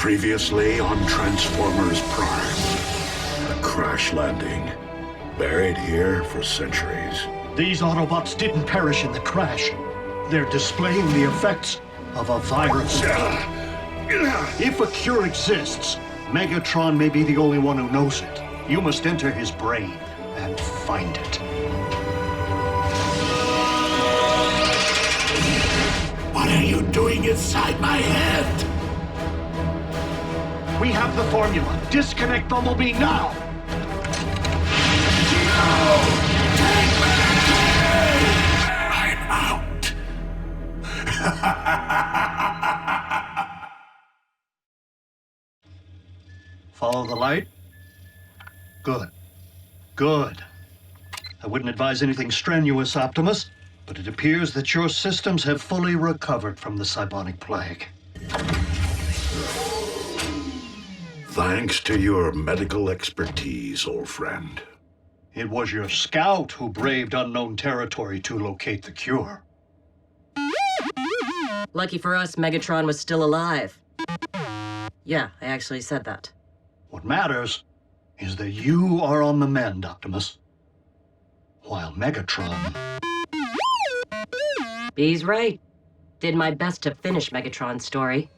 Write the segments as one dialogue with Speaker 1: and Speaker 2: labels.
Speaker 1: Previously on Transformers Prime. A crash landing. Buried here for centuries.
Speaker 2: These Autobots didn't perish in the crash. They're displaying the effects of a virus. If a cure exists, Megatron may be the only one who knows it. You must enter his brain and find it.
Speaker 1: What are you doing inside my head?
Speaker 2: We have the formula. Disconnect Bumblebee now!
Speaker 1: No! Take me! I'm out.
Speaker 2: Follow the light? Good. Good. I wouldn't advise anything strenuous, Optimus, but it appears that your systems have fully recovered from the Cybonic Plague.
Speaker 1: Thanks to your medical expertise, old friend.
Speaker 2: It was your scout who braved unknown territory to locate the cure.
Speaker 3: Lucky for us, Megatron was still alive. Yeah, I actually said that.
Speaker 2: What matters is that you are on the mend, Optimus. While Megatron...
Speaker 3: B's right. Did my best to finish Megatron's story.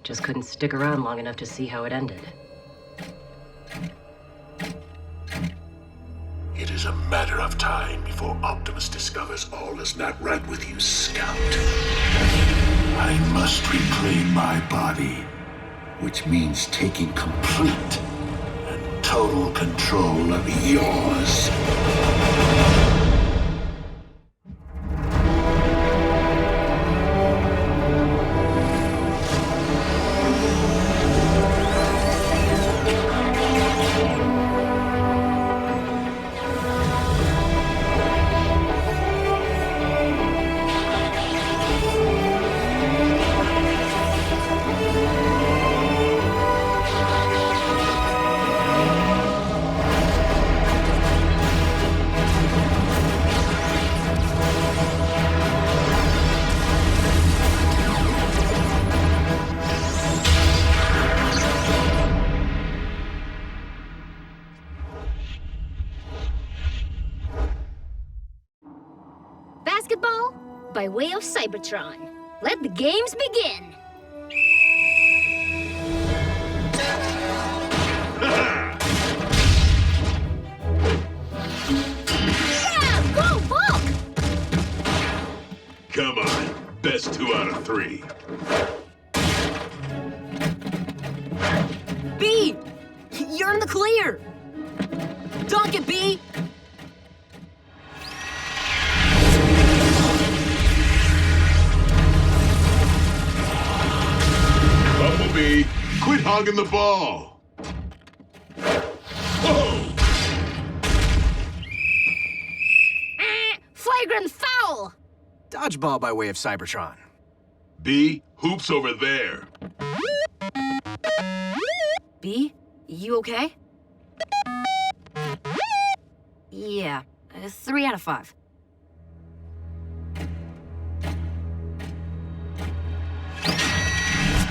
Speaker 3: Just couldn't stick around long enough to see how it ended.
Speaker 1: It is a matter of time before Optimus discovers all is not right with you, Scout. I must reclaim my body, which means taking complete and total control of yours.
Speaker 4: Basketball by way of Cybertron. Let the games begin. Yeah, go Bulk!
Speaker 5: Come on, best 2 out of 3.
Speaker 3: B! You're in the clear! Dunk it, B!
Speaker 5: Bumblebee, quit hogging the ball! Whoa!
Speaker 4: Flagrant foul!
Speaker 6: Dodgeball by way of Cybertron.
Speaker 5: B, hoops over there.
Speaker 3: B? You okay? Yeah, 3 out of 5.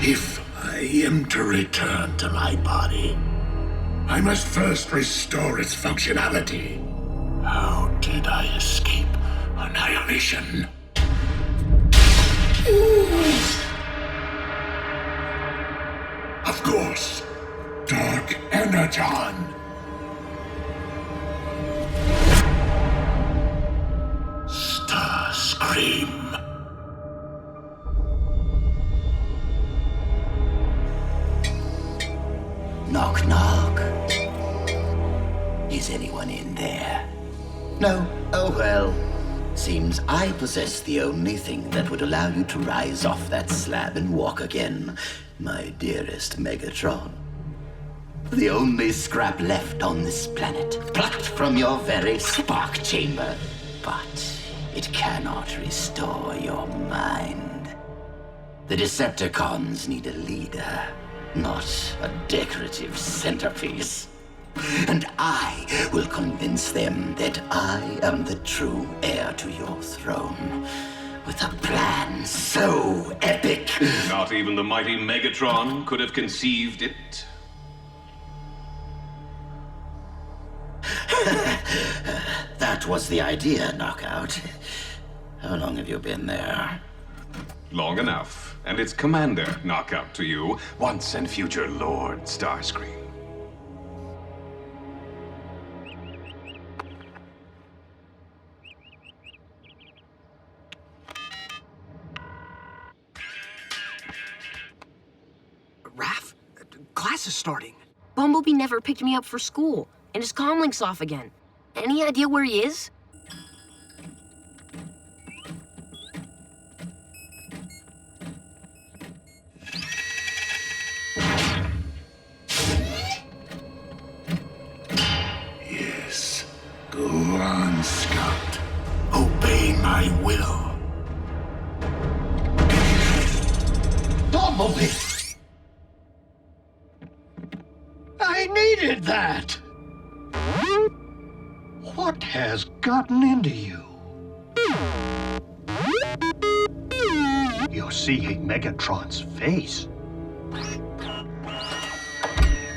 Speaker 1: If I am to return to my body, I must first restore its functionality. How did I escape annihilation? Of course, Dark Energon. Starscream.
Speaker 7: Knock, knock. Is anyone in there? No? Oh well. Seems I possess the only thing that would allow you to rise off that slab and walk again, my dearest Megatron. The only scrap left on this planet, plucked from your very spark chamber. But it cannot restore your mind. The Decepticons need a leader, not a decorative centerpiece. And I will convince them that I am the true heir to your throne. with a plan so epic.
Speaker 5: Not even the mighty Megatron could have conceived it.
Speaker 7: That was the idea, Knockout. How long have you been there?
Speaker 5: Long enough. And it's Commander Knockout to you, once and future Lord Starscream.
Speaker 6: Raph, class is starting.
Speaker 8: Bumblebee never picked me up for school, and his comlink's off again. Any idea where he is?
Speaker 1: Yes. Go on, Scout. Obey my will.
Speaker 2: Bumblebee! I needed that! What has gotten into you? You're seeing Megatron's face.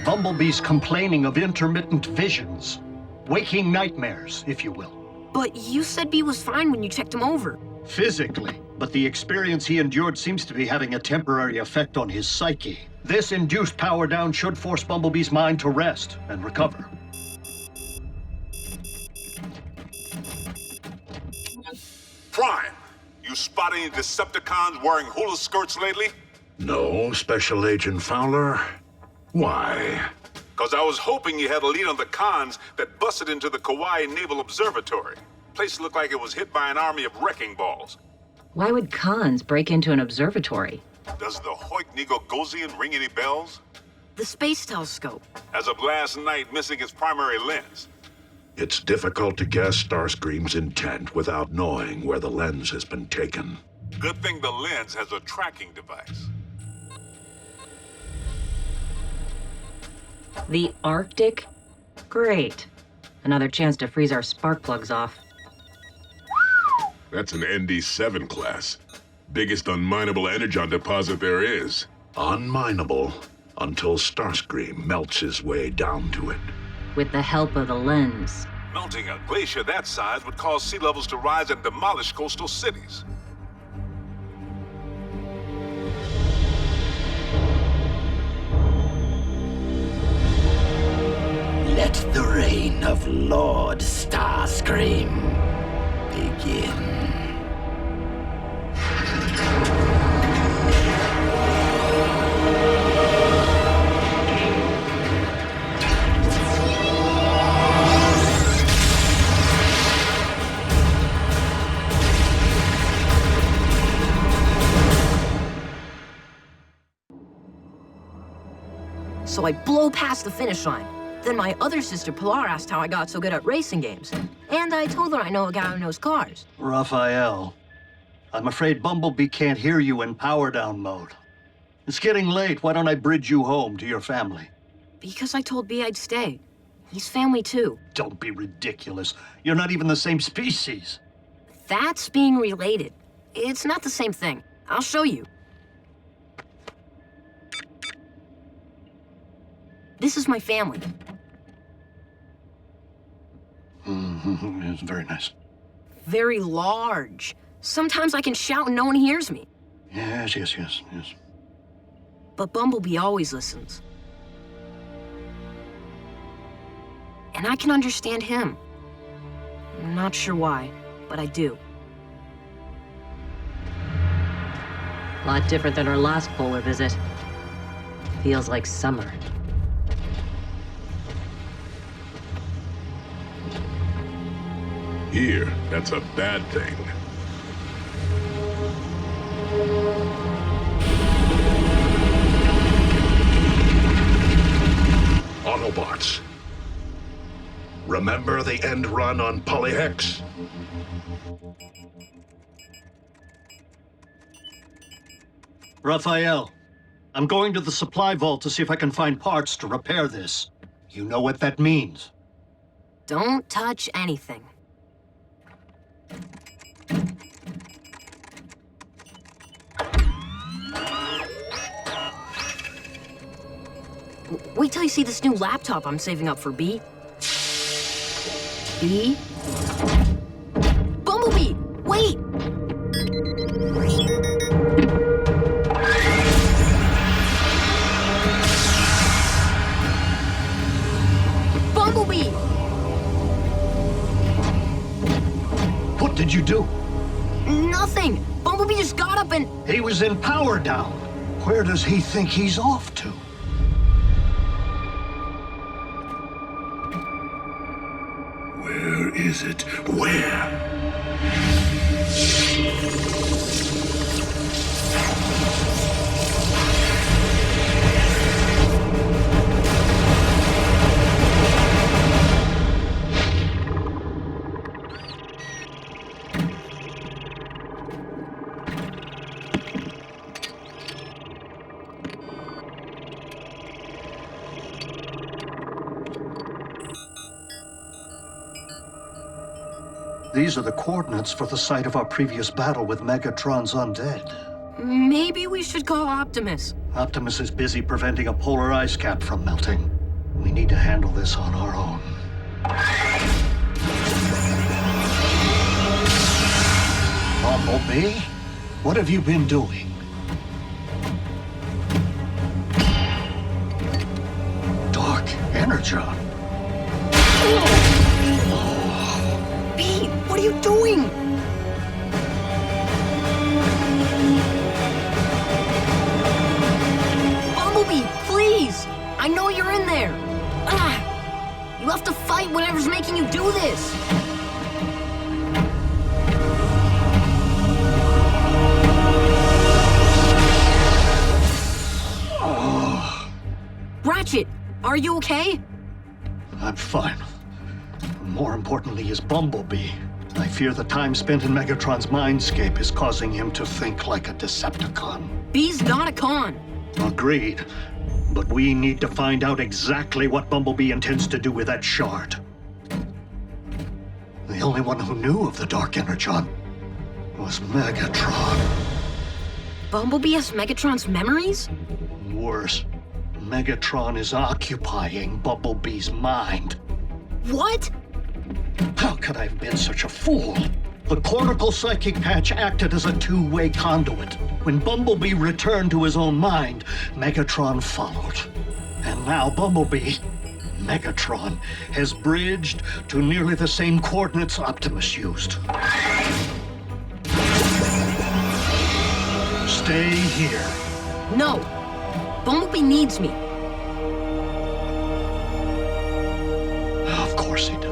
Speaker 2: Bumblebee's complaining of intermittent visions. Waking nightmares, if you will.
Speaker 8: But you said B was fine when you checked him over.
Speaker 2: Physically, but the experience he endured seems to be having a temporary effect on his psyche. This induced power down should force Bumblebee's mind to rest and recover.
Speaker 9: Prime, you spot any Decepticons wearing hula skirts lately?
Speaker 1: No, Special Agent Fowler. Why?
Speaker 9: Cause I was hoping you had a lead on the cons that busted into the Kauai Naval Observatory. Place looked like it was hit by an army of wrecking balls.
Speaker 3: Why would cons break into an observatory?
Speaker 9: Does the Hoik-Nigo-Gosian ring any bells?
Speaker 8: The space telescope.
Speaker 9: As of last night, missing its primary lens.
Speaker 1: It's difficult to guess Starscream's intent without knowing where the lens has been taken.
Speaker 9: Good thing the lens has a tracking device.
Speaker 3: The Arctic? Great. Another chance to freeze our spark plugs off.
Speaker 5: That's an ND7 class. Biggest unminable Energon deposit there is.
Speaker 1: Unminable until Starscream melts his way down to it.
Speaker 3: With the help of the lens.
Speaker 9: Melting a glacier that size would cause sea levels to rise and demolish coastal cities.
Speaker 7: Let the reign of Lord Starscream begin.
Speaker 8: So I blow past the finish line. Then my other sister, Pilar, asked how I got so good at racing games. And I told her I know a guy who knows cars.
Speaker 2: Rafael, I'm afraid Bumblebee can't hear you in power down mode. It's getting late. Why don't I bridge you home to your family?
Speaker 8: Because I told B I'd stay. He's family too.
Speaker 2: Don't be ridiculous. You're not even the same species.
Speaker 8: That's being related. It's not the same thing. I'll show you. This is my family.
Speaker 2: It's very nice.
Speaker 8: Very large. Sometimes I can shout and no one hears me.
Speaker 2: Yes.
Speaker 8: But Bumblebee always listens. And I can understand him. I'm not sure why, but I do.
Speaker 3: Lot different than our last polar visit. Feels like summer.
Speaker 5: Here, that's a bad thing.
Speaker 1: Autobots. Remember the end run on Polyhex?
Speaker 2: Rafael, I'm going to the supply vault to see if I can find parts to repair this. You know what that means.
Speaker 8: Don't touch anything. Wait till you see this new laptop I'm saving up for B. B? Bumblebee! Wait! Bumblebee!
Speaker 2: What did you do?
Speaker 8: Nothing! Bumblebee just got up and...
Speaker 2: He was in power down. Where does he think he's off to?
Speaker 1: Where is it? Where?
Speaker 2: These are the coordinates for the site of our previous battle with Megatron's undead.
Speaker 8: Maybe we should call Optimus.
Speaker 2: Optimus is busy preventing a polar ice cap from melting. We need to handle this on our own. Bumblebee, what have you been doing? Dark Energon.
Speaker 8: B, what are you doing? Bumblebee, please! I know you're in there! Ah! You have to fight whatever's making you do this! Ratchet, are you okay?
Speaker 2: I'm fine. More importantly is Bumblebee. I fear the time spent in Megatron's mindscape is causing him to think like a Decepticon.
Speaker 8: B's not a con.
Speaker 2: Agreed. But we need to find out exactly what Bumblebee intends to do with that shard. The only one who knew of the Dark Energon was Megatron.
Speaker 8: Bumblebee has Megatron's memories?
Speaker 2: Worse, Megatron is occupying Bumblebee's mind.
Speaker 8: What?
Speaker 2: How could I have been such a fool? The cortical psychic patch acted as a two-way conduit. When Bumblebee returned to his own mind, Megatron followed. And now Bumblebee, Megatron, has bridged to nearly the same coordinates Optimus used. Stay here.
Speaker 8: No. Bumblebee needs me.
Speaker 2: Of course he does.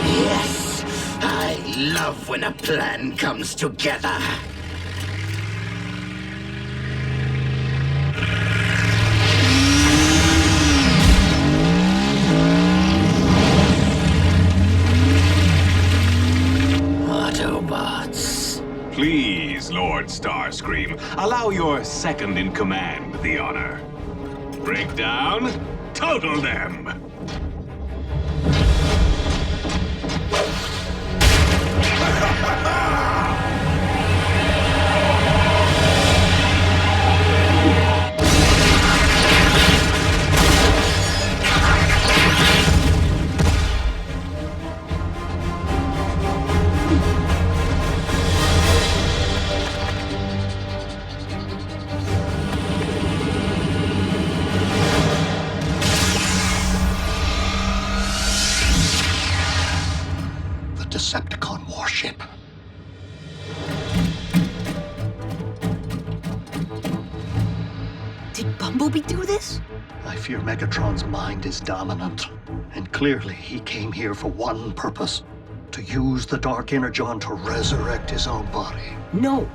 Speaker 7: Yes, I love when a plan comes together. Autobots.
Speaker 5: Please, Lord Starscream, allow your second-in-command the honor. Break down, total them!
Speaker 2: Decepticon warship.
Speaker 8: Did Bumblebee do this?
Speaker 2: I fear Megatron's mind is dominant. And clearly he came here for one purpose. To use the Dark Energon to resurrect his own body.
Speaker 8: No.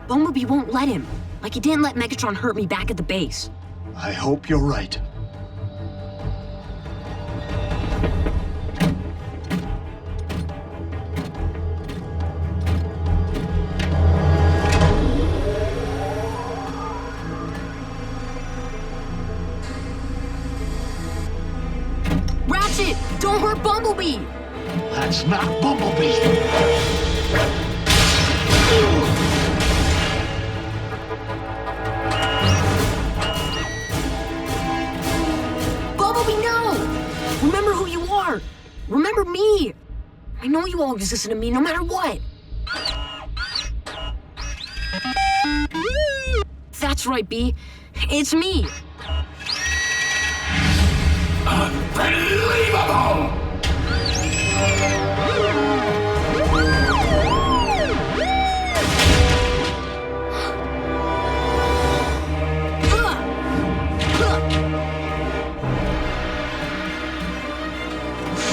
Speaker 8: Bumblebee won't let him. Like he didn't let Megatron hurt me back at the base.
Speaker 2: I hope you're right.
Speaker 8: Ratchet! Don't hurt Bumblebee!
Speaker 2: That's not Bumblebee!
Speaker 8: always listen to me no matter what. That's right, B. It's me.
Speaker 1: Unbelievable!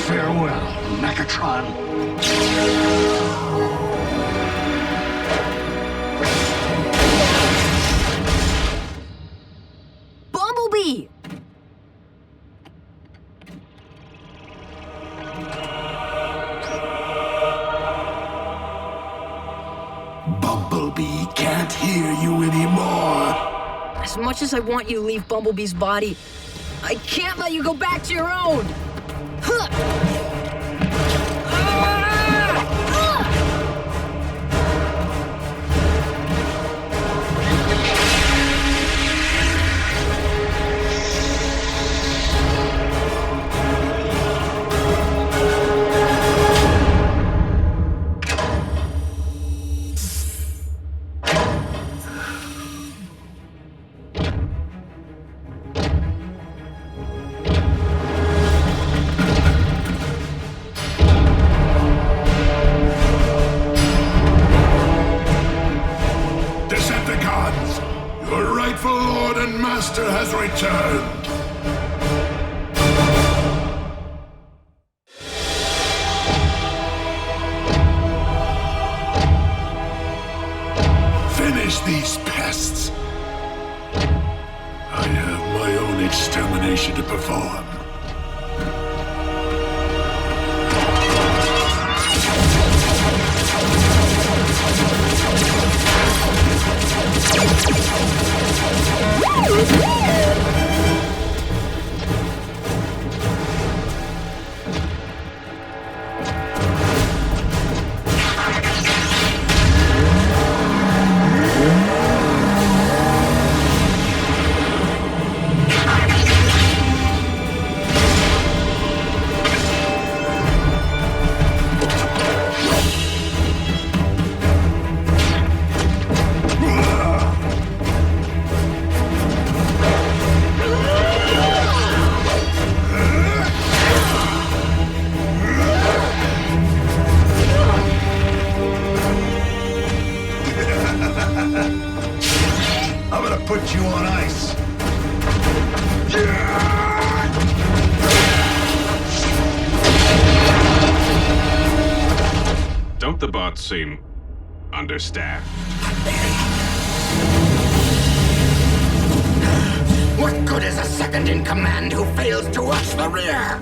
Speaker 2: Farewell, Megatron.
Speaker 8: Bumblebee!
Speaker 1: Bumblebee can't hear you anymore.
Speaker 8: As much as I want you to leave Bumblebee's body, I can't let you go back to your own! Huh.
Speaker 1: Decepticons, your rightful lord and master has returned. Finish these pests. I have my own extermination to perform. I'm gonna put you on ice.
Speaker 5: Don't the bots seem understaffed?
Speaker 7: What good is a second in command who fails to watch the rear?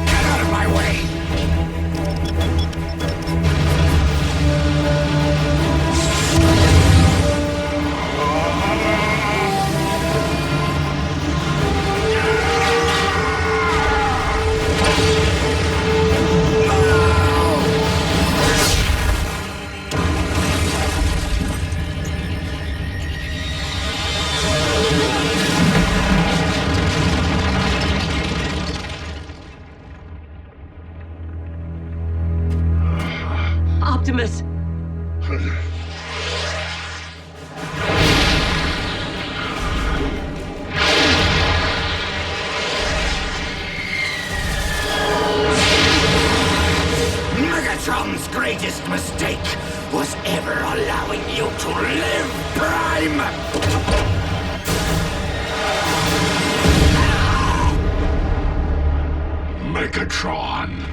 Speaker 7: Get out of my way!
Speaker 3: Optimus!
Speaker 7: Megatron's greatest mistake was ever allowing you to live, Prime!
Speaker 1: Megatron.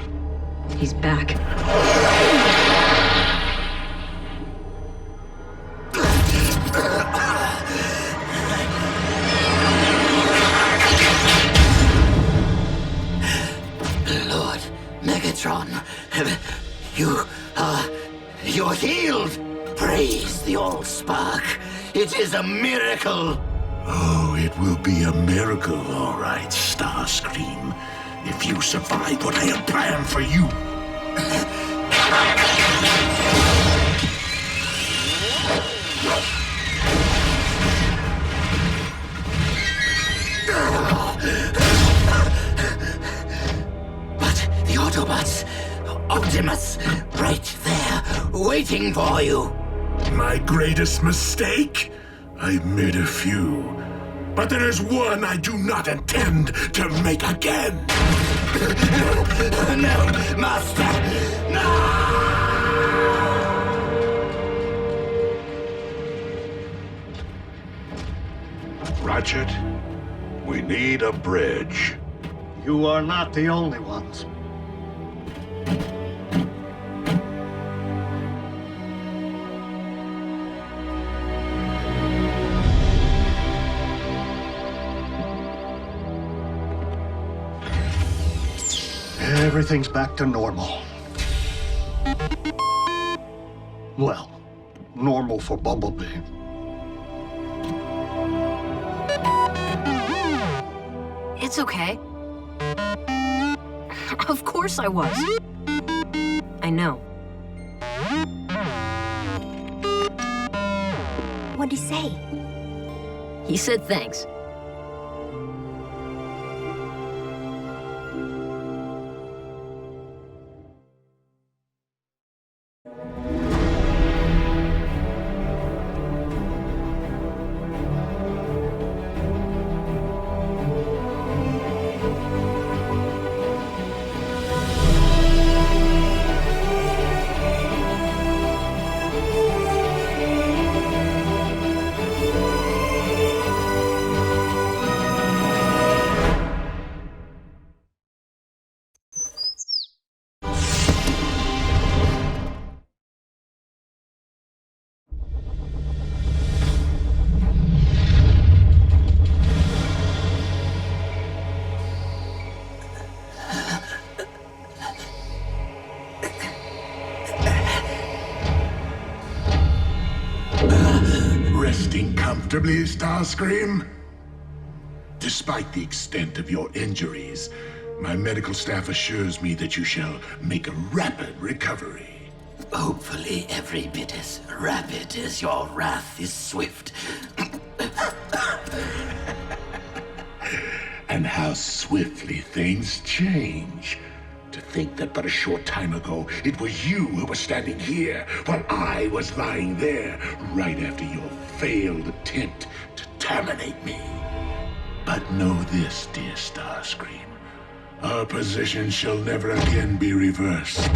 Speaker 3: He's back.
Speaker 7: Lord Megatron, you're healed! Praise the Allspark. It is a miracle!
Speaker 1: Oh, it will be a miracle, all right, Starscream. If you survive what I have planned for you.
Speaker 7: Optimus, right there, waiting for you.
Speaker 1: My greatest mistake? I've made a few. But there is one I do not intend to make again.
Speaker 7: No, Master, no!
Speaker 1: Ratchet, we need a bridge.
Speaker 2: You are not the only ones. Everything's back to normal. Well, normal for Bumblebee.
Speaker 8: It's okay. Of course I was. I know.
Speaker 4: What'd he say?
Speaker 8: He said thanks.
Speaker 1: Resting comfortably, Starscream? Despite the extent of your injuries, my medical staff assures me that you shall make a rapid recovery.
Speaker 7: Hopefully every bit as rapid as your wrath is swift.
Speaker 1: And how swiftly things change. To think that but a short time ago, it was you who was standing here, while I was lying there, right after your failed attempt to terminate me. But know this, dear Starscream. Our position shall never again be reversed.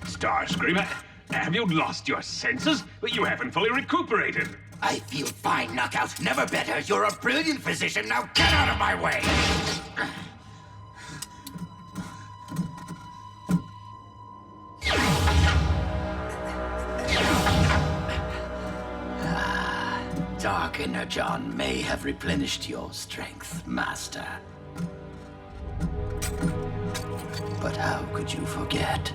Speaker 5: Starscream, have you lost your senses? You haven't fully recuperated.
Speaker 7: I feel fine, Knockout. Never better. You're a brilliant physician. Now get out of my way! Dark Energon may have replenished your strength, Master. But how could you forget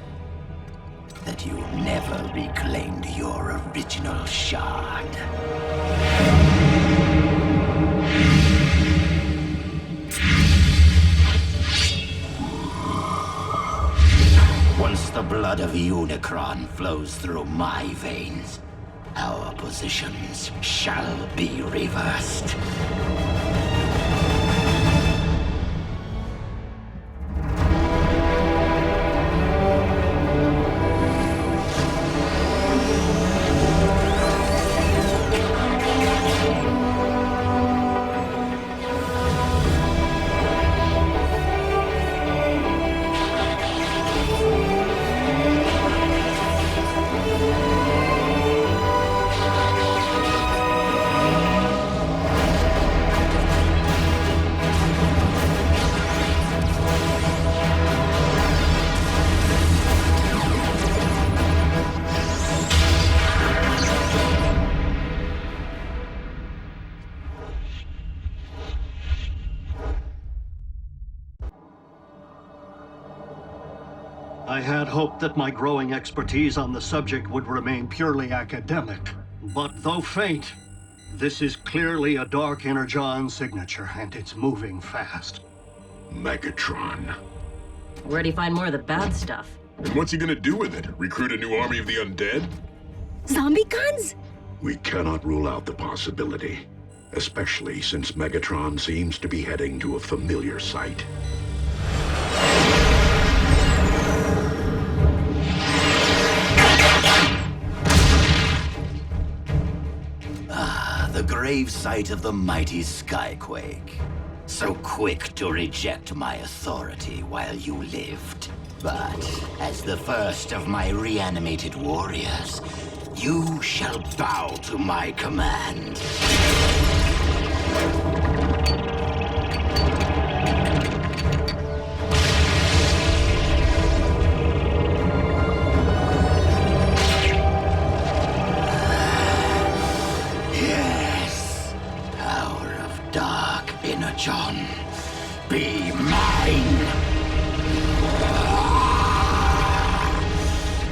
Speaker 7: that you never reclaimed your original shard? Once the blood of Unicron flows through my veins, our positions shall be reversed.
Speaker 2: I had hoped that my growing expertise on the subject would remain purely academic. But though faint, this is clearly a Dark Energon signature, and it's moving fast.
Speaker 1: Megatron.
Speaker 3: Where'd he find more of the bad stuff?
Speaker 10: And what's he gonna do with it? Recruit a new army of the undead?
Speaker 4: Zombie guns?
Speaker 1: We cannot rule out the possibility, especially since Megatron seems to be heading to a familiar site.
Speaker 7: The grave site of the mighty Skyquake. So quick to reject my authority while you lived. But as the first of my reanimated warriors, you shall bow to my command. Energon, be mine!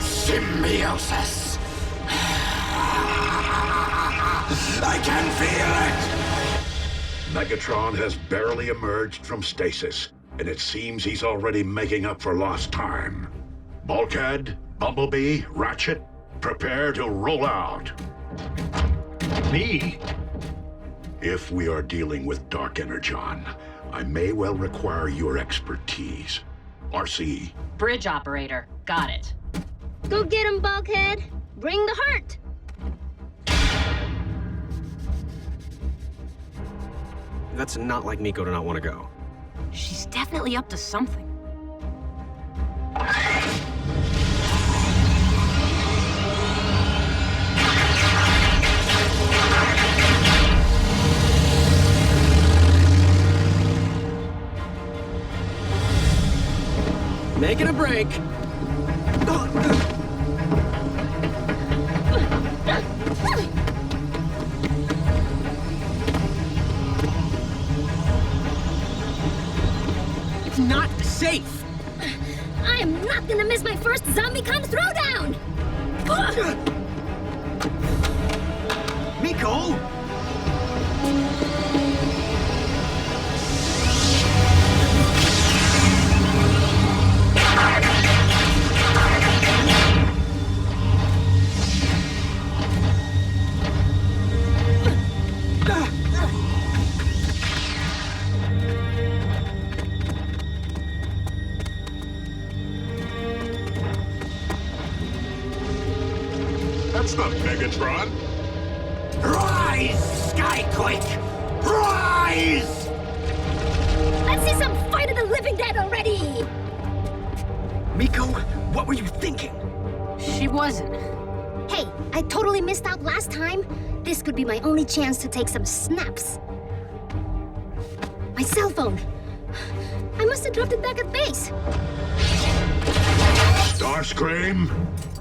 Speaker 7: Symbiosis! I can feel it!
Speaker 1: Megatron has barely emerged from stasis, and it seems he's already making up for lost time. Bulkhead, Bumblebee, Ratchet, prepare to roll out.
Speaker 2: Me?
Speaker 1: If we are dealing with Dark Energon, I may well require your expertise. RC.
Speaker 3: Bridge operator. Got it.
Speaker 4: Go get him, Bulkhead. Bring the heart.
Speaker 6: That's not like Miko to not want to go.
Speaker 8: She's definitely up to something.
Speaker 6: Making a break. It's not safe.
Speaker 4: I am not gonna miss my first ZombieCon throwdown!
Speaker 6: Miko!
Speaker 9: That's not Megatron.
Speaker 7: Rise, Skyquake! Rise!
Speaker 4: Let's see some Fight of the Living Dead already!
Speaker 6: Miko, what were you thinking?
Speaker 8: She wasn't.
Speaker 4: Hey, I totally missed out last time. This could be my only chance to take some snaps. My cell phone. I must have dropped it back at base.
Speaker 1: Starscream,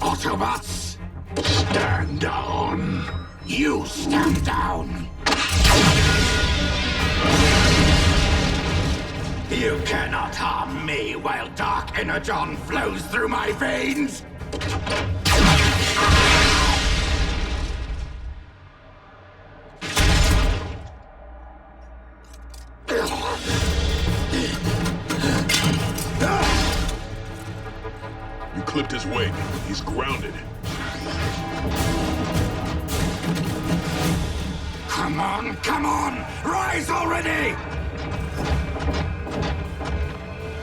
Speaker 7: Autobots,
Speaker 1: stand down.
Speaker 7: you stand down. You cannot harm me while Dark Energon flows through my veins.
Speaker 9: You clipped his wing. He's grounded.
Speaker 7: Come on! Rise already!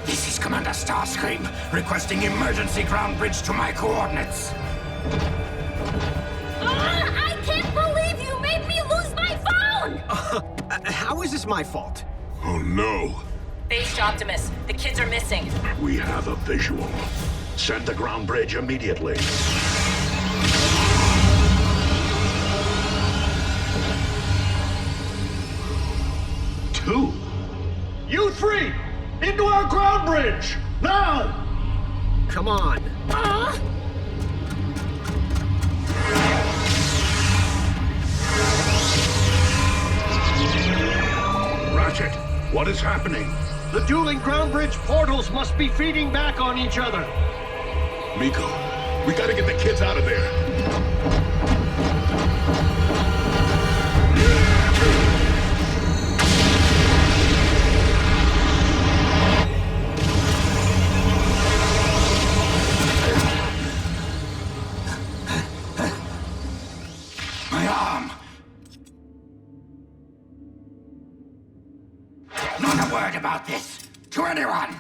Speaker 7: This is Commander Starscream, requesting emergency ground bridge to my coordinates.
Speaker 4: I can't believe you made me lose my phone!
Speaker 6: How is this my fault?
Speaker 1: Oh no,
Speaker 3: Base to Optimus. The kids are missing.
Speaker 1: we have a visual. Send the ground bridge immediately.
Speaker 2: Two. You three! Into our ground bridge! Now!
Speaker 6: Come on.
Speaker 1: Ratchet, what is happening?
Speaker 2: The dueling ground bridge portals must be feeding back on each other.
Speaker 9: Miko, we gotta get the kids out of there.
Speaker 7: My
Speaker 1: Not a word about this to anyone!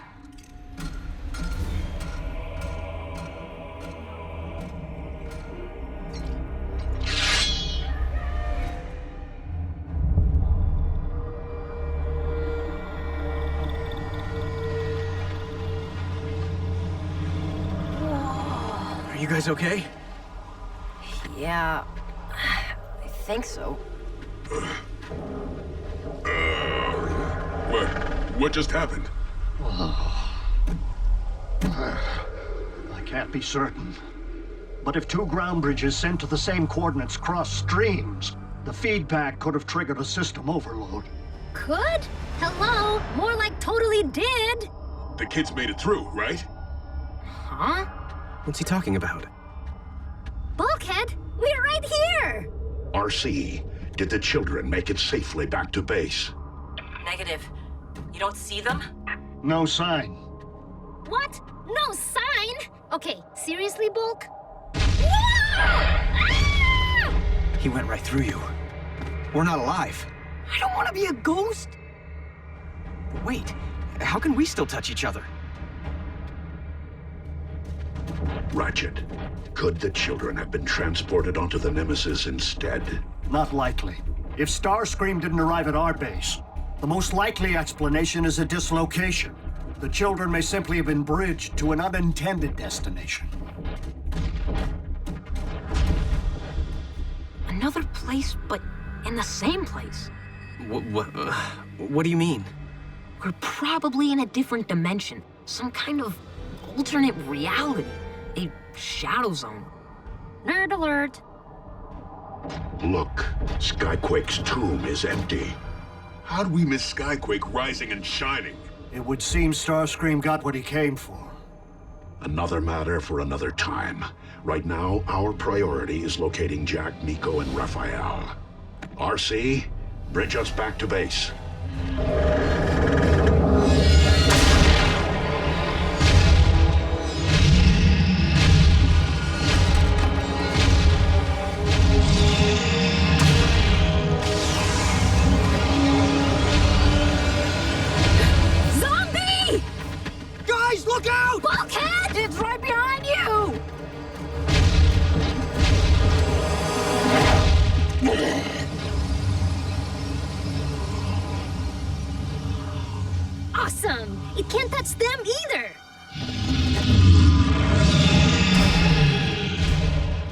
Speaker 6: Are you guys okay?
Speaker 8: Yeah, I think so.
Speaker 9: What just happened?
Speaker 2: I can't be certain. But if two ground bridges sent to the same coordinates cross streams, the feedback could have triggered a system overload.
Speaker 4: Could? Hello? More like totally did.
Speaker 9: The kids made it through, right?
Speaker 8: Huh?
Speaker 6: What's he talking about?
Speaker 4: Bulkhead, we're right here!
Speaker 1: RC, did the children make it safely back to base?
Speaker 3: Negative. You don't see them?
Speaker 2: No sign.
Speaker 4: What? No sign? Okay, seriously, Bulk? Whoa! Ah!
Speaker 6: He went right through you. We're not alive.
Speaker 8: I don't want to be a ghost.
Speaker 6: But wait, how can we still touch each other?
Speaker 1: Ratchet, could the children have been transported onto the Nemesis instead?
Speaker 2: Not likely. If Starscream didn't arrive at our base, the most likely explanation is a dislocation. The children may simply have been bridged to an unintended destination.
Speaker 8: Another place, but in the same place.
Speaker 6: What do you mean?
Speaker 8: We're probably in a different dimension. Some kind of alternate reality. A shadow zone.
Speaker 4: Nerd alert.
Speaker 1: Look, Skyquake's tomb is empty.
Speaker 9: How'd we miss Skyquake rising and shining?
Speaker 2: It would seem Starscream got what he came for.
Speaker 1: Another matter for another time. Right now, our priority is locating Jack, Miko, and Rafael. RC, bridge us back to base.
Speaker 4: Zombie!
Speaker 6: Guys, look out!
Speaker 4: Bulkhead!
Speaker 8: It's right behind you!
Speaker 4: Awesome! It can't touch them either!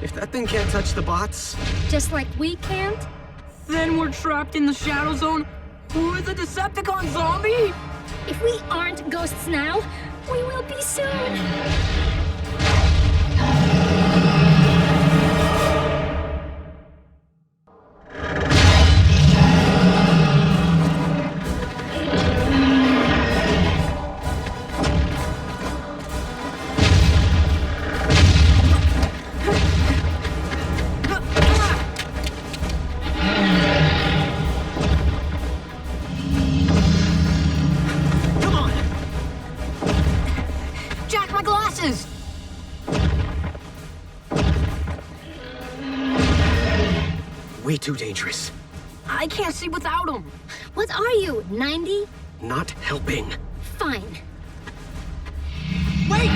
Speaker 6: If that thing can't touch the bots,
Speaker 4: Just like we can't?
Speaker 8: Then we're trapped in the shadow zone with a Decepticon zombie?
Speaker 4: If we aren't ghosts now, we will be soon.
Speaker 8: Come on! Jack, my glasses!
Speaker 6: way too dangerous.
Speaker 8: I can't see without them.
Speaker 4: What are you, 90?
Speaker 6: Not helping.
Speaker 4: Fine.
Speaker 6: Wait!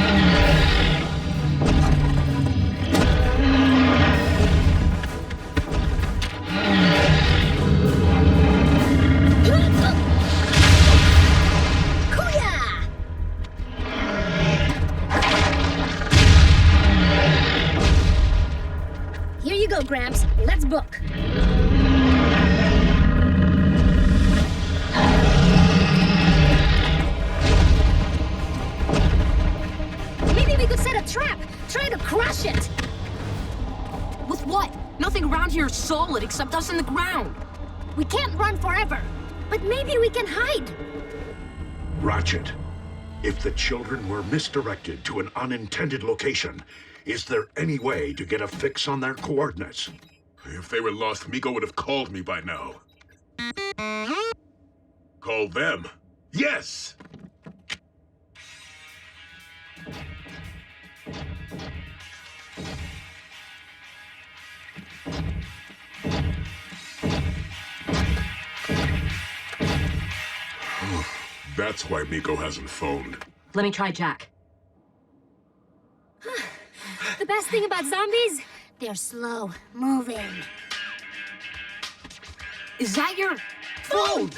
Speaker 4: Here you go, Gramps. Let's book. Maybe we could set a trap. Try to crush it.
Speaker 8: With what? Nothing around here is solid except us in the ground.
Speaker 4: We can't run forever, but maybe we can hide.
Speaker 1: Ratchet, if the children were misdirected to an unintended location, is there any way to get a fix on their coordinates?
Speaker 9: If they were lost, Miko would have called me by now. Call them? Yes!
Speaker 1: That's why Miko hasn't phoned.
Speaker 3: Let me try Jack.
Speaker 4: The best thing about zombies? They're slow moving.
Speaker 8: Is that your
Speaker 6: Phone!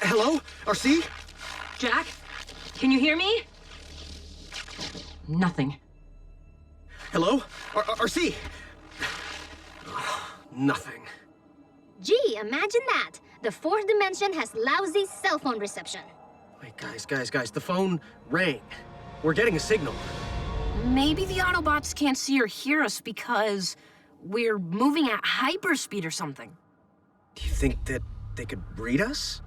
Speaker 6: Hello? RC?
Speaker 3: Jack? Can you hear me? Nothing.
Speaker 6: Hello? RC? Nothing.
Speaker 4: Gee, imagine that. The fourth dimension has lousy cell phone reception.
Speaker 6: Wait, guys, the phone rang. We're getting a signal.
Speaker 8: Maybe the Autobots can't see or hear us because we're moving at hyperspeed or something.
Speaker 6: Do you think that they could read us?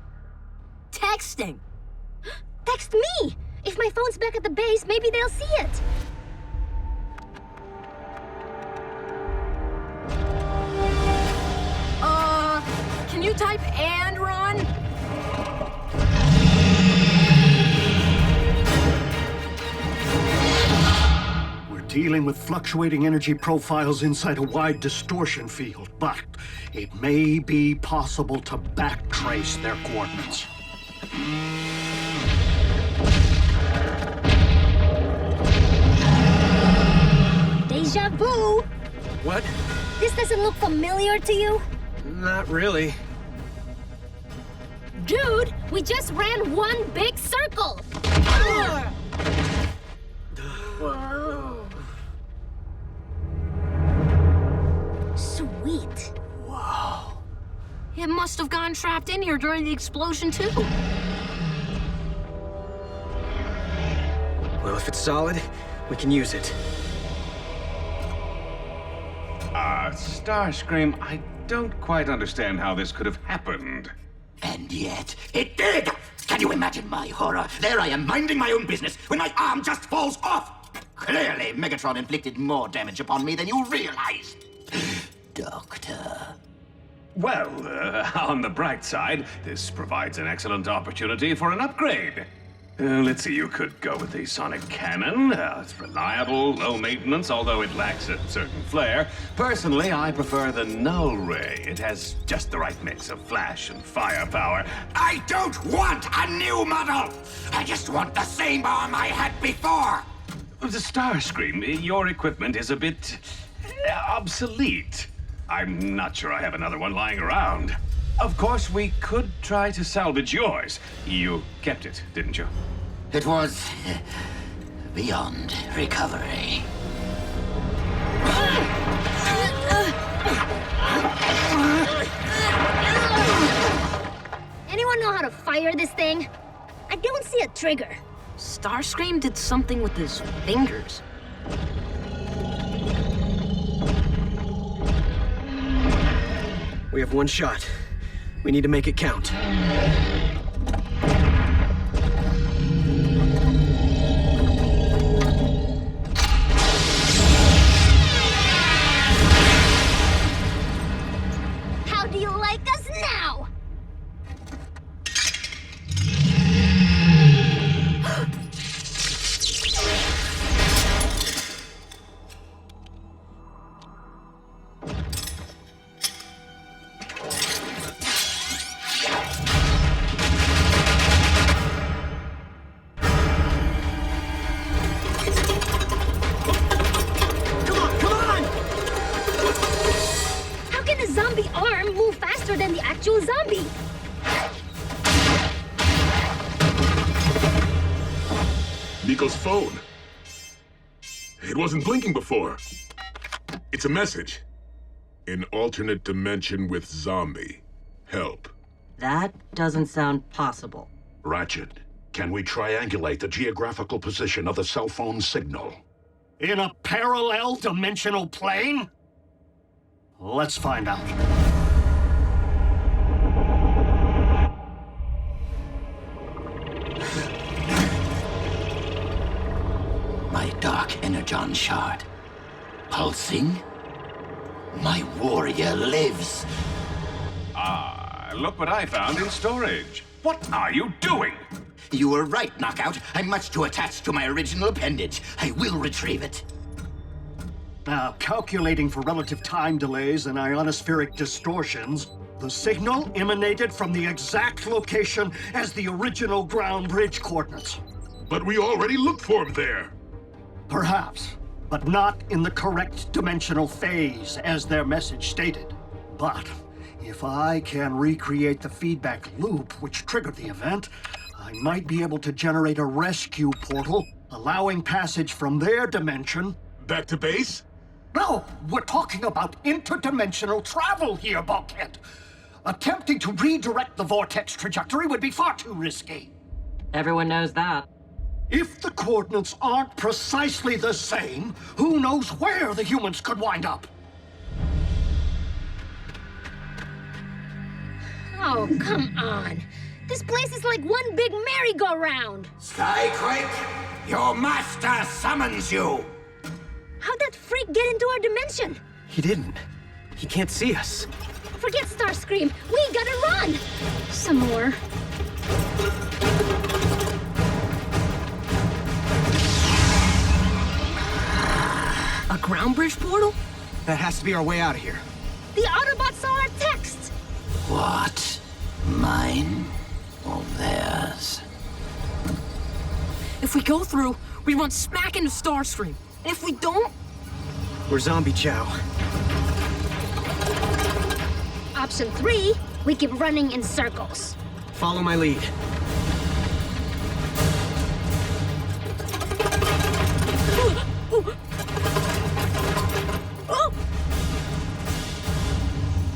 Speaker 8: Texting!
Speaker 4: Text me! If my phone's back at the base, maybe they'll see it.
Speaker 8: Can you type and run?
Speaker 2: We're dealing with fluctuating energy profiles inside a wide distortion field, but it may be possible to backtrace their coordinates.
Speaker 4: Deja vu!
Speaker 6: What?
Speaker 4: This doesn't look familiar to you?
Speaker 6: Not really.
Speaker 4: Dude, we just ran one big circle! Sweet.
Speaker 8: It must have gotten trapped in here during the explosion, too.
Speaker 6: Well, if it's solid, we can use it.
Speaker 5: Starscream, I don't quite understand how this could have happened.
Speaker 7: And yet, it did! Can you imagine my horror? There I am, minding my own business, when my arm just falls off! Clearly, Megatron inflicted more damage upon me than you realize. Doctor.
Speaker 5: Well, on the bright side, this provides an excellent opportunity for an upgrade. Let's see, you could go with the sonic cannon. It's reliable, low maintenance, although it lacks a certain flair. Personally, I prefer the null ray. It has just the right mix of flash and firepower.
Speaker 7: I don't want a new model! I just want the same arm I had before!
Speaker 5: The Starscream, your equipment is a bit obsolete. I'm not sure I have another one lying around. Of course, we could try to salvage yours. You kept it, didn't you?
Speaker 7: It was beyond recovery.
Speaker 4: Anyone know how to fire this thing? I don't see a trigger.
Speaker 8: Starscream did something with his fingers.
Speaker 6: We have one shot. We need to make it count.
Speaker 4: How do you like us now? Than the actual zombie.
Speaker 1: Miko's phone. It wasn't blinking before. It's a message. An alternate dimension with zombie. Help.
Speaker 3: That doesn't sound possible.
Speaker 1: Ratchet, can we triangulate the geographical position of the cell phone signal?
Speaker 2: In a parallel dimensional plane? Let's find out.
Speaker 7: My dark Energon shard. Pulsing? My warrior lives.
Speaker 5: Look what I found in storage. What are you doing?
Speaker 7: You were right, Knockout. I'm much too attached to my original appendage. I will retrieve it.
Speaker 2: Now, calculating for relative time delays and ionospheric distortions, The signal emanated from the exact location as the original ground bridge coordinates.
Speaker 1: But we already looked for him there.
Speaker 2: Perhaps, but not in the correct dimensional phase, as their message stated. But if I can recreate the feedback loop which triggered the event, I might be able to generate a rescue portal, allowing passage from their dimension.
Speaker 1: Back to base?
Speaker 2: No, we're talking about interdimensional travel here, Bulkhead. Attempting to redirect the vortex trajectory would be far too risky.
Speaker 3: Everyone knows that.
Speaker 2: If the coordinates aren't precisely the same, who knows where the humans could wind up?
Speaker 4: Oh, come on. This place is like one big merry-go-round.
Speaker 7: Skyquake, your master summons you!
Speaker 4: How'd that freak get into our dimension?
Speaker 6: He didn't. He can't see us.
Speaker 4: Forget Starscream. We gotta run! Some more.
Speaker 8: A ground bridge portal?
Speaker 6: That has to be our way out of here.
Speaker 4: The Autobots saw our text!
Speaker 7: What? Mine or theirs?
Speaker 8: If we go through, we run smack into Starscream. And if we don't...
Speaker 6: We're zombie chow.
Speaker 4: Option 3, we keep running in circles.
Speaker 6: Follow my lead.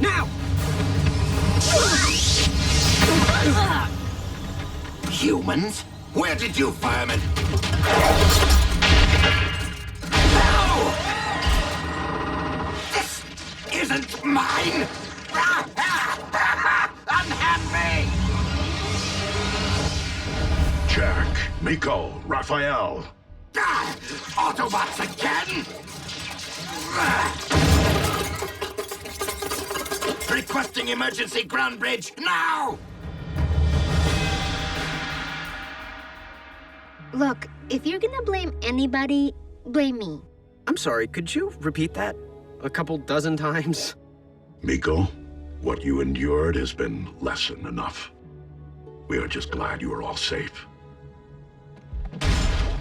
Speaker 6: Now!
Speaker 7: Humans? Where did you firemen? No! This isn't mine! Unhand me!
Speaker 1: Jack, Miko, Rafael.
Speaker 7: Autobots again? Requesting emergency ground bridge now!
Speaker 4: Look, if you're gonna blame anybody, blame me.
Speaker 6: I'm sorry, could you repeat that a couple dozen times?
Speaker 1: Miko, what you endured has been lesson enough. We are just glad you are all safe.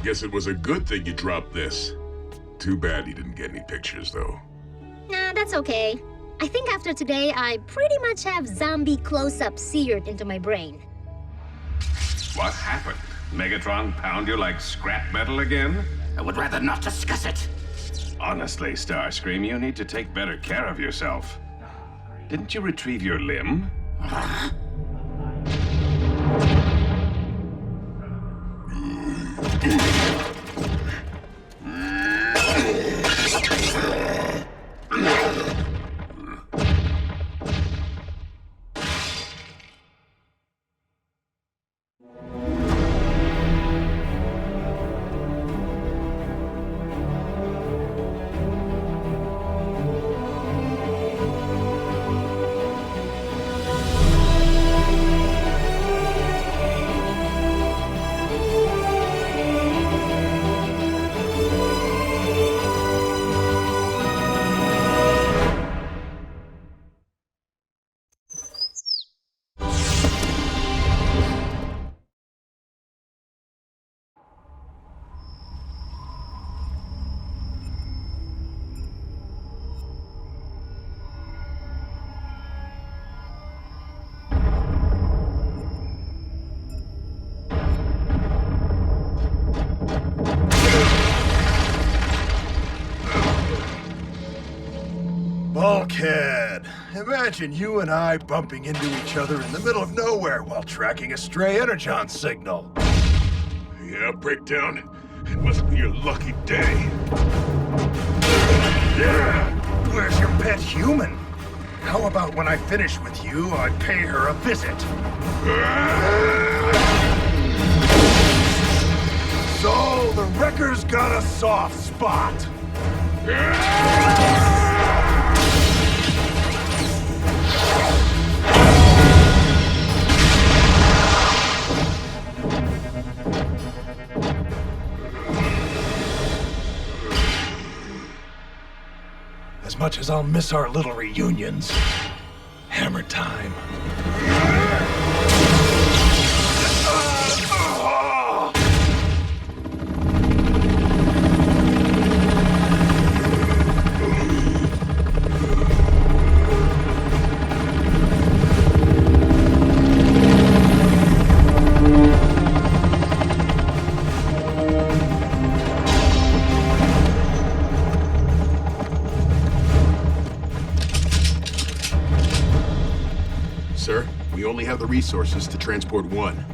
Speaker 1: Guess it was a good thing you dropped this. Too bad you didn't get any pictures, though.
Speaker 4: Nah, that's okay. I think after today, I pretty much have zombie close-up seared into my brain.
Speaker 5: What happened? Megatron pound you like scrap metal again?
Speaker 7: I would rather not discuss it.
Speaker 5: Honestly, Starscream, you need to take better care of yourself. Didn't you retrieve your limb?
Speaker 10: Bulkhead! Imagine you and I bumping into each other in the middle of nowhere while tracking a stray Energon signal.
Speaker 1: Yeah, Breakdown. It must be your lucky day.
Speaker 10: Where's your pet human? How about when I finish with you, I pay her a visit? So, the Wrecker's got a soft spot. As much as I'll miss our little reunions, hammered time.
Speaker 11: Sir, we only have the resources to transport one.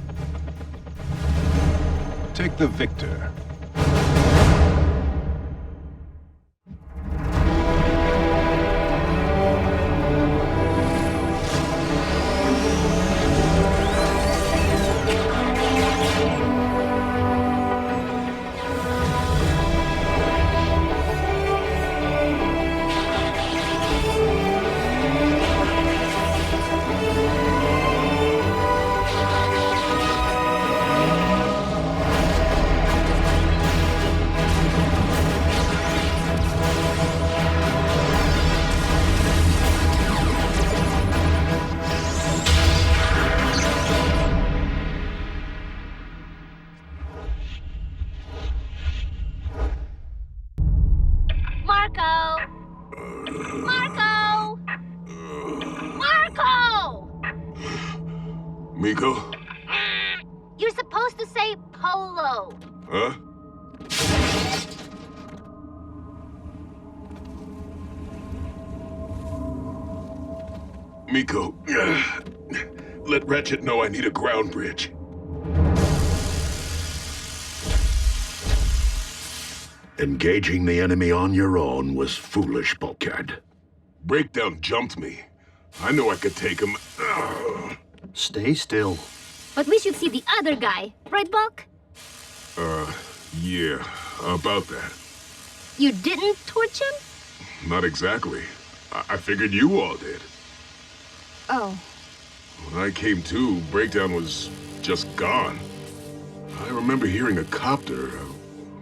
Speaker 12: Take the Victor.
Speaker 11: Miko?
Speaker 4: You're supposed to say Polo.
Speaker 11: Huh? Miko, let Ratchet know I need a ground bridge.
Speaker 1: Engaging the enemy on your own was foolish, Bulkhead.
Speaker 11: Breakdown jumped me. I knew I could take him.
Speaker 2: Stay still.
Speaker 4: But we should see the other guy, right, Bulk?
Speaker 11: Yeah, about that.
Speaker 4: You didn't torch him?
Speaker 11: Not exactly. I figured you all did.
Speaker 4: Oh.
Speaker 11: When I came to, Breakdown was just gone. I remember hearing a copter.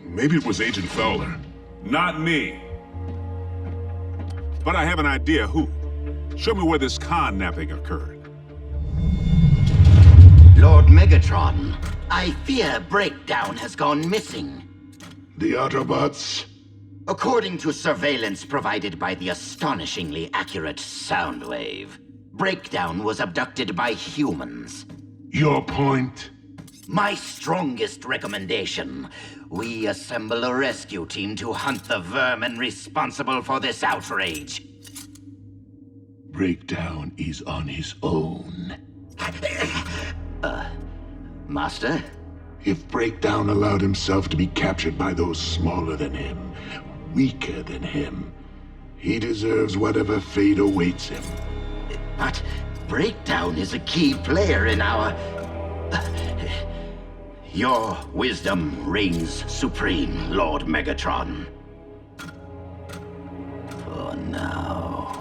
Speaker 11: Maybe it was Agent Fowler.
Speaker 9: Not me. But I have an idea who. Show me where this con-napping occurred.
Speaker 7: Lord Megatron, I fear Breakdown has gone missing.
Speaker 1: The Autobots?
Speaker 7: According to surveillance provided by the astonishingly accurate Soundwave, Breakdown was abducted by humans.
Speaker 1: Your point?
Speaker 7: My strongest recommendation, we assemble a rescue team to hunt the vermin responsible for this outrage.
Speaker 1: Breakdown is on his own.
Speaker 7: Master?
Speaker 1: If Breakdown allowed himself to be captured by those smaller than him, weaker than him, he deserves whatever fate awaits him.
Speaker 7: But Breakdown is a key player in our... Your wisdom reigns supreme, Lord Megatron. For now.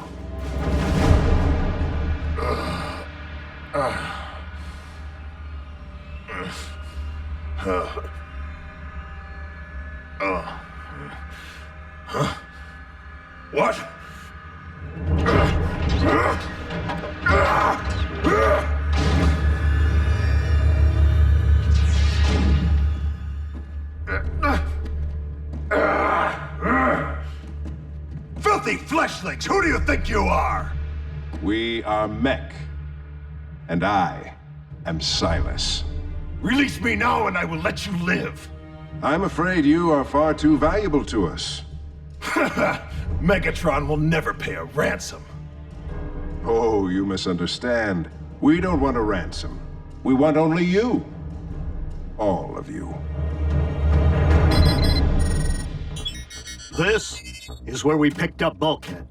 Speaker 10: What? Filthy fleshlings, who do you think you are?
Speaker 12: We are Mech. And I am Silas.
Speaker 10: Release me now and I will let you live.
Speaker 12: I'm afraid you are far too valuable to us.
Speaker 10: Megatron will never pay a ransom.
Speaker 12: Oh, you misunderstand. We don't want a ransom. We want only you. All of you.
Speaker 2: This is where we picked up Bulkhead.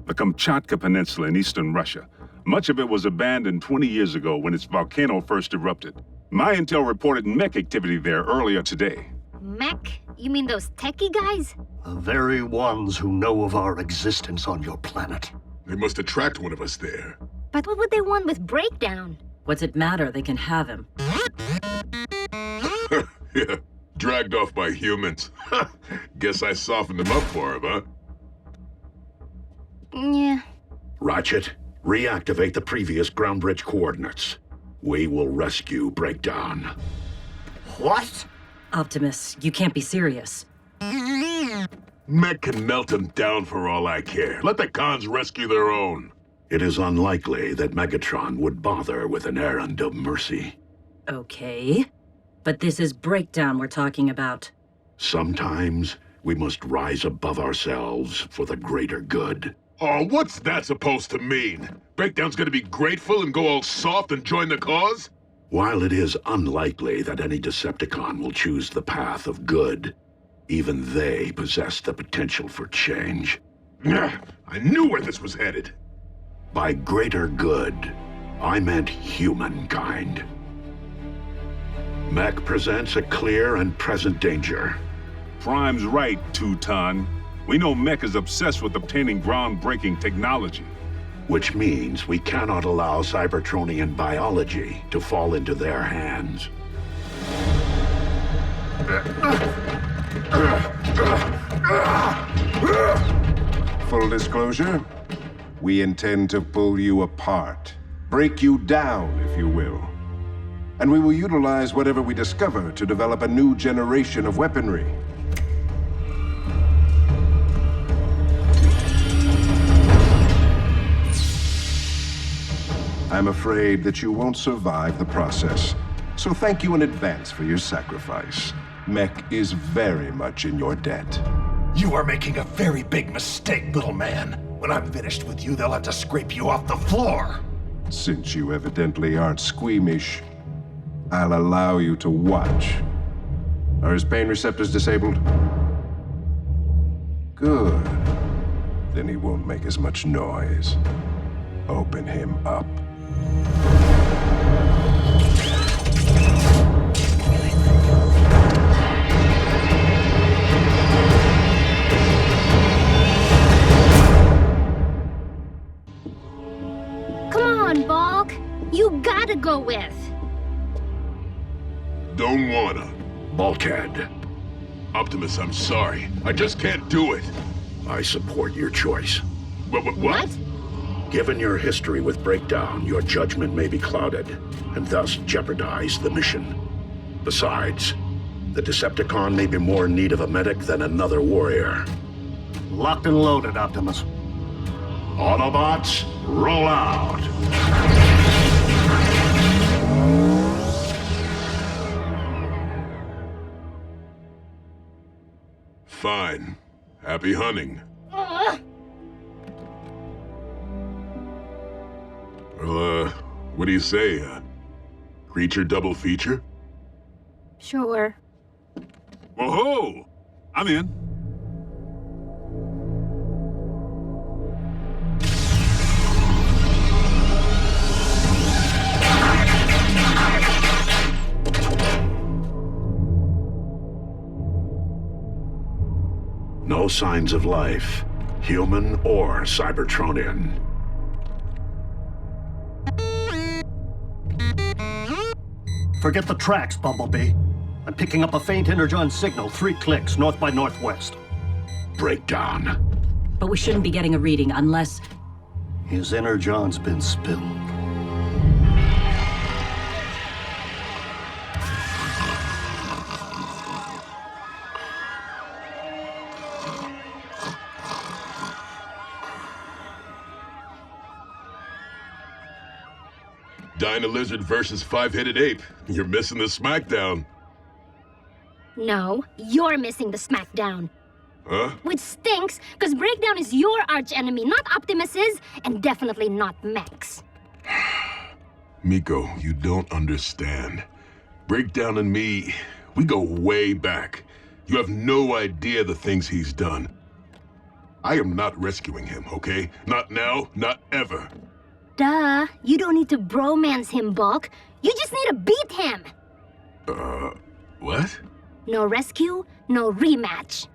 Speaker 9: The Kamchatka Peninsula in eastern Russia. Much of it was abandoned 20 years ago when its volcano first erupted. My intel reported mech activity there earlier today.
Speaker 4: Mech? You mean those techie guys?
Speaker 2: The very ones who know of our existence on your planet.
Speaker 11: They must have tracked one of us there.
Speaker 4: But what would they want with Breakdown?
Speaker 3: What's it matter? They can have him.
Speaker 11: Yeah, dragged off by humans. Guess I softened them up for him, huh?
Speaker 4: Yeah.
Speaker 1: Ratchet, Reactivate the previous ground bridge coordinates. We will rescue Breakdown.
Speaker 7: What?
Speaker 3: Optimus, you can't be serious.
Speaker 11: Mech can melt them down for all I care. Let the cons rescue their own.
Speaker 1: It is unlikely that Megatron would bother with an errand of mercy.
Speaker 3: Okay. But this is Breakdown we're talking about.
Speaker 1: Sometimes we must rise above ourselves for the greater good.
Speaker 11: Oh, what's that supposed to mean? Breakdown's gonna be grateful and go all soft and join the cause?
Speaker 1: While it is unlikely that any Decepticon will choose the path of good, even they possess the potential for change.
Speaker 11: I knew where this was headed.
Speaker 1: By greater good, I meant humankind. Mech presents a clear and present danger.
Speaker 9: Prime's right, Two-Ton. We know Mech is obsessed with obtaining groundbreaking technology.
Speaker 1: Which means we cannot allow Cybertronian biology to fall into their hands.
Speaker 12: Full disclosure, we intend to pull you apart. Break you down, if you will. And we will utilize whatever we discover to develop a new generation of weaponry. I'm afraid that you won't survive the process. So thank you in advance for your sacrifice. Mech is very much in your debt.
Speaker 10: You are making a very big mistake, little man. When I'm finished with you, they'll have to scrape you off the floor.
Speaker 12: Since you evidently aren't squeamish, I'll allow you to watch. Are his pain receptors disabled? Good. Then he won't make as much noise. Open him up.
Speaker 4: Come on, Bulk. You gotta go with.
Speaker 11: Don't wanna.
Speaker 1: Bulkhead,
Speaker 11: Optimus, I'm sorry. I just can't do it.
Speaker 1: I support your choice.
Speaker 11: What?
Speaker 1: Given your history with Breakdown, your judgment may be clouded, and thus jeopardize the mission. Besides, the Decepticon may be more in need of a medic than another warrior.
Speaker 2: Locked and loaded, Optimus.
Speaker 1: Autobots, roll out!
Speaker 11: Fine. Happy hunting. Well, what do you say? Creature double feature?
Speaker 4: Sure.
Speaker 9: Whoa-ho! I'm in.
Speaker 1: No signs of life, human or Cybertronian.
Speaker 2: Forget the tracks, Bumblebee. I'm picking up a faint Energon signal 3 clicks north by northwest.
Speaker 1: Breakdown.
Speaker 3: But we shouldn't be getting a reading unless...
Speaker 2: His Energon's been spilled.
Speaker 11: Dyna Lizard versus 5-headed ape. You're missing the smackdown.
Speaker 4: No, you're missing the smackdown.
Speaker 11: Huh?
Speaker 4: Which stinks, because Breakdown is your arch-enemy, not Optimus's, and definitely not Mech's.
Speaker 11: Miko, you don't understand. Breakdown and me, we go way back. You have no idea the things he's done. I am not rescuing him, okay? Not now, not ever.
Speaker 4: Duh, you don't need to bromance him, Bulk. You just need to beat him.
Speaker 11: What?
Speaker 4: No rescue, no rematch.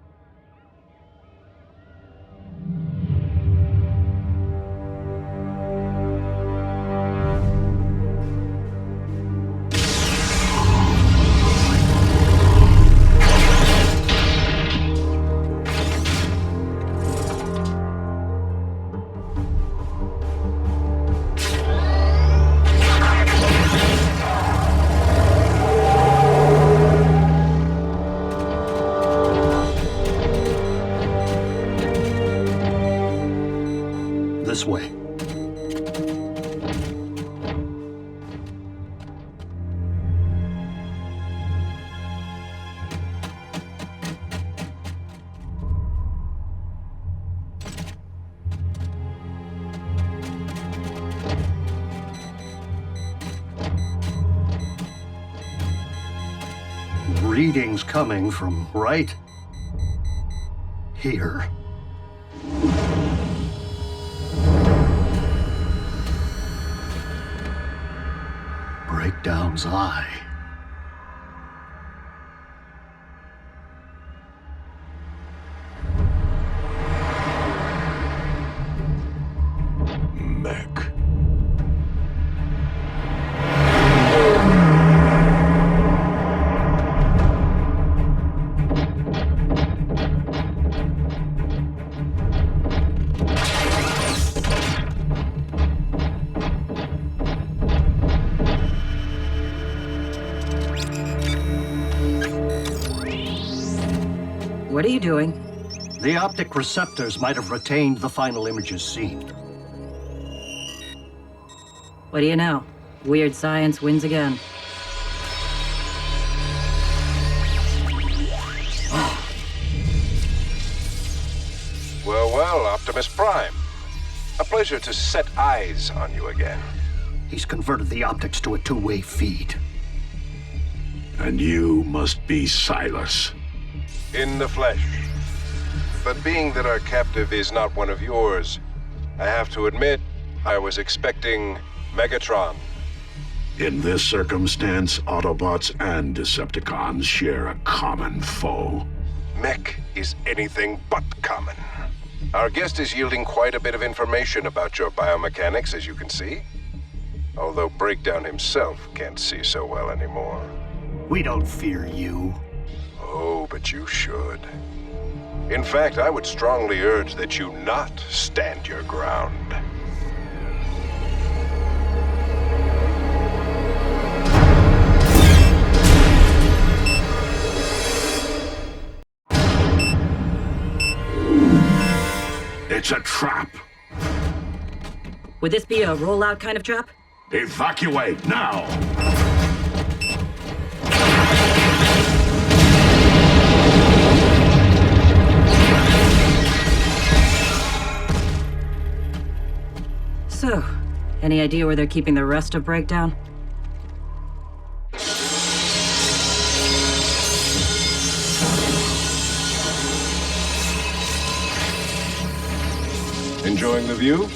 Speaker 2: way. Readings coming from right here. Breakdown's eye.
Speaker 11: Mech.
Speaker 3: What are you doing?
Speaker 2: The optic receptors might have retained the final images seen.
Speaker 3: What do you know? Weird science wins again.
Speaker 12: Well, Optimus Prime. A pleasure to set eyes on you again.
Speaker 2: He's converted the optics to a two-way feed.
Speaker 1: And you must be Silas.
Speaker 12: In the flesh. But being that our captive is not one of yours, I have to admit, I was expecting Megatron.
Speaker 1: In this circumstance, Autobots and Decepticons share a common foe.
Speaker 12: Mech is anything but common. Our guest is yielding quite a bit of information about your biomechanics, as you can see. Although Breakdown himself can't see so well anymore.
Speaker 2: We don't fear you.
Speaker 12: Oh, but you should. In fact, I would strongly urge that you not stand your ground.
Speaker 1: It's a trap.
Speaker 3: Would this be a rollout kind of trap?
Speaker 1: Evacuate now!
Speaker 3: So, any idea where they're keeping the rest of Breakdown?
Speaker 12: Enjoying the view?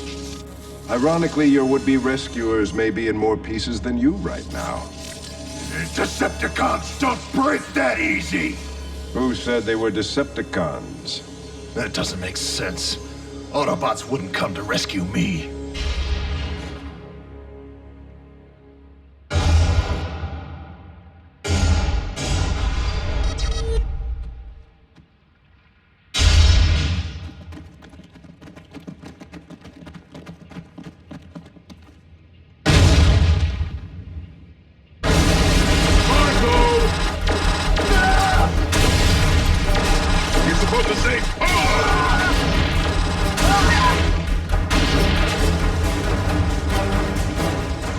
Speaker 12: Ironically, your would-be rescuers may be in more pieces than you right now.
Speaker 1: Decepticons don't break that easy!
Speaker 12: Who said they were Decepticons?
Speaker 10: That doesn't make sense. Autobots wouldn't come to rescue me.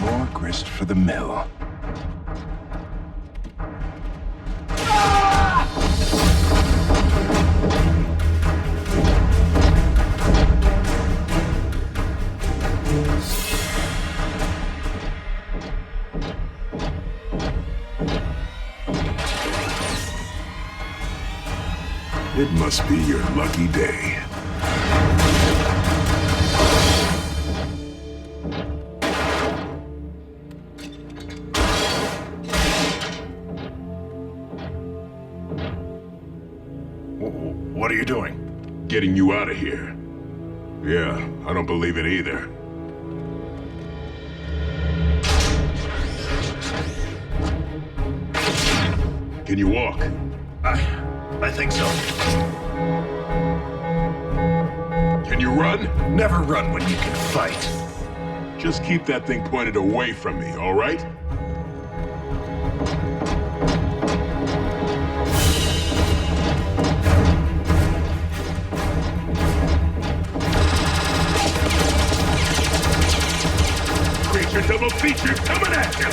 Speaker 12: More grist for the mill.
Speaker 1: It must be your lucky day.
Speaker 10: What are you doing?
Speaker 11: Getting you out of here. Yeah, I don't believe it either. Can you walk?
Speaker 10: I think so.
Speaker 11: Can you run?
Speaker 10: Never run when you can fight.
Speaker 11: Just keep that thing pointed away from me, all right? double feature coming at you!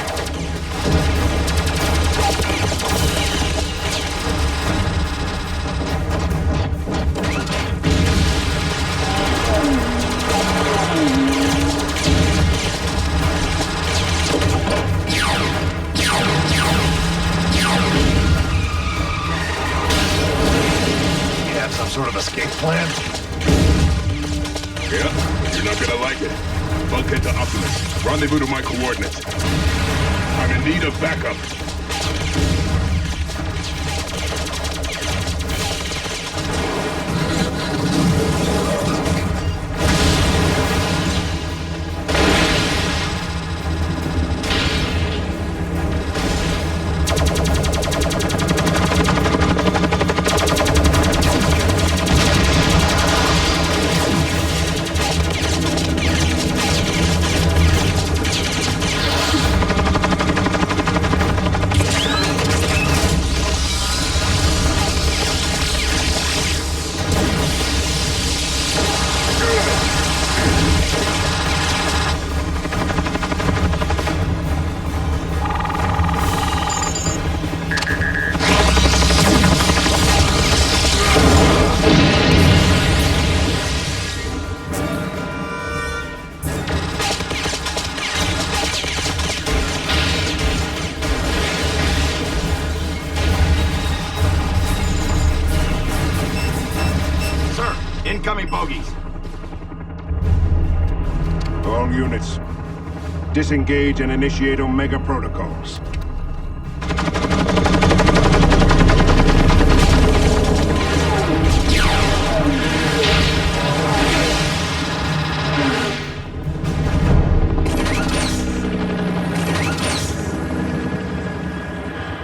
Speaker 10: You have some sort of escape plan?
Speaker 11: Yeah, you're not gonna like it. Bulkhead to Optimus. Rendezvous to my coordinates. I'm in need of backup.
Speaker 13: Incoming bogies.
Speaker 12: All units, disengage and initiate Omega protocols.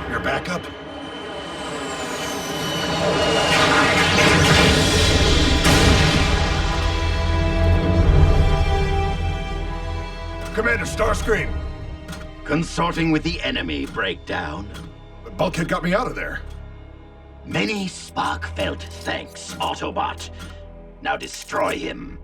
Speaker 10: Your backup? Commander Starscream!
Speaker 7: Consorting with the enemy, Breakdown.
Speaker 10: Bulkhead got me out of there.
Speaker 7: Many spark-felt thanks, Autobot. Now destroy him.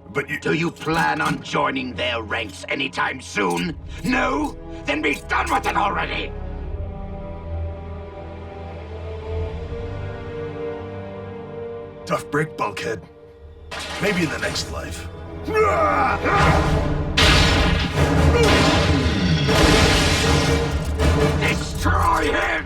Speaker 10: But you...
Speaker 7: Do you plan on joining their ranks anytime soon? No? Then be done with it already!
Speaker 10: Tough break, Bulkhead. Maybe in the next life.
Speaker 7: Destroy him!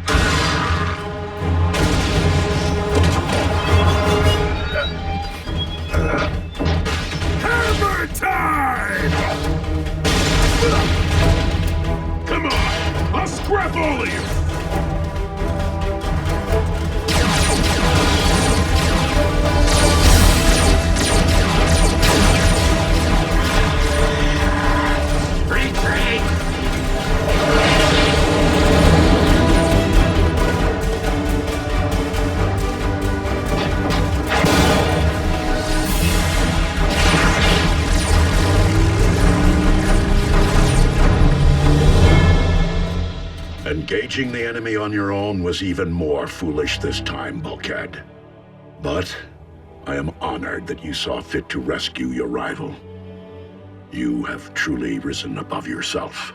Speaker 11: Hammer time! Come on! I'll scrap all of you!
Speaker 1: Engaging the enemy on your own was even more foolish this time, Bulkhead. But I am honored that you saw fit to rescue your rival. You have truly risen above yourself.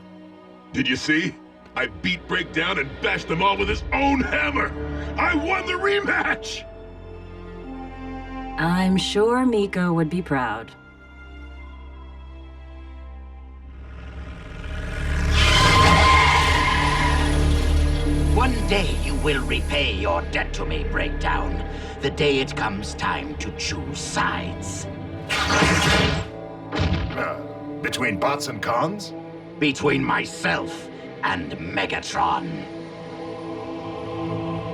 Speaker 11: Did you see? I beat Breakdown and bashed them all with his own hammer! I won the rematch!
Speaker 3: I'm sure Miko would be proud.
Speaker 7: One day you will repay your debt to me, Breakdown. The day it comes time to choose sides.
Speaker 10: Between bots and cons?
Speaker 7: Between myself and Megatron.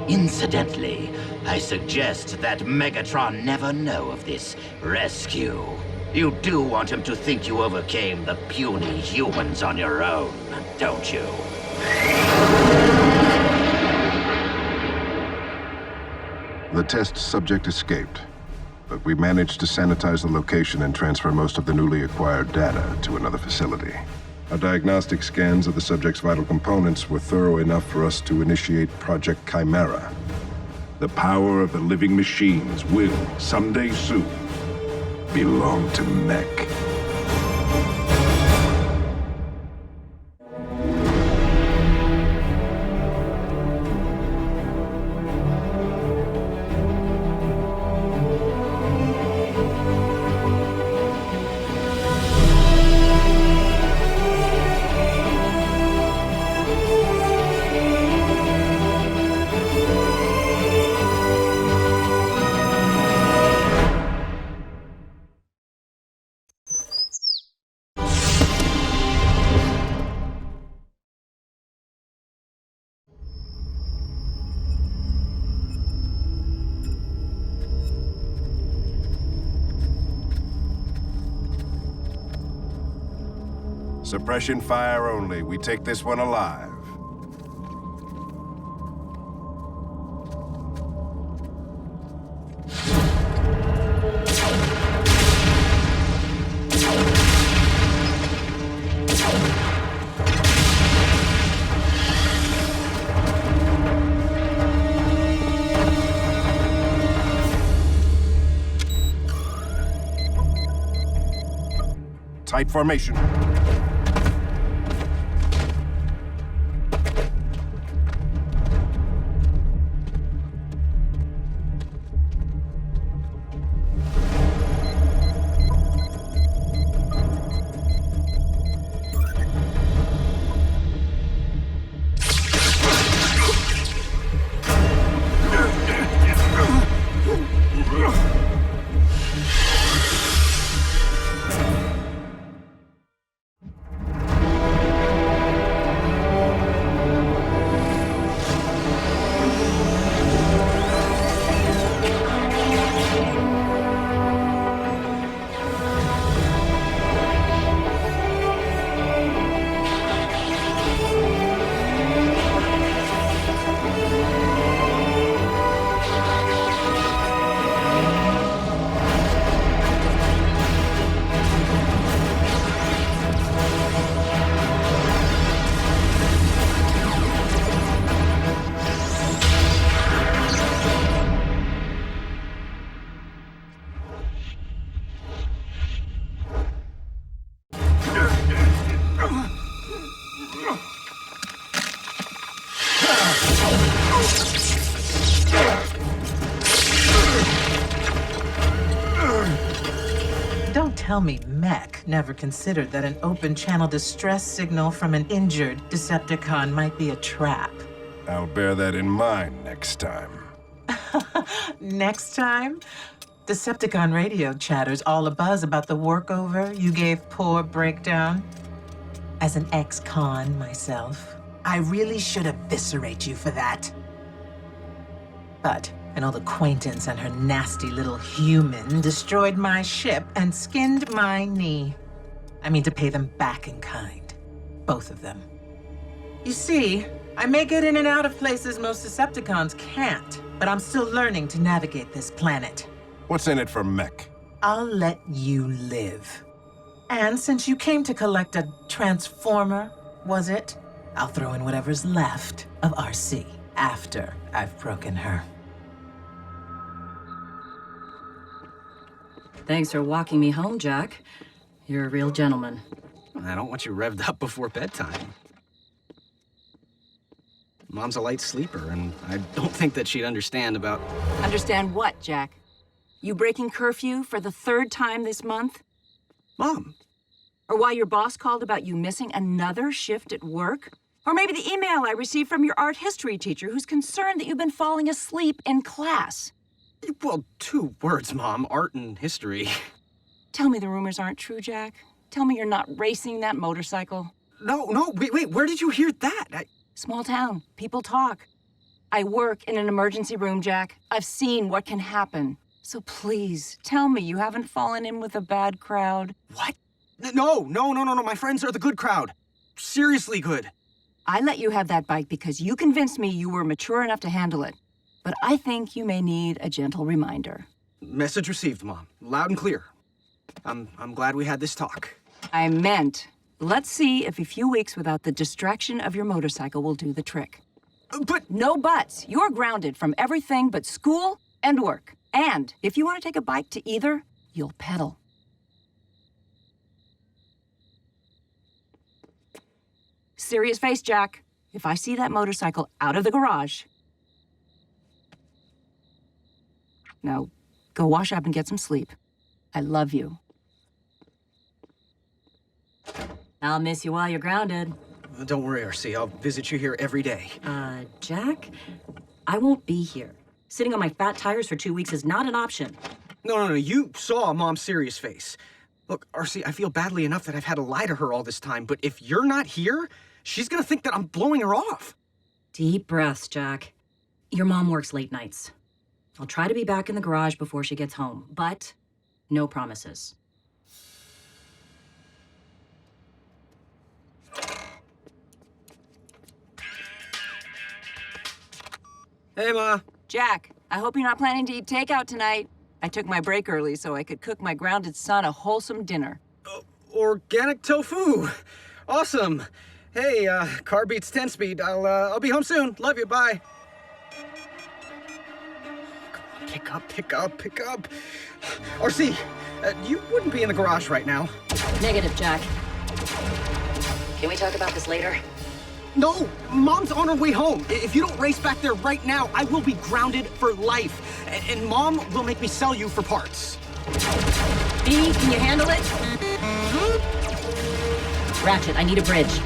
Speaker 7: Incidentally, I suggest that Megatron never know of this rescue. You do want him to think you overcame the puny humans on your own, don't you?
Speaker 12: The test subject escaped, but we managed to sanitize the location and transfer most of the newly acquired data to another facility. Our diagnostic scans of the subject's vital components were thorough enough for us to initiate Project Chimera. The power of the living machines will, someday soon,
Speaker 9: belong to Mech.
Speaker 12: Suppression fire only. We take this one alive. Tight formation.
Speaker 14: Tell me Mech never considered that an open-channel distress signal from an injured Decepticon might be a trap.
Speaker 12: I'll bear that in mind next time.
Speaker 14: Next time? Decepticon radio chatter's all abuzz about the workover you gave poor Breakdown. As an ex-con myself, I really should eviscerate you for that. But an old acquaintance and her nasty little human destroyed my ship and skinned my knee. I mean to pay them back in kind. Both of them. You see, I may get in and out of places most Decepticons can't, but I'm still learning to navigate this planet.
Speaker 12: What's in it for Mech?
Speaker 14: I'll let you live. And since you came to collect a transformer, was it? I'll throw in whatever's left of RC after I've broken her.
Speaker 3: Thanks for walking me home, Jack. You're a real gentleman.
Speaker 6: I don't want you revved up before bedtime. Mom's a light sleeper, and I don't think that she'd understand about...
Speaker 15: Understand what, Jack? You breaking curfew for the 3rd time this month?
Speaker 6: Mom.
Speaker 15: Or why your boss called about you missing another shift at work? Or maybe the email I received from your art history teacher who's concerned that you've been falling asleep in class.
Speaker 6: Well, 2 words, Mom. Art and history.
Speaker 15: Tell me the rumors aren't true, Jack. Tell me you're not racing that motorcycle.
Speaker 6: No, wait, where did you hear that?
Speaker 15: Small town. People talk. I work in an emergency room, Jack. I've seen what can happen. So please, tell me you haven't fallen in with a bad crowd.
Speaker 6: What? No. My friends are the good crowd. Seriously good.
Speaker 15: I let you have that bike because you convinced me you were mature enough to handle it. But I think you may need a gentle reminder.
Speaker 6: Message received, Mom. Loud and clear. I'm glad we had this talk.
Speaker 15: I meant, let's see if a few weeks without the distraction of your motorcycle will do the trick.
Speaker 6: But...
Speaker 15: No buts. You're grounded from everything but school and work. And if you want to take a bike to either, you'll pedal. Serious face, Jack. If I see that motorcycle out of the garage... Now, go wash up and get some sleep. I love you.
Speaker 3: I'll miss you while you're grounded.
Speaker 6: Don't worry, RC. I'll visit you here every day.
Speaker 3: Jack? I won't be here. Sitting on my fat tires for 2 weeks is not an option.
Speaker 6: No. You saw Mom's serious face. Look, RC, I feel badly enough that I've had to lie to her all this time, but if you're not here, she's gonna think that I'm blowing her off.
Speaker 3: Deep breaths, Jack. Your mom works late nights. I'll try to be back in the garage before she gets home, but no promises.
Speaker 6: Hey, Ma.
Speaker 15: Jack, I hope you're not planning to eat takeout tonight. I took my break early so I could cook my grounded son a wholesome dinner.
Speaker 6: Organic tofu. Awesome. Hey, car beats 10 speed. I'll be home soon. Love you. Bye. Come on, pick up. RC, you wouldn't be in the garage right now.
Speaker 3: Negative, Jack. Can we talk about this later?
Speaker 6: No, Mom's on her way home. If you don't race back there right now, I will be grounded for life. And Mom will make me sell you for parts.
Speaker 3: B, can you handle it? Ratchet, I need a bridge.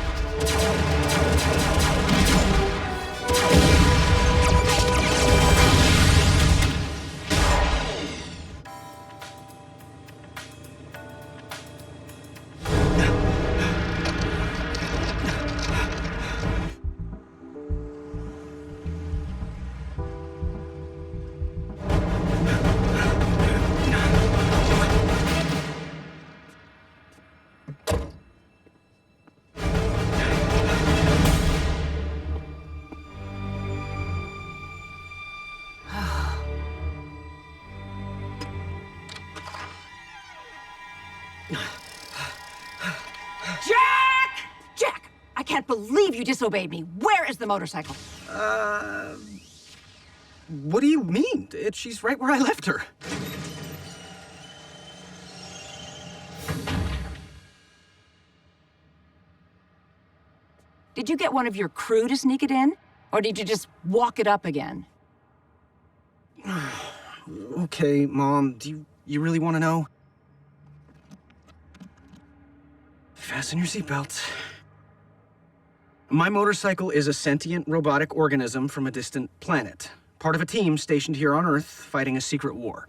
Speaker 15: Jack! I can't believe you disobeyed me. Where is the motorcycle?
Speaker 6: What do you mean? She's right where I left her.
Speaker 15: Did you get one of your crew to sneak it in? Or did you just walk it up again?
Speaker 6: Okay, Mom, do you really want to know? Fasten your seatbelts. My motorcycle is a sentient robotic organism from a distant planet. Part of a team stationed here on Earth fighting a secret war.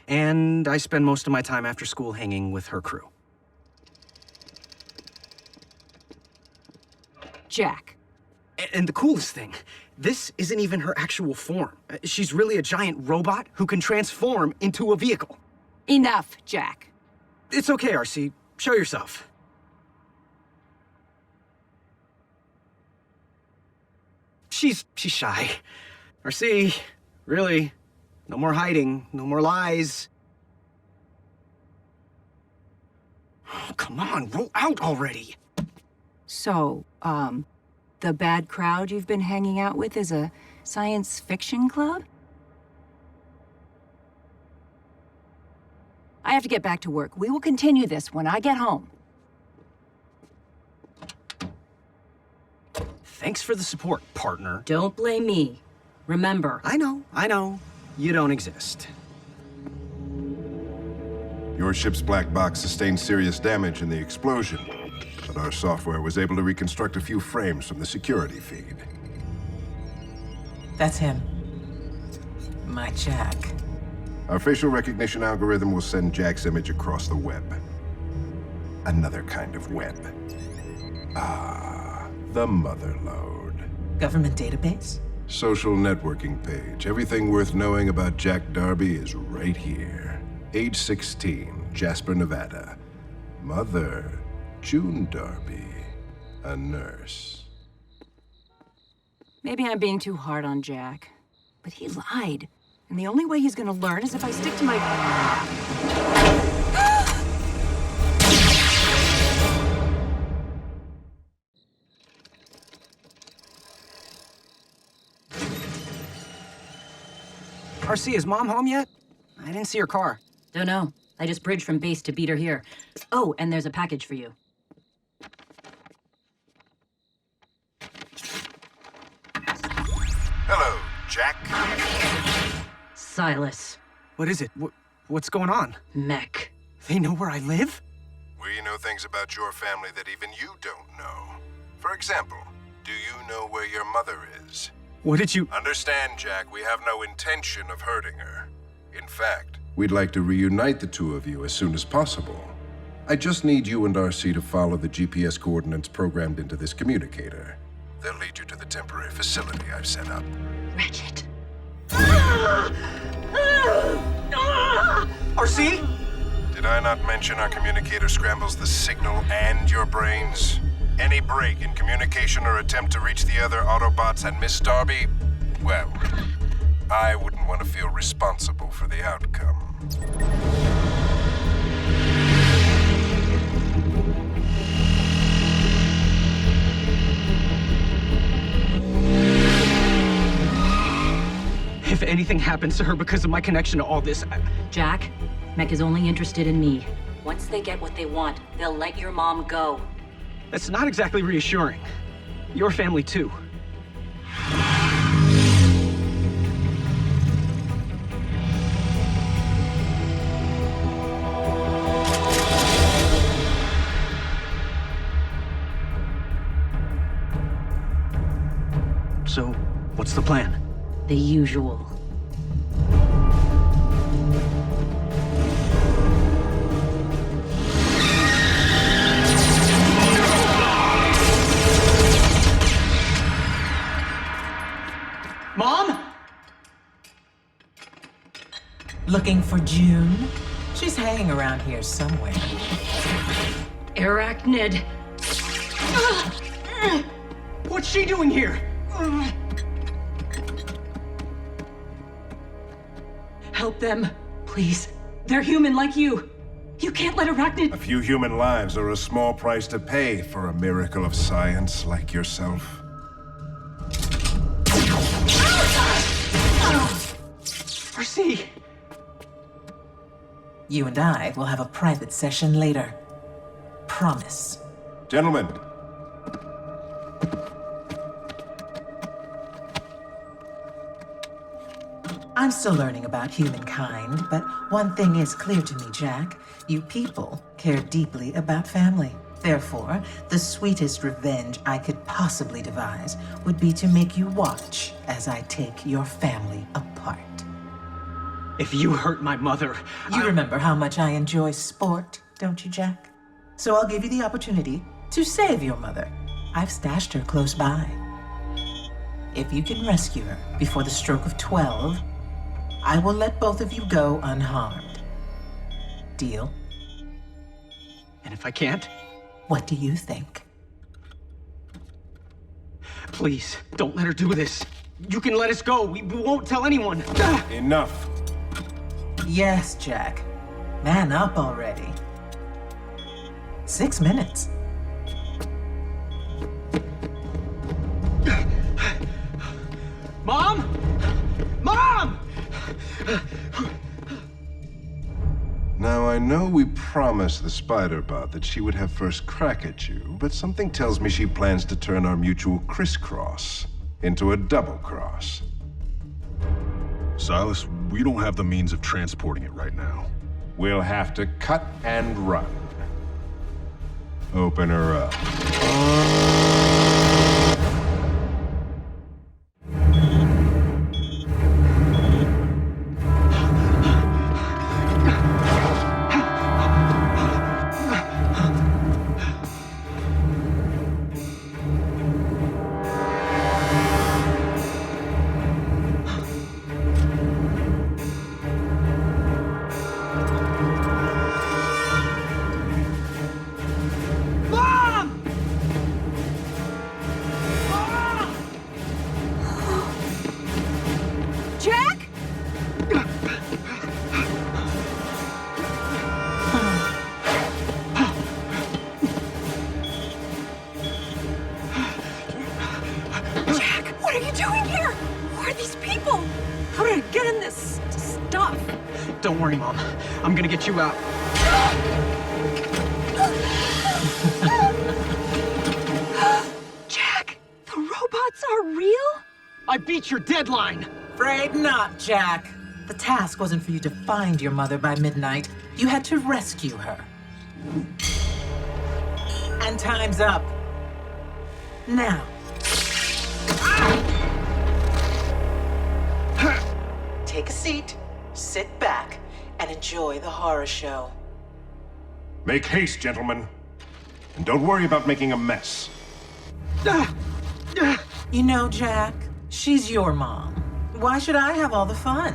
Speaker 6: And I spend most of my time after school hanging with her crew.
Speaker 15: Jack.
Speaker 6: And the coolest thing, this isn't even her actual form. She's really a giant robot who can transform into a vehicle.
Speaker 15: Enough, Jack.
Speaker 6: It's okay, RC. Show yourself. She's shy. RC, really, no more hiding, no more lies. Oh, come on, roll out already.
Speaker 15: So, the bad crowd you've been hanging out with is a science fiction club? I have to get back to work. We will continue this when I get home.
Speaker 6: Thanks for the support, partner.
Speaker 3: Don't blame me. Remember.
Speaker 6: I know. You don't exist.
Speaker 12: Your ship's black box sustained serious damage in the explosion, but our software was able to reconstruct a few frames from the security feed.
Speaker 14: That's him. My Jack.
Speaker 12: Our facial recognition algorithm will send Jack's image across the web. Another kind of web. The mother lode.
Speaker 14: Government database?
Speaker 12: Social networking page. Everything worth knowing about Jack Darby is right here. Age 16, Jasper, Nevada. Mother, June Darby. A nurse.
Speaker 15: Maybe I'm being too hard on Jack, but he lied. And the only way he's gonna learn is if I stick to my...
Speaker 6: RC, is Mom home yet? I didn't see her car.
Speaker 3: Don't know. I just bridged from base to beat her here. Oh, and there's a package for you.
Speaker 12: Jack?
Speaker 3: Silas.
Speaker 6: What is it? What's going on?
Speaker 3: Mech.
Speaker 6: They know where I live?
Speaker 12: We know things about your family that even you don't know. For example, do you know where your mother is?
Speaker 6: What did you...
Speaker 12: Understand, Jack, we have no intention of hurting her. In fact, we'd like to reunite the two of you as soon as possible. I just need you and RC to follow the GPS coordinates programmed into this communicator. They'll lead you to the temporary facility I've set up.
Speaker 3: Ratchet.
Speaker 6: RC?
Speaker 12: Did I not mention our communicator scrambles the signal and your brains? Any break in communication or attempt to reach the other Autobots and Miss Darby, well, I wouldn't want to feel responsible for the outcome.
Speaker 6: If anything happens to her because of my connection to all this...
Speaker 3: Jack, Mech is only interested in me. Once they get what they want, they'll let your mom go.
Speaker 6: That's not exactly reassuring. Your family, too. So, what's the plan?
Speaker 3: The usual.
Speaker 6: Mom?
Speaker 14: Looking for June? She's hanging around here somewhere.
Speaker 3: Arachnid.
Speaker 6: What's she doing here?
Speaker 3: Help them, please. They're human like you. You can't let Arachnid...
Speaker 12: A few human lives are a small price to pay for a miracle of science like yourself.
Speaker 6: RC!
Speaker 14: You and I will have a private session later. Promise.
Speaker 12: Gentlemen.
Speaker 14: I'm still learning about humankind, but one thing is clear to me, Jack. You people care deeply about family. Therefore, the sweetest revenge I could possibly devise would be to make you watch as I take your family apart.
Speaker 6: If you hurt my mother,
Speaker 14: You remember how much I enjoy sport, don't you, Jack? So I'll give you the opportunity to save your mother. I've stashed her close by. If you can rescue her before the stroke of 12, I will let both of you go unharmed. Deal?
Speaker 6: And if I can't?
Speaker 14: What do you think?
Speaker 6: Please, don't let her do this. You can let us go. We won't tell anyone.
Speaker 12: Enough.
Speaker 14: Yes, Jack. Man up already. 6 minutes.
Speaker 6: Mom? Mom!
Speaker 12: Now, I know we promised the Spider-Bot that she would have first crack at you, but something tells me she plans to turn our mutual crisscross into a double-cross.
Speaker 9: Silas, we don't have the means of transporting it right now.
Speaker 12: We'll have to cut and run. Open her up.
Speaker 6: Don't worry, Mom. I'm gonna get you out.
Speaker 15: Jack, the robots are real?
Speaker 6: I beat your deadline!
Speaker 14: Afraid not, Jack. The task wasn't for you to find your mother by midnight. You had to rescue her. And time's up. Now. Take a seat, sit back, and enjoy the horror show.
Speaker 12: Make haste, gentlemen. And don't worry about making a mess.
Speaker 14: You know, Jack, she's your mom. Why should I have all the fun?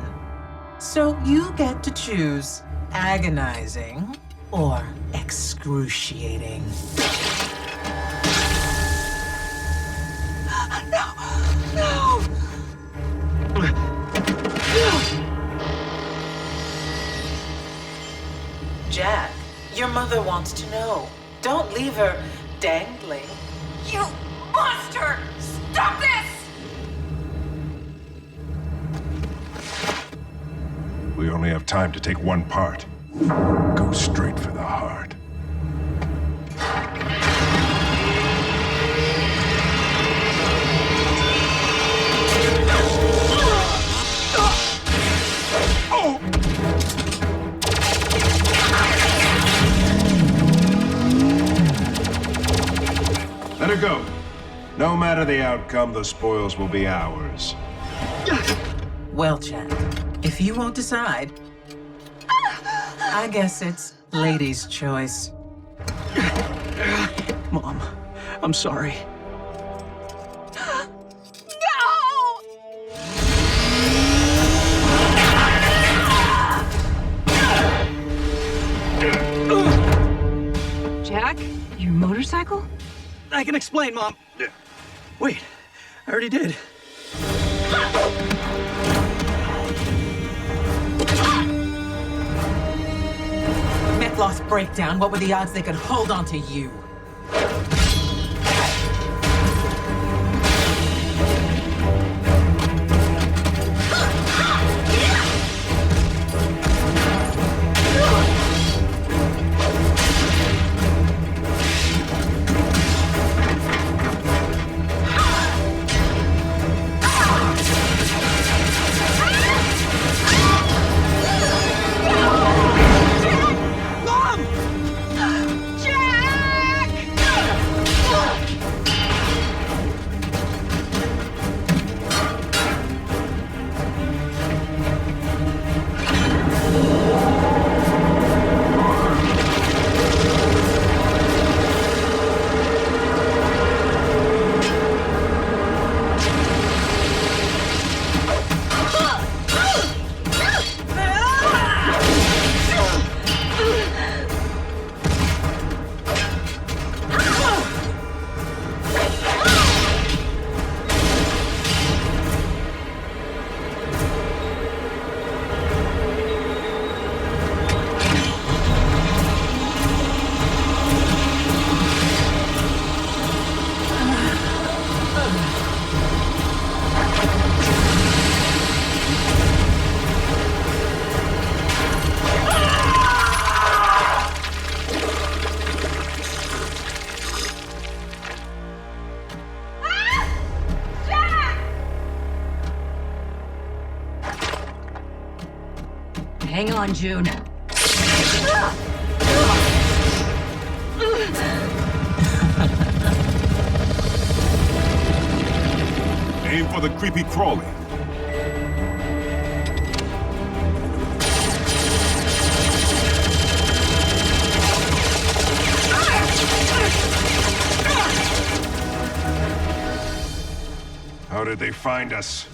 Speaker 14: So you get to choose agonizing or excruciating. No! Jack, your mother wants to know. Don't leave her dangling.
Speaker 15: You monster! Stop this!
Speaker 12: We only have time to take one part. Go straight for the heart. Let her go. No matter the outcome, the spoils will be ours.
Speaker 14: Well, Jack, if you won't decide, I guess it's lady's choice.
Speaker 6: Mom, I'm sorry.
Speaker 15: Jack, your motorcycle?
Speaker 6: I can explain, Mom. Wait, I already did.
Speaker 14: Mech lost breakdown. What were the odds they could hold on to you?
Speaker 3: Hang on, June.
Speaker 9: Aim for the creepy crawly.
Speaker 12: How did they find us?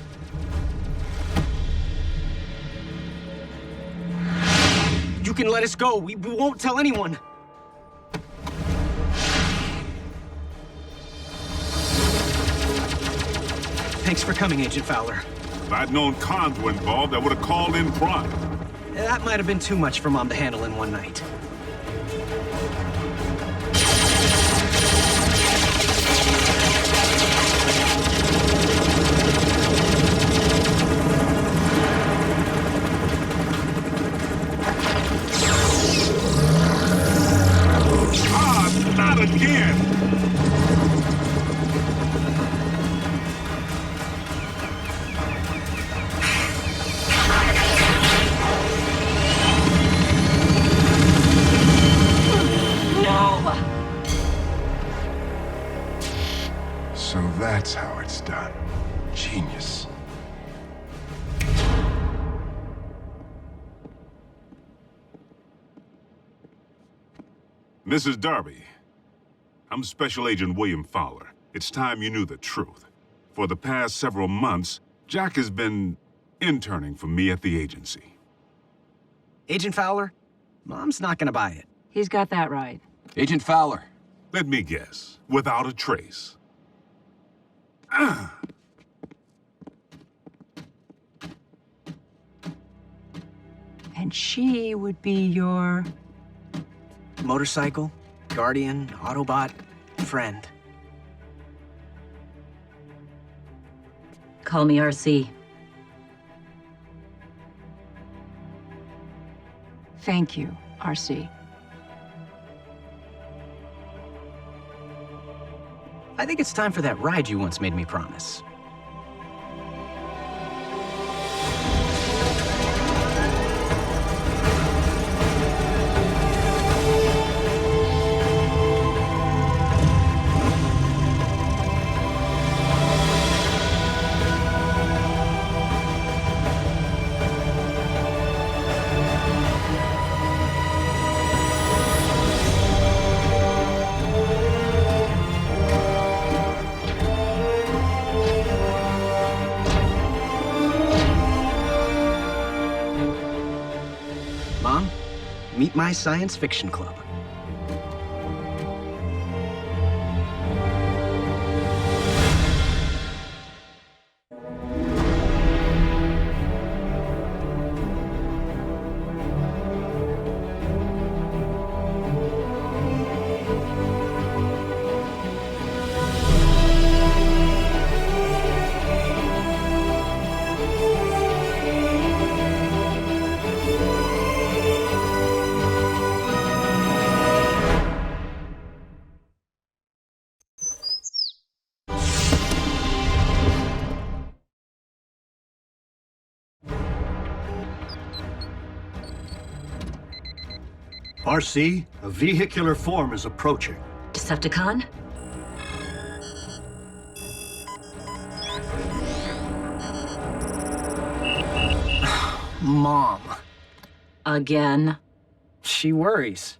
Speaker 6: You can let us go. We won't tell anyone. Thanks for coming, Agent Fowler.
Speaker 9: If I'd known cons were involved, I would have called in Prime.
Speaker 6: That might have been too much for Mom to handle in one night.
Speaker 9: Not again!
Speaker 12: So that's how it's done. Genius.
Speaker 9: Mrs. Darby, I'm Special Agent William Fowler. It's time you knew the truth. For the past several months, Jack has been interning for me at the agency.
Speaker 6: Agent Fowler, Mom's not gonna buy it.
Speaker 15: He's got that right.
Speaker 13: Agent Fowler.
Speaker 9: Let me guess, without a trace.
Speaker 15: And she would be your...
Speaker 6: Motorcycle, guardian, Autobot, friend.
Speaker 3: Call me RC.
Speaker 15: Thank you, RC.
Speaker 6: I think it's time for that ride you once made me promise. Mom, meet my science fiction club.
Speaker 2: RC, a vehicular form is approaching.
Speaker 3: Decepticon?
Speaker 6: Mom.
Speaker 3: Again?
Speaker 6: She worries.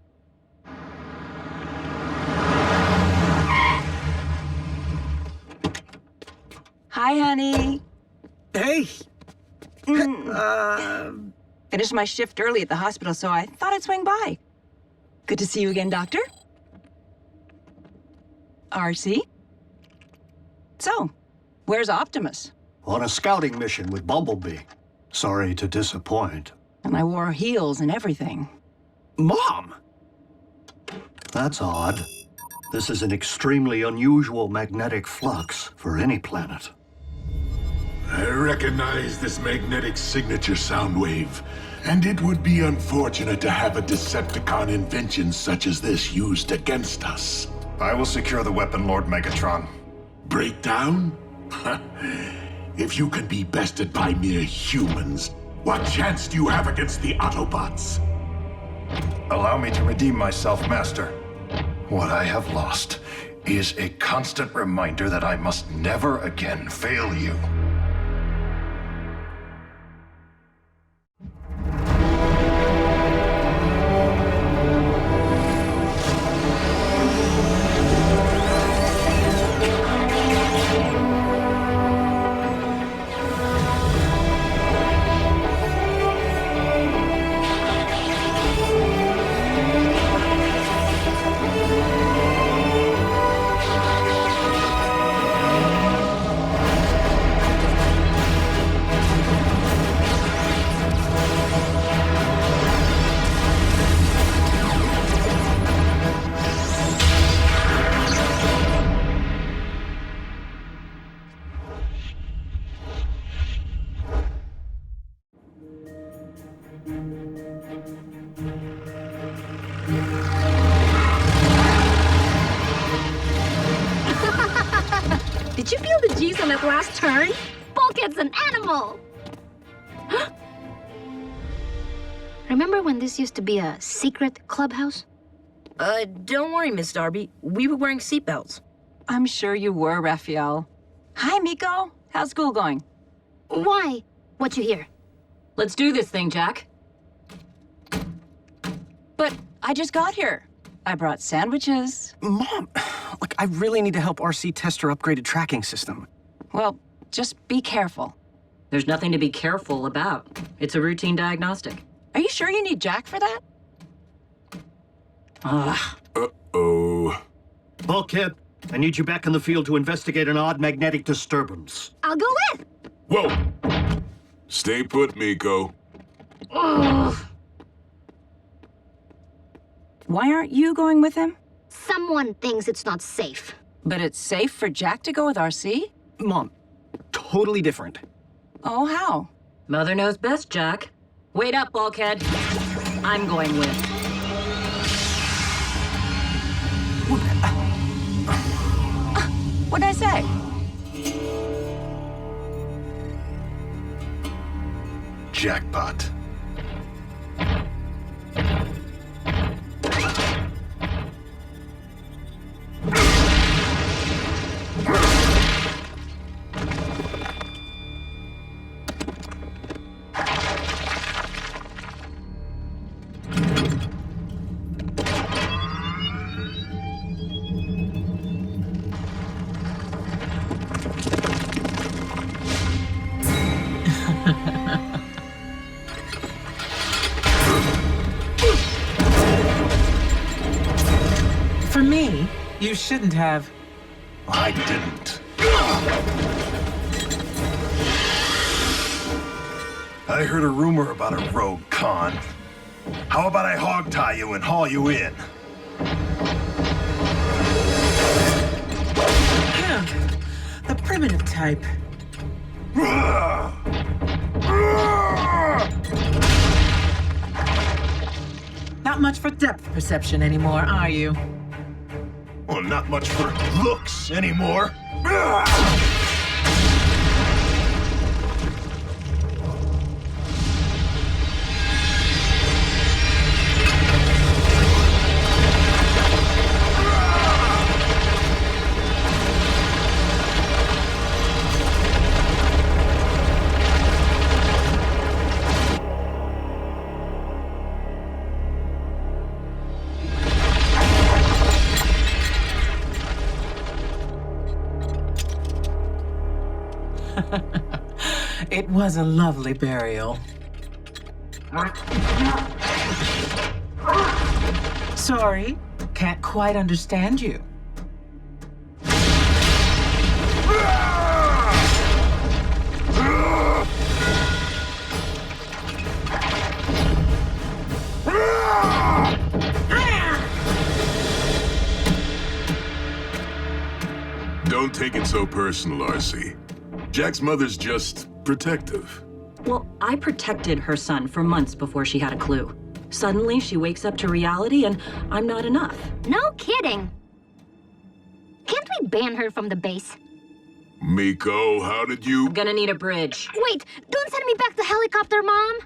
Speaker 15: Hi, honey.
Speaker 6: Hey.
Speaker 15: Finished my shift early at the hospital, so I thought I'd swing by. Good to see you again, Doctor. RC? So, where's Optimus?
Speaker 2: On a scouting mission with Bumblebee. Sorry to disappoint.
Speaker 15: And I wore heels and everything.
Speaker 6: Mom!
Speaker 2: That's odd. This is an extremely unusual magnetic flux for any planet.
Speaker 1: I recognize this magnetic signature sound wave, and it would be unfortunate to have a Decepticon invention such as this used against us.
Speaker 10: I will secure the weapon, Lord Megatron.
Speaker 1: Breakdown? If you can be bested by mere humans, what chance do you have against the Autobots?
Speaker 10: Allow me to redeem myself, Master. What I have lost is a constant reminder that I must never again fail you.
Speaker 4: Did you feel the G's on that last turn? Bulkhead's an animal! Remember when this used to be a secret clubhouse?
Speaker 8: Don't worry, Miss Darby. We were wearing seatbelts.
Speaker 15: I'm sure you were, Rafael. Hi, Miko. How's school going?
Speaker 4: Why? What you hear?
Speaker 3: Let's do this thing, Jack.
Speaker 15: But I just got here. I brought sandwiches.
Speaker 6: Mom, look, I really need to help RC test her upgraded tracking system.
Speaker 15: Well, just be careful.
Speaker 3: There's nothing to be careful about. It's a routine diagnostic.
Speaker 15: Are you sure you need Jack for that?
Speaker 3: Ugh.
Speaker 11: Uh-oh.
Speaker 2: Bulkhead, I need you back in the field to investigate an odd magnetic disturbance.
Speaker 4: I'll go with!
Speaker 11: Whoa! Stay put, Miko.
Speaker 4: Ugh.
Speaker 15: Why aren't you going with him?
Speaker 4: Someone thinks it's not safe.
Speaker 15: But it's safe for Jack to go with RC?
Speaker 6: Mom, totally different.
Speaker 15: Oh, how?
Speaker 3: Mother knows best, Jack. Wait up, Bulkhead. I'm going with.
Speaker 15: What'd I say?
Speaker 10: Jackpot.
Speaker 14: For me, you shouldn't have.
Speaker 10: I didn't. I heard a rumor about a rogue con. How about I hog tie you and haul you in?
Speaker 14: Yeah, the primitive type. Not much for depth perception anymore, are you?
Speaker 10: Well, not much for looks anymore.
Speaker 14: It was a lovely burial. Sorry, can't quite understand you.
Speaker 11: Don't take it so personal, RC. Jack's mother's just protective.
Speaker 3: Well, I protected her son for months before she had a clue. Suddenly, she wakes up to reality and I'm not enough.
Speaker 4: No kidding. Can't we ban her from the base?
Speaker 11: Miko, how did you...
Speaker 3: I'm gonna need a bridge.
Speaker 4: Wait, don't send me back to helicopter, Mom!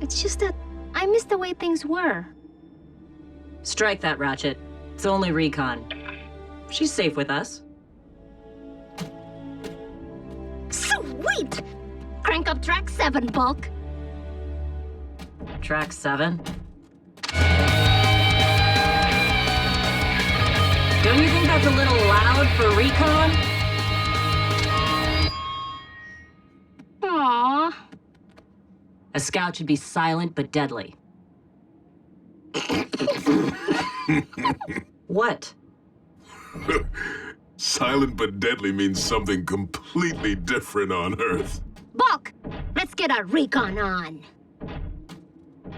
Speaker 4: It's just that I miss the way things were.
Speaker 3: Strike that, Ratchet. It's only recon. She's safe with us.
Speaker 4: Sweet! Crank up track 7, Bulk.
Speaker 3: Track 7? Don't you think that's a little loud for recon?
Speaker 4: Aww.
Speaker 3: A scout should be silent but deadly. What?
Speaker 11: Silent but deadly means something completely different on Earth.
Speaker 4: Bulk, let's get our recon on.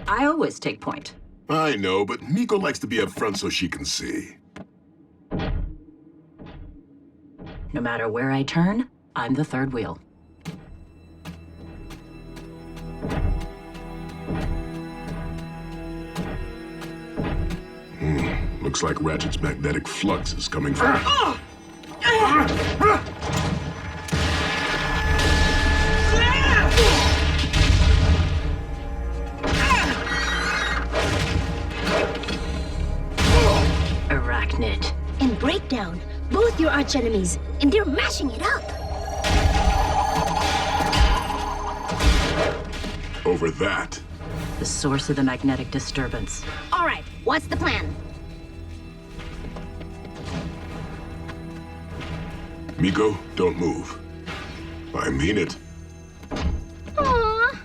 Speaker 3: I always take point.
Speaker 11: I know, but Miko likes to be up front so she can see.
Speaker 3: No matter where I turn, I'm the third wheel.
Speaker 11: Looks like Ratchet's magnetic flux is coming from...
Speaker 3: Arachnid.
Speaker 4: and Breakdown, both your archenemies, and they're mashing it up.
Speaker 11: Over that.
Speaker 3: The source of the magnetic disturbance.
Speaker 4: All right, what's the plan?
Speaker 11: Miko, don't move. I mean it.
Speaker 4: Aww.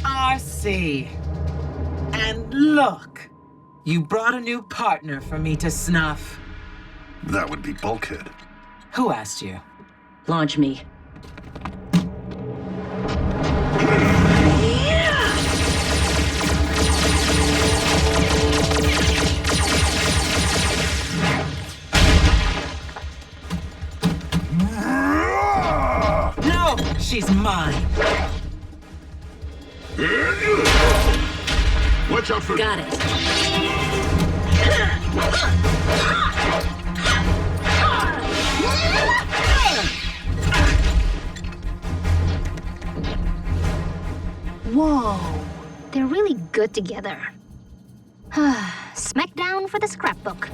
Speaker 14: RC. And look, you brought a new partner for me to snuff.
Speaker 10: That would be Bulkhead.
Speaker 14: Who asked you?
Speaker 3: Launch me.
Speaker 14: No, she's mine.
Speaker 11: Watch out for...
Speaker 3: Got it.
Speaker 4: Whoa, they're really good together. Smackdown for the scrapbook.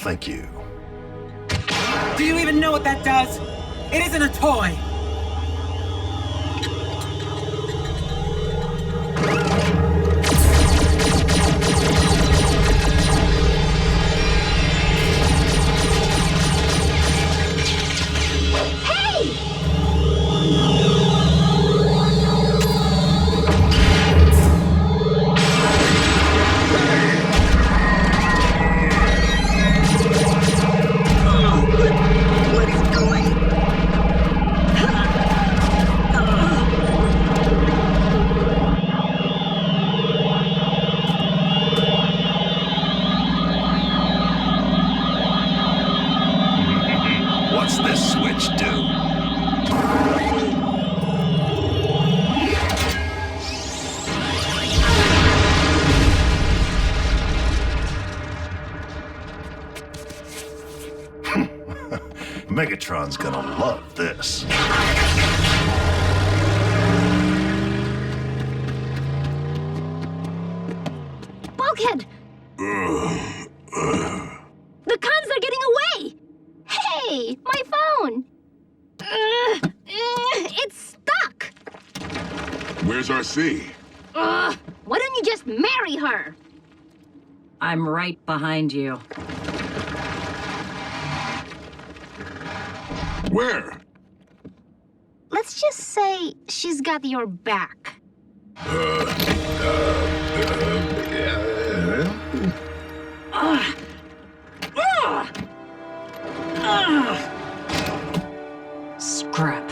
Speaker 10: Thank you.
Speaker 14: Do you even know what that does? It isn't a toy.
Speaker 10: Megatron's gonna love this.
Speaker 4: Bulkhead! The cons are getting away! Hey, my phone! It's stuck!
Speaker 11: Where's RC?
Speaker 4: Why don't you just marry her?
Speaker 3: I'm right behind you.
Speaker 11: Where?
Speaker 4: Let's just say she's got your back.
Speaker 3: Scrap.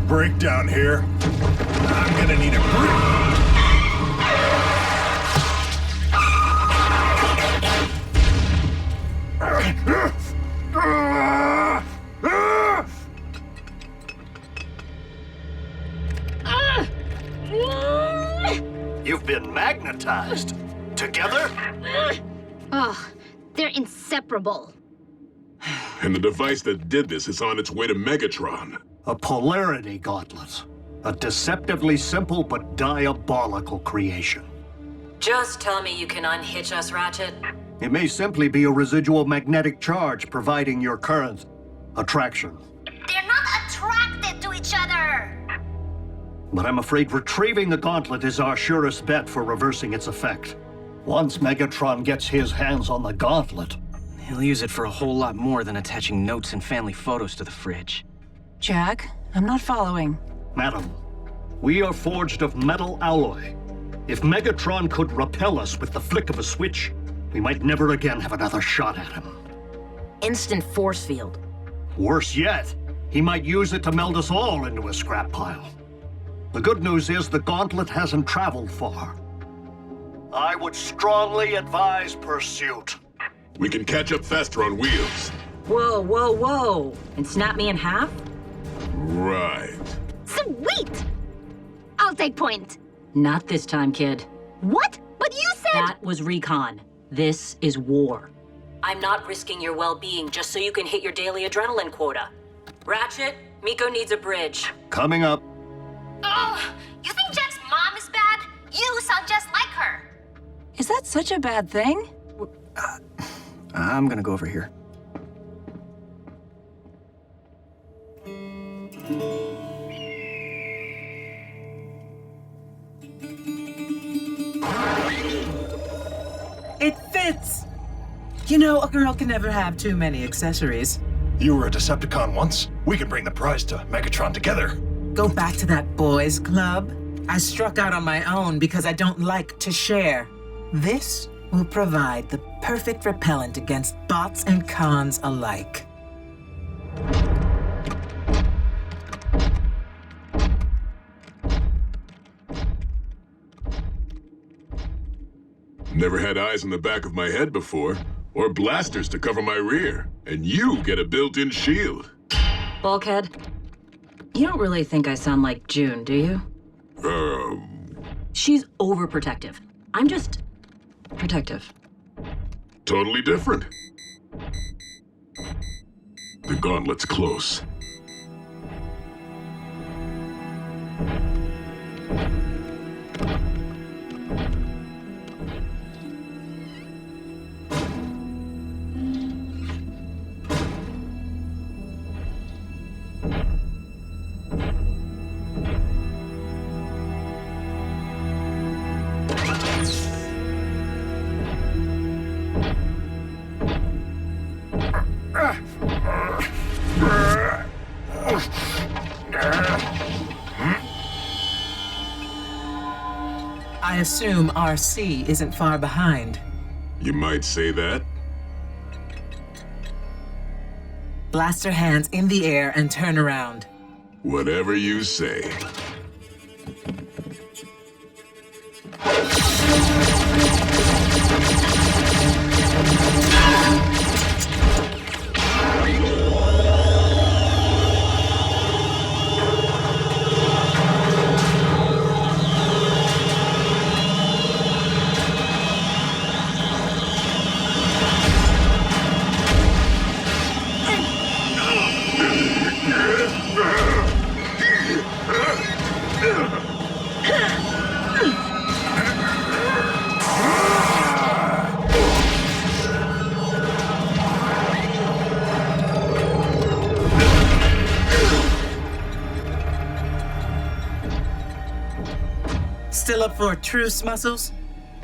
Speaker 10: Breakdown here. I'm gonna need a break.
Speaker 2: You've been magnetized. Together?
Speaker 4: Oh, they're inseparable.
Speaker 11: And the device that did this is on its way to Megatron.
Speaker 2: A polarity gauntlet. A deceptively simple but diabolical creation.
Speaker 3: Just tell me you can unhitch us, Ratchet.
Speaker 2: It may simply be a residual magnetic charge providing your current attraction.
Speaker 4: They're not attracted to each other!
Speaker 2: But I'm afraid retrieving the gauntlet is our surest bet for reversing its effect. Once Megatron gets his hands on the gauntlet,
Speaker 6: He'll use it for a whole lot more than attaching notes and family photos to the fridge.
Speaker 15: Jack, I'm not following.
Speaker 2: Madam, we are forged of metal alloy. If Megatron could repel us with the flick of a switch, we might never again have another shot at him.
Speaker 8: Instant force field.
Speaker 2: Worse yet, he might use it to meld us all into a scrap pile. The good news is the gauntlet hasn't traveled far. I would strongly advise pursuit.
Speaker 11: We can catch up faster on wheels.
Speaker 3: Whoa, whoa, whoa. And snap me in half?
Speaker 11: Right.
Speaker 4: Sweet! I'll take point.
Speaker 3: Not this time, kid.
Speaker 4: What? But you said—
Speaker 3: That was recon. This is war. I'm not risking your well-being just so you can hit your daily adrenaline quota. Ratchet, Miko needs a bridge.
Speaker 2: Coming up.
Speaker 4: Oh, you think Jack's mom is bad? You sound just like her.
Speaker 15: Is that such a bad thing?
Speaker 6: I'm gonna go over here.
Speaker 14: It fits! You know, a girl can never have too many accessories.
Speaker 10: You were a Decepticon once. We can bring the prize to Megatron together.
Speaker 14: Go back to that boys' club. I struck out on my own because I don't like to share. This will provide the perfect repellent against bots and cons alike.
Speaker 11: Never had eyes in the back of my head before, or blasters to cover my rear, and you get a built-in shield.
Speaker 3: Bulkhead, you don't really think I sound like June, do you? She's overprotective. I'm just protective.
Speaker 11: Totally different. The gauntlet's close.
Speaker 14: I assume RC isn't far behind.
Speaker 11: You might say that.
Speaker 14: Blaster hands in the air and turn around.
Speaker 11: Whatever you say.
Speaker 14: Still up for Truce, muscles?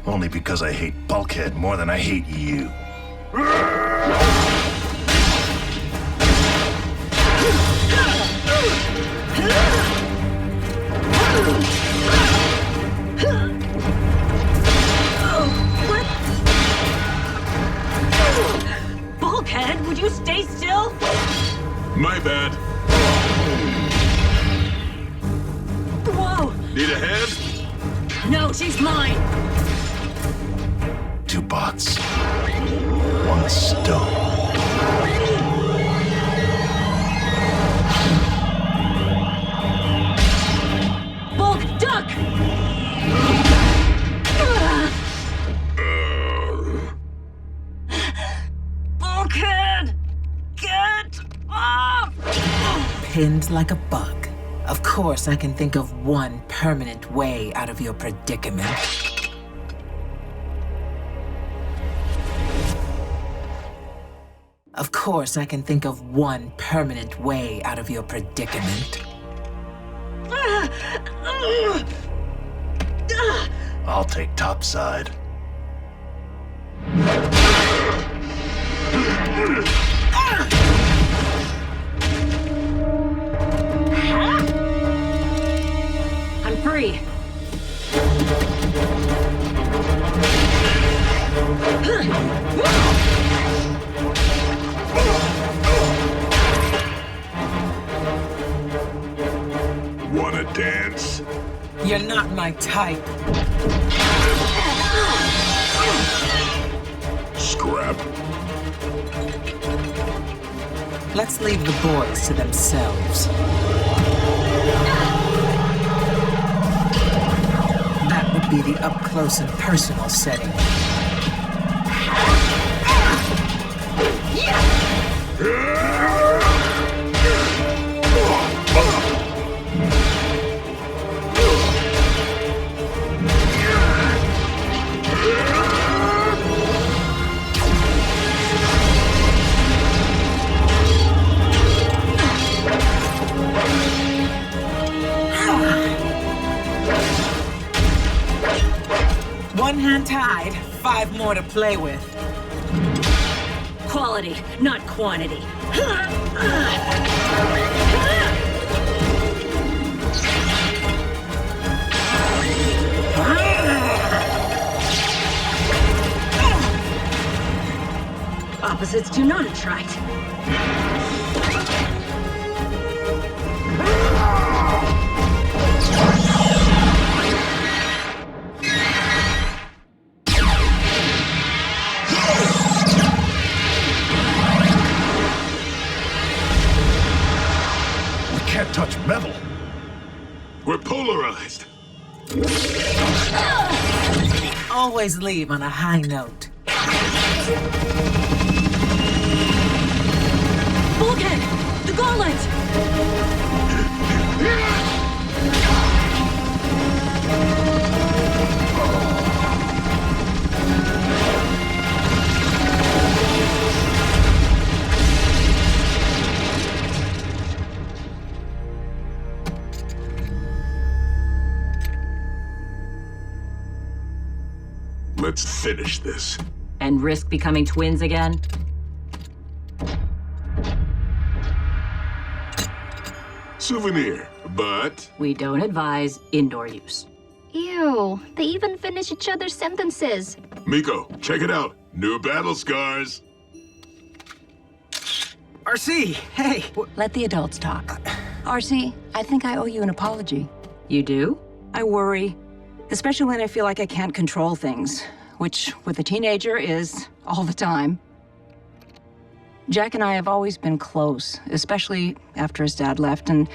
Speaker 10: Only because I hate Bulkhead more than I hate you.
Speaker 3: Bulkhead, would you stay still?
Speaker 11: My bad.
Speaker 3: Whoa!
Speaker 11: Need a hand?
Speaker 3: No, she's mine!
Speaker 10: 2 bots. 1 stone.
Speaker 3: Bulk, duck! Bulkhead! Get off!
Speaker 14: Pinned like a bug. Of course, I can think of one permanent way out of your predicament. Of course, I can think of one permanent way out of your predicament.
Speaker 10: I'll take topside.
Speaker 14: You're not my type.
Speaker 11: Scrap.
Speaker 14: Let's leave the boys to themselves. That would be the up-close and personal setting. One hand tied, 5 more to play with.
Speaker 3: Quality, not quantity. Opposites do not attract.
Speaker 10: Touch metal.
Speaker 11: We're polarized.
Speaker 14: Always leave on a high note.
Speaker 3: Bulkhead! The gauntlet!
Speaker 11: Let's finish this.
Speaker 3: And risk becoming twins again?
Speaker 11: Souvenir, but...
Speaker 3: We don't advise indoor use.
Speaker 4: Ew, they even finish each other's sentences.
Speaker 11: Miko, check it out. New battle scars.
Speaker 6: RC, hey!
Speaker 15: Let the adults talk. RC, I think I owe you an apology.
Speaker 3: You do?
Speaker 15: I worry, especially when I feel like I can't control things, which with a teenager is all the time. Jack and I have always been close, especially after his dad left, and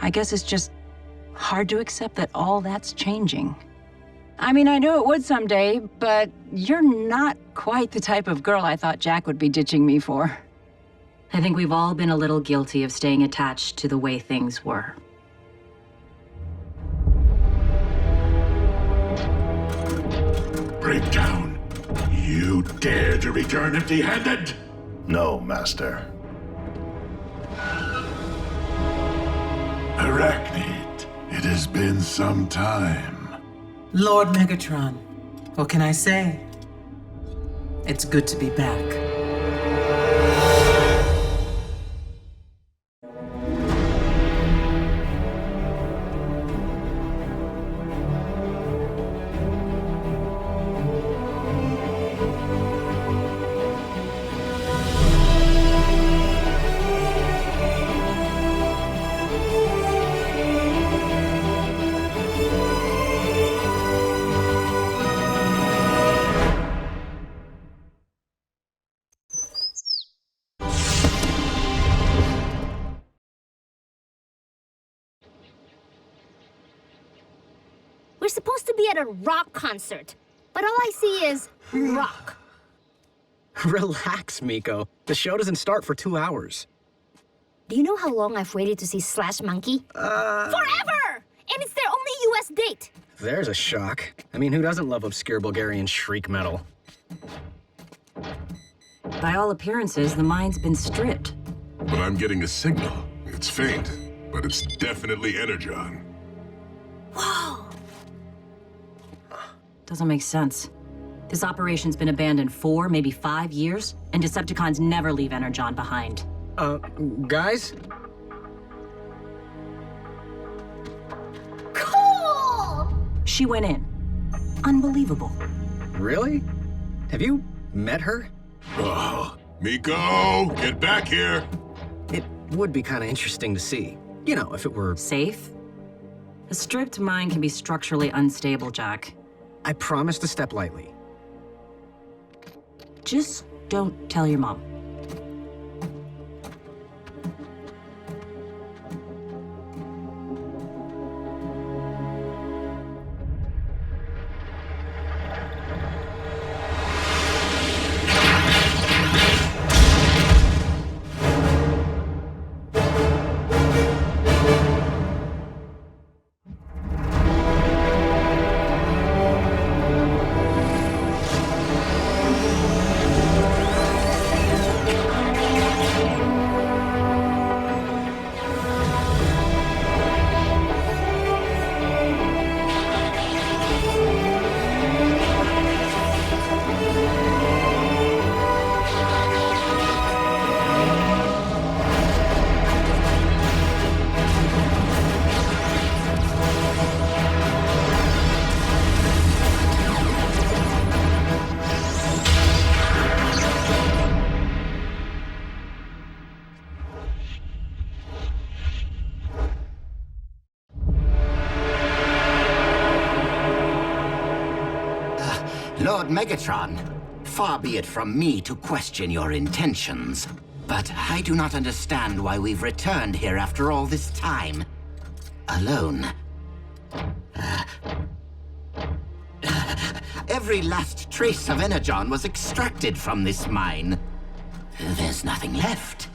Speaker 15: I guess it's just hard to accept that all that's changing. I mean, I knew it would someday, but you're not quite the type of girl I thought Jack would be ditching me for.
Speaker 3: I think we've all been a little guilty of staying attached to the way things were.
Speaker 1: Breakdown. You dare to return empty-handed?
Speaker 10: No, Master.
Speaker 1: Arachnid, it has been some time.
Speaker 14: Lord Megatron, what can I say? It's good to be back.
Speaker 4: We're supposed to be at a rock concert, but all I see is rock.
Speaker 6: Relax, Miko. The show doesn't start for 2 hours.
Speaker 4: Do you know how long I've waited to see Slash Monkey? Forever! And it's their only US date.
Speaker 6: There's a shock. I mean, who doesn't love obscure Bulgarian shriek metal?
Speaker 3: By all appearances, the mine's been stripped.
Speaker 11: But I'm getting a signal. It's faint, but it's definitely Energon.
Speaker 4: Whoa!
Speaker 3: Doesn't make sense. This operation's been abandoned 4, maybe 5 years, and Decepticons never leave Energon behind.
Speaker 6: Guys?
Speaker 4: Cool!
Speaker 3: She went in. Unbelievable.
Speaker 6: Really? Have you met her?
Speaker 11: Oh, Miko, get back here!
Speaker 6: It would be kind of interesting to see. You know, if it were...
Speaker 3: Safe? A stripped mind can be structurally unstable, Jack.
Speaker 6: I promise to step lightly.
Speaker 3: Just don't tell your mom.
Speaker 7: Lord Megatron, far be it from me to question your intentions, but I do not understand why we've returned here after all this time. Alone. Every last trace of Energon was extracted from this mine. There's nothing left.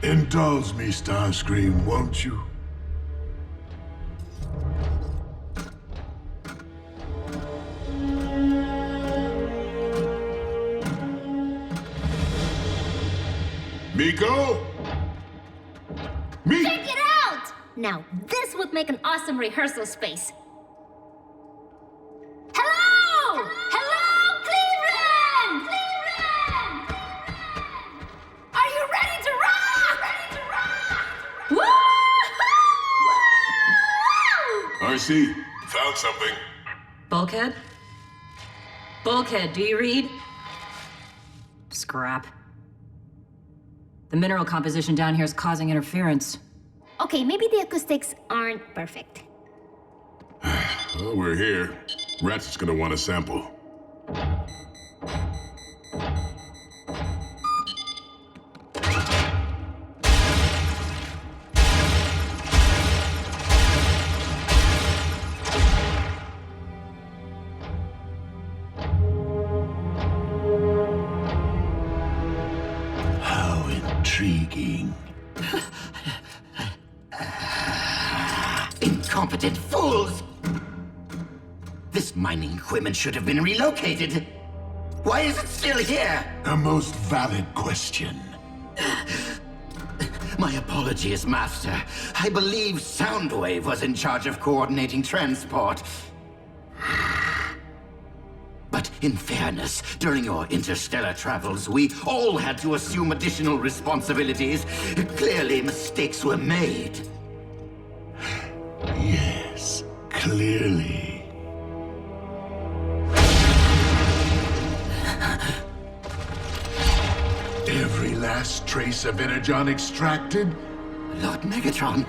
Speaker 1: Indulge me, Starscream, won't you? Miko?
Speaker 4: Check it out! Now, this would make an awesome rehearsal space. Hello! Hello, Cleveland! Are you ready to rock? Woo-hoo!
Speaker 11: RC, found something.
Speaker 3: Bulkhead? Bulkhead, do you read? Scrap. The mineral composition down here is causing interference.
Speaker 4: Okay, maybe the acoustics aren't perfect.
Speaker 11: Well, we're here. Ratchet's gonna want a sample.
Speaker 7: Intriguing. Incompetent fools! This mining equipment should have been relocated. Why is it still here?
Speaker 1: A most valid question.
Speaker 7: My apologies, Master. I believe Soundwave was in charge of coordinating transport. But in fairness, during your interstellar travels, we all had to assume additional responsibilities. Clearly, mistakes were made.
Speaker 1: Yes, clearly. Every last trace of Energon extracted?
Speaker 7: Lord Megatron,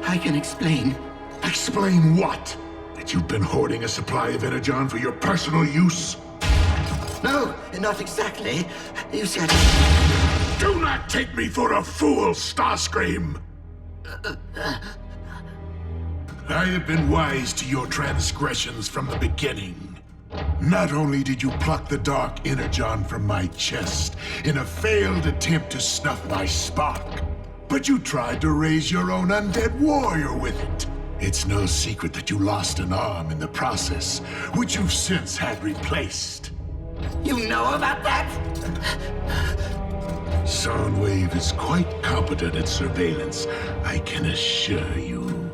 Speaker 7: I can explain.
Speaker 1: Explain what? That you've been hoarding a supply of Energon for your personal use?
Speaker 7: No, not exactly. You said...
Speaker 1: Do not take me for a fool, Starscream! I have been wise to your transgressions from the beginning. Not only did you pluck the dark Energon from my chest in a failed attempt to snuff my spark, but you tried to raise your own undead warrior with it. It's no secret that you lost an arm in the process, which you've since had replaced.
Speaker 7: You know about that?
Speaker 1: Soundwave is quite competent at surveillance, I can assure you.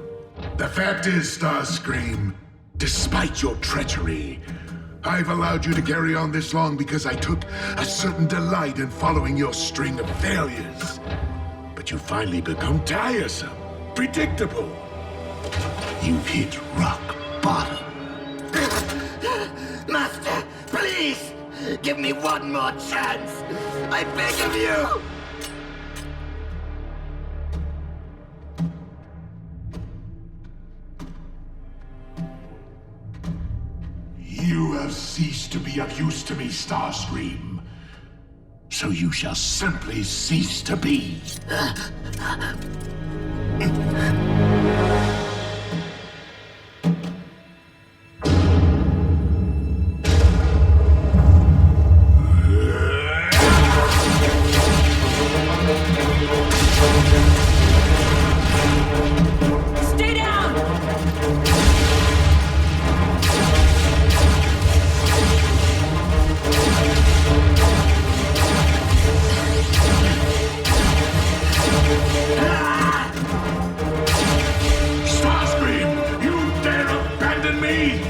Speaker 1: The fact is, Starscream, despite your treachery, I've allowed you to carry on this long because I took a certain delight in following your string of failures. But you finally become tiresome, predictable. You've hit rock bottom.
Speaker 7: Master, please! Give me one more chance! I beg of you!
Speaker 1: have ceased to be of use to me, Starscream. So you shall simply cease to be.
Speaker 3: Stay down!
Speaker 1: Starscream, you dare abandon me?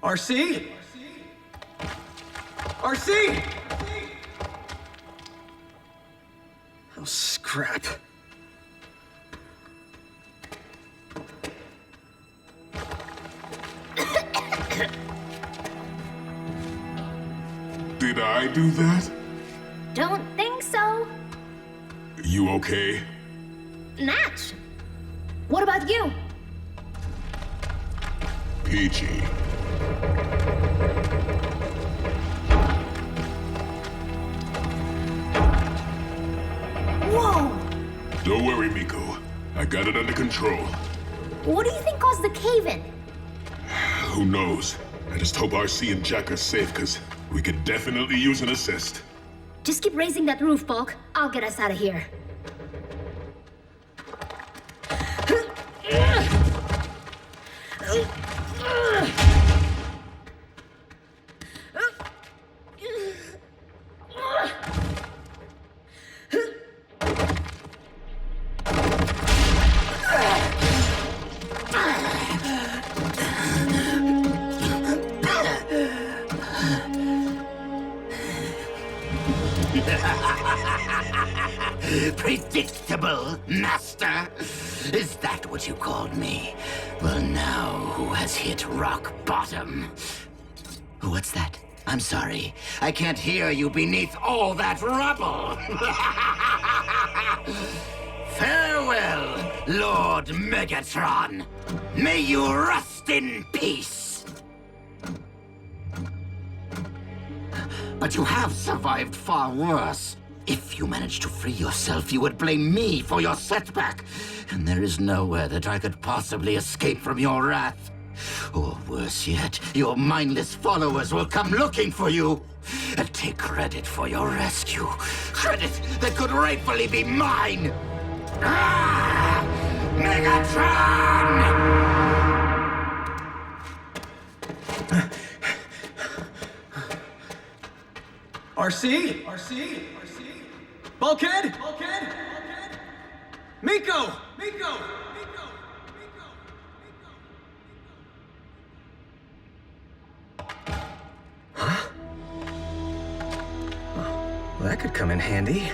Speaker 6: RC? RC? Oh, scrap.
Speaker 11: Did I do that?
Speaker 4: Don't think so.
Speaker 11: You okay?
Speaker 4: Natch. What about you?
Speaker 11: Peachy.
Speaker 4: Whoa!
Speaker 11: Don't worry, Miko. I got it under control.
Speaker 4: What do you think caused the cave-in?
Speaker 11: Who knows? I just hope RC and Jack are safe, because we could definitely use an assist.
Speaker 4: Just keep raising that roof, Bulk. I'll get us out of here.
Speaker 7: Predictable, Master? Is that what you called me? Well, now who has hit rock bottom? What's that? I'm sorry. I can't hear you beneath all that rubble. Farewell, Lord Megatron. May you rest in peace. But you have survived far worse. If you managed to free yourself, you would blame me for your setback. And there is nowhere that I could possibly escape from your wrath. Or worse yet, your mindless followers will come looking for you and take credit for your rescue. Credit that could rightfully be mine. Ah! Megatron!
Speaker 6: RC? RC? RC? Bulkhead! Bulkhead! Miko! Miko! Huh? Oh, well, that could come in handy.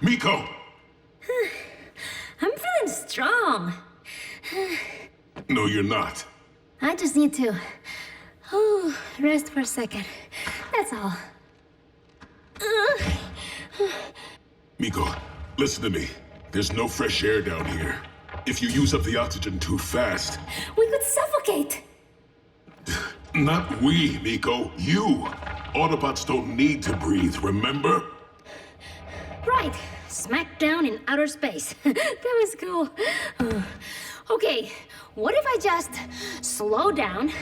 Speaker 11: Miko!
Speaker 4: I'm feeling strong.
Speaker 11: No, you're not.
Speaker 4: I just need to rest for a second. That's all.
Speaker 11: Miko, listen to me. There's no fresh air down here. If you use up the oxygen too fast...
Speaker 4: We could suffocate!
Speaker 11: Not we, Miko. You! Autobots don't need to breathe, remember?
Speaker 4: Right. Smack down in outer space. That was cool. Okay, what if I just slow down,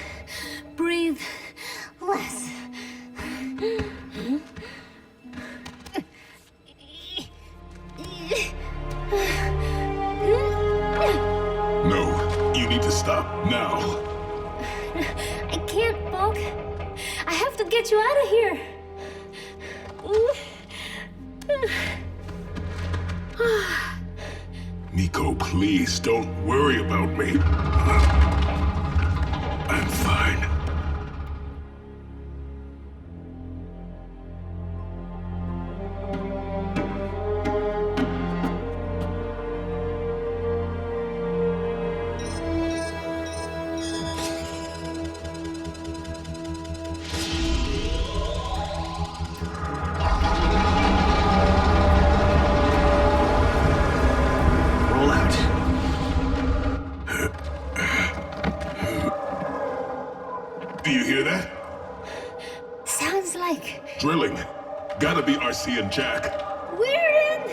Speaker 4: breathe less?
Speaker 11: No, you need to stop now.
Speaker 4: I can't, Bulk. I have to get you out of here.
Speaker 11: Miko, please don't worry about me. I'm fine. Drilling. Gotta be RC and Jack.
Speaker 4: We're in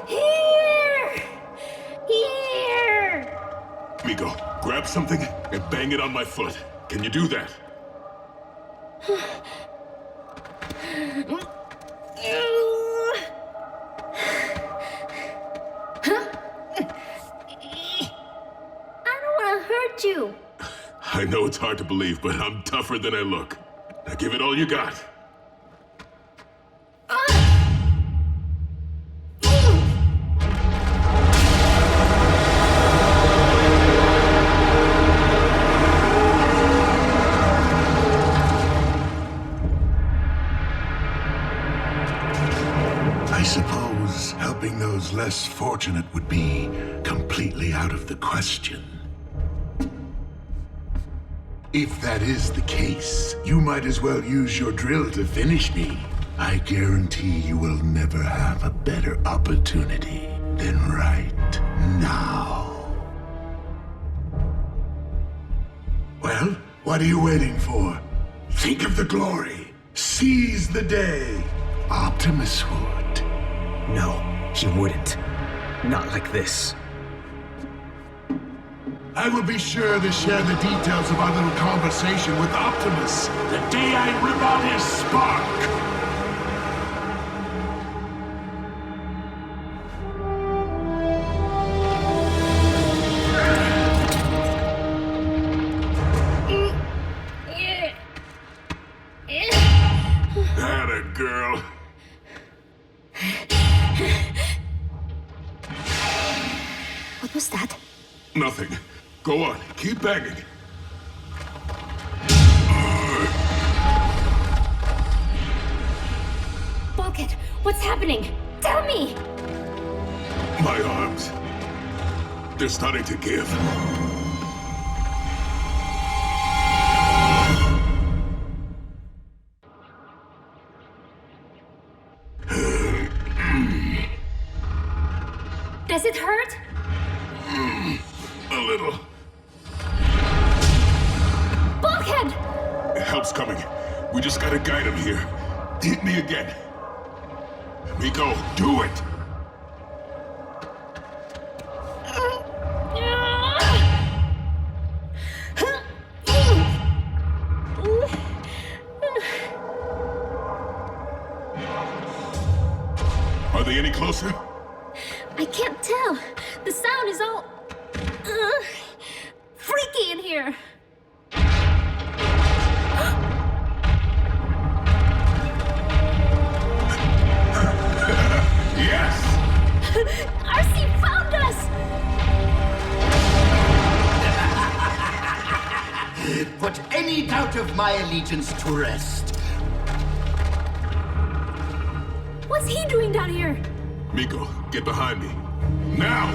Speaker 4: here! Here!
Speaker 11: Miko, grab something and bang it on my foot. Can you do that?
Speaker 4: I don't want to hurt you.
Speaker 11: I know it's hard to believe, but I'm tougher than I look. Now give it all you got.
Speaker 1: I suppose helping those less fortunate would be completely out of the question. If that is the case, you might as well use your drill to finish me. I guarantee you will never have a better opportunity than right now. Well, what are you waiting for? Think of the glory. Seize the day. Optimus would.
Speaker 6: No, he wouldn't. Not like this.
Speaker 1: I will be sure to share the details of our little conversation with Optimus the day I rip out his spark.
Speaker 11: Atta girl.
Speaker 4: What was that?
Speaker 11: Nothing. Go on, keep banging.
Speaker 4: Bulkhead, what's happening? Tell me!
Speaker 11: My arms. They're starting to give.
Speaker 4: Does it hurt?
Speaker 11: A little.
Speaker 4: Bulkhead!
Speaker 11: Help's coming. We just gotta guide him here. Hit me again. Miko, do it! Are they any closer?
Speaker 4: I can't tell. The sound is all... freaky in here.
Speaker 1: Yes!
Speaker 4: RC found us!
Speaker 7: Put any doubt of my allegiance to rest.
Speaker 4: What's he doing down here?
Speaker 11: Miko, get behind me. Now!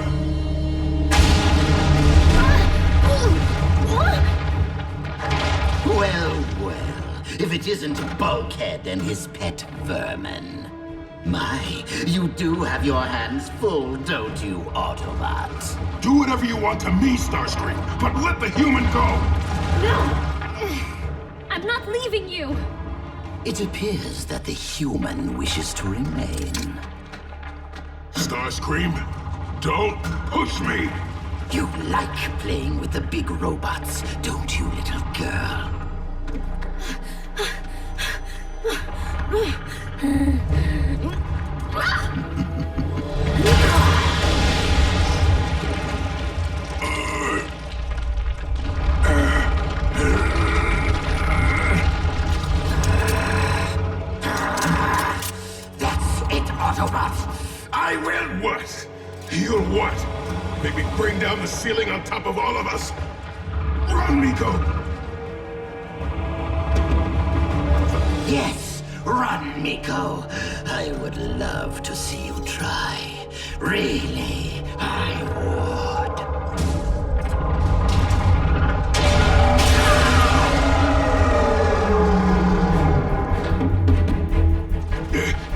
Speaker 7: Well, well, if it isn't Bulkhead and his pet vermin. My, you do have your hands full, don't you, Autobots?
Speaker 11: Do whatever you want to me, Starscream, but let the human go!
Speaker 4: No! I'm not leaving you!
Speaker 7: It appears that the human wishes to remain.
Speaker 11: Starscream, don't push me!
Speaker 7: You like playing with the big robots, don't you, little girl?
Speaker 11: That's it, Autobots! I will what? You'll what? Make me bring down the ceiling on top of all of us? Run, Miko!
Speaker 7: Yes, run, Miko. I would love to see you try. Really, I would.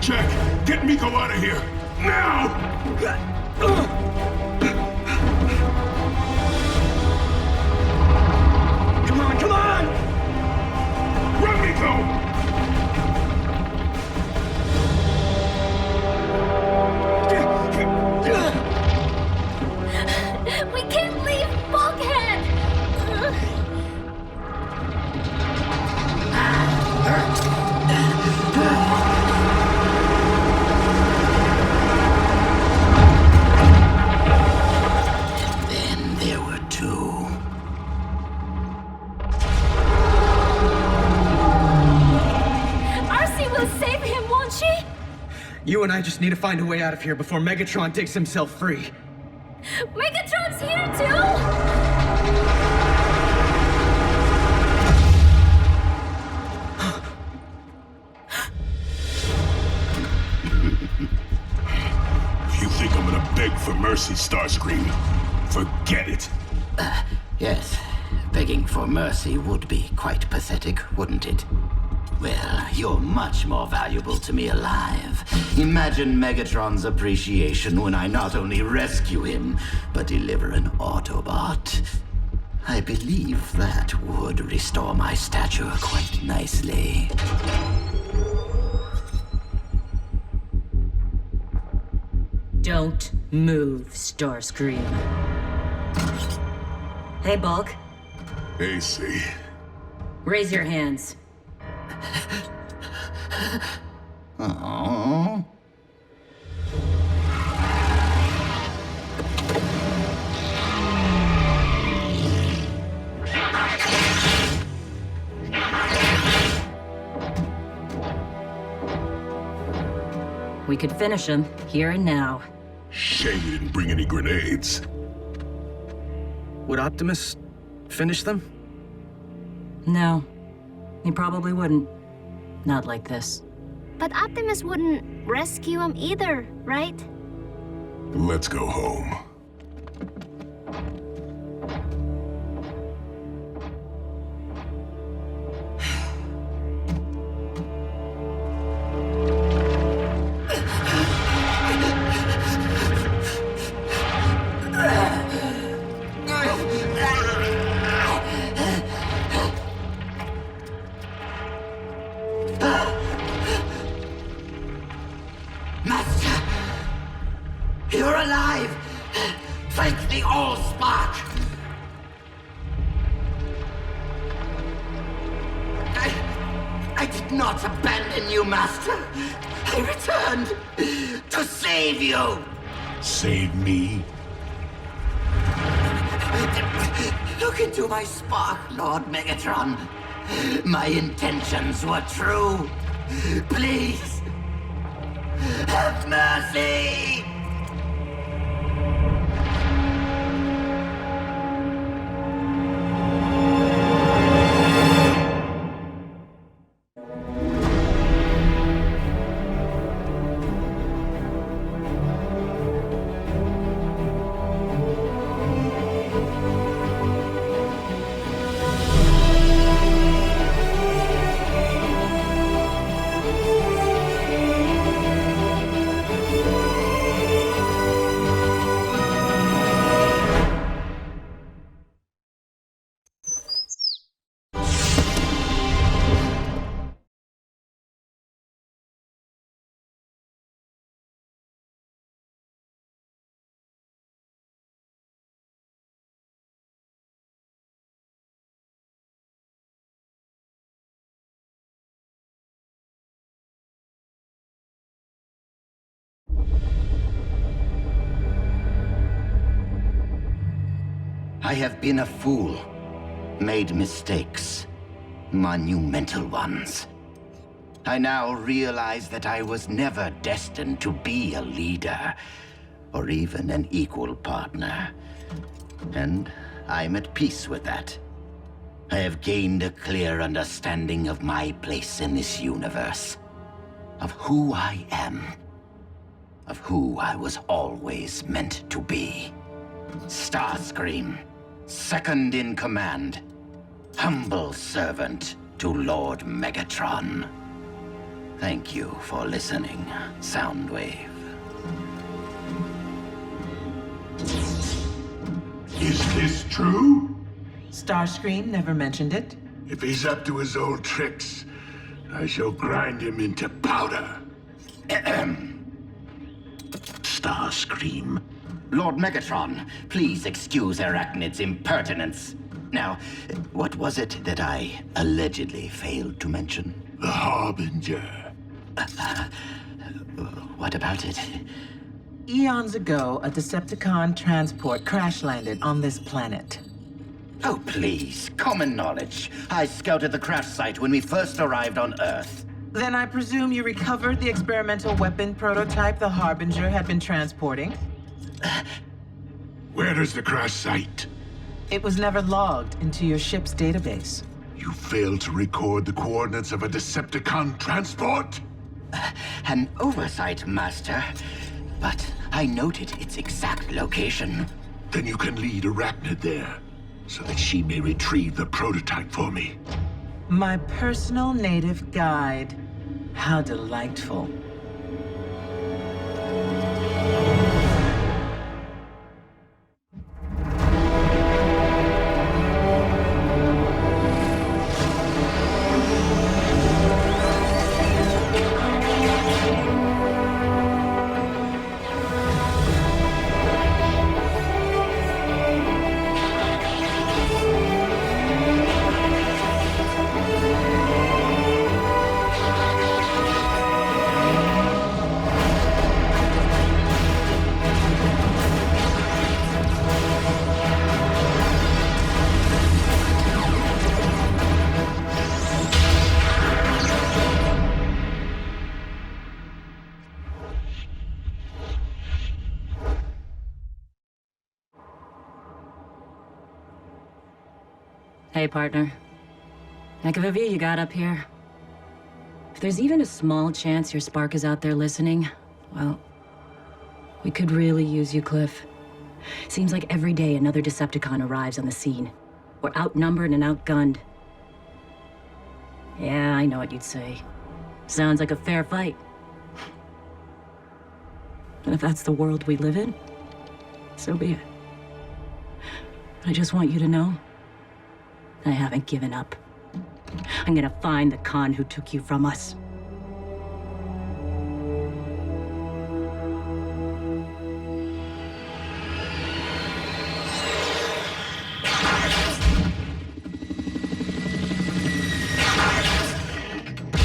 Speaker 11: Jack, get Miko out of here! Now!
Speaker 6: Come on, come on!
Speaker 11: Run, Miko!
Speaker 4: We can't leave Bulkhead!
Speaker 7: Then there were two.
Speaker 4: RC will save him, won't she?
Speaker 6: You and I just need to find a way out of here before Megatron digs himself free.
Speaker 4: Megatron's here too?
Speaker 11: If you think I'm gonna beg for mercy, Starscream, forget it.
Speaker 7: Yes, begging for mercy would be quite pathetic, wouldn't it? Well, you're much more valuable to me alive. Imagine Megatron's appreciation when I not only rescue him, but deliver an Autobot. I believe that would restore my stature quite nicely.
Speaker 3: Don't move, Starscream. Hey, Bulk.
Speaker 11: AC.
Speaker 3: Raise your hands.
Speaker 7: Aww.
Speaker 3: We could finish him here and now.
Speaker 11: Shame we didn't bring any grenades.
Speaker 6: Would Optimus finish them?
Speaker 3: No, he probably wouldn't. Not like this.
Speaker 4: But Optimus wouldn't rescue him either, right?
Speaker 11: Let's go home.
Speaker 7: Master! You're alive! Thank the Allspark! I did not abandon you, Master. I returned to save you!
Speaker 1: Save me?
Speaker 7: Look into my spark, Lord Megatron. My intentions were true. Please, have mercy! I have been a fool, made mistakes, monumental ones. I now realize that I was never destined to be a leader, or even an equal partner. And I'm at peace with that. I have gained a clear understanding of my place in this universe, of who I am, of who I was always meant to be. Starscream, second in command, humble servant to Lord Megatron. Thank you for listening, Soundwave.
Speaker 1: Is this true?
Speaker 14: Starscream never mentioned it.
Speaker 1: If he's up to his old tricks, I shall grind him into powder. Starscream.
Speaker 7: Lord Megatron, please excuse Arachnid's impertinence. Now, what was it that I allegedly failed to mention?
Speaker 1: The Harbinger.
Speaker 7: What about it?
Speaker 14: Eons ago, a Decepticon transport crash-landed on this planet.
Speaker 7: Oh, please. Common knowledge. I scouted the crash site when we first arrived on Earth.
Speaker 14: Then I presume you recovered the experimental weapon prototype the Harbinger had been transporting?
Speaker 1: Where is the crash site?
Speaker 14: It was never logged into your ship's database.
Speaker 1: You failed to record the coordinates of a Decepticon transport?
Speaker 7: An oversight, Master. But I noted its exact location.
Speaker 1: Then you can lead Arachnid there, so that she may retrieve the prototype for me.
Speaker 14: My personal native guide. How delightful.
Speaker 3: Hey, partner. Heck of a view you got up here. If there's even a small chance your spark is out there listening, well, we could really use you, Cliff. Seems like every day another Decepticon arrives on the scene. We're outnumbered and outgunned. Yeah, I know what you'd say. Sounds like a fair fight. And if that's the world we live in, so be it. But I just want you to know, I haven't given up. I'm gonna find the con who took you from us.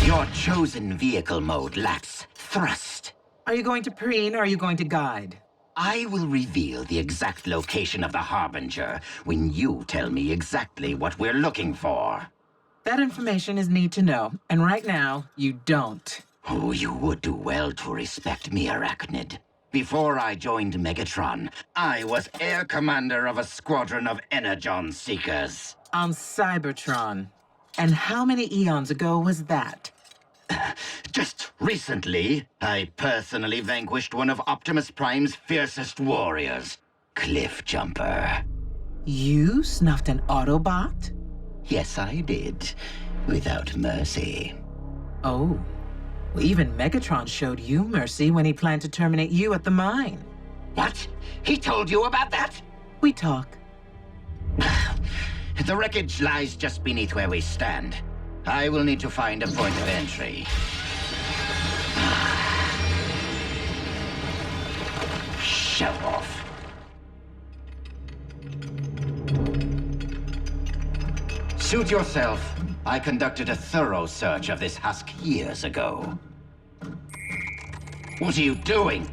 Speaker 7: Your chosen vehicle mode lacks thrust.
Speaker 14: Are you going to preen or are you going to guide?
Speaker 7: I will reveal the exact location of the Harbinger when you tell me exactly what we're looking for.
Speaker 14: That information is need to know, and right now, you don't.
Speaker 7: Oh, you would do well to respect me, Arachnid. Before I joined Megatron, I was Air Commander of a squadron of Energon Seekers.
Speaker 14: On Cybertron. And how many eons ago was that?
Speaker 7: Just recently, I personally vanquished one of Optimus Prime's fiercest warriors, Cliffjumper.
Speaker 14: You snuffed an Autobot?
Speaker 7: Yes, I did. Without mercy.
Speaker 14: Oh. Well, even Megatron showed you mercy when he planned to terminate you at the mine.
Speaker 7: What? He told you about that?
Speaker 14: We talk.
Speaker 7: The wreckage lies just beneath where we stand. I will need to find a point of entry. Show off. Suit yourself. I conducted a thorough search of this husk years ago. What are you doing?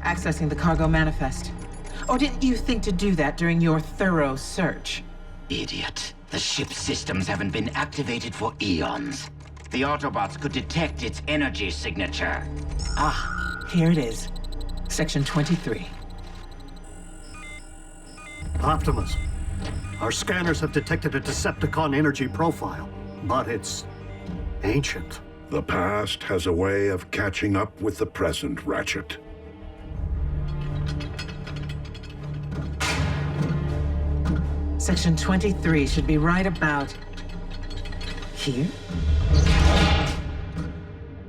Speaker 14: Accessing the cargo manifest. Or didn't you think to do that during your thorough search?
Speaker 7: Idiot. The ship's systems haven't been activated for eons. The Autobots could detect its energy signature.
Speaker 14: Ah, here it is. Section 23.
Speaker 2: Optimus, our scanners have detected a Decepticon energy profile, but it's ancient.
Speaker 1: The past has a way of catching up with the present, Ratchet.
Speaker 14: Section 23 should be right about here.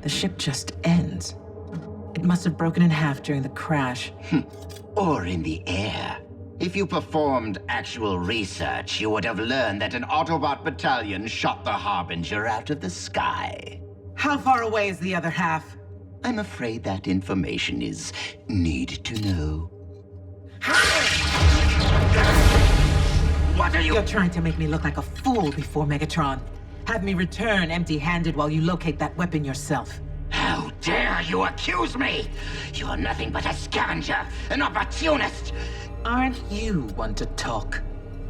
Speaker 14: The ship just ends. It must have broken in half during the crash.
Speaker 7: Or in the air. If you performed actual research, you would have learned that an Autobot battalion shot the Harbinger out of the sky.
Speaker 14: How far away is the other half?
Speaker 7: I'm afraid that information is need to know. What are you—
Speaker 14: You're trying to make me look like a fool before Megatron. Have me return empty-handed while you locate that weapon yourself.
Speaker 7: How dare you accuse me? You are nothing but a scavenger, an opportunist.
Speaker 14: Aren't you one to talk?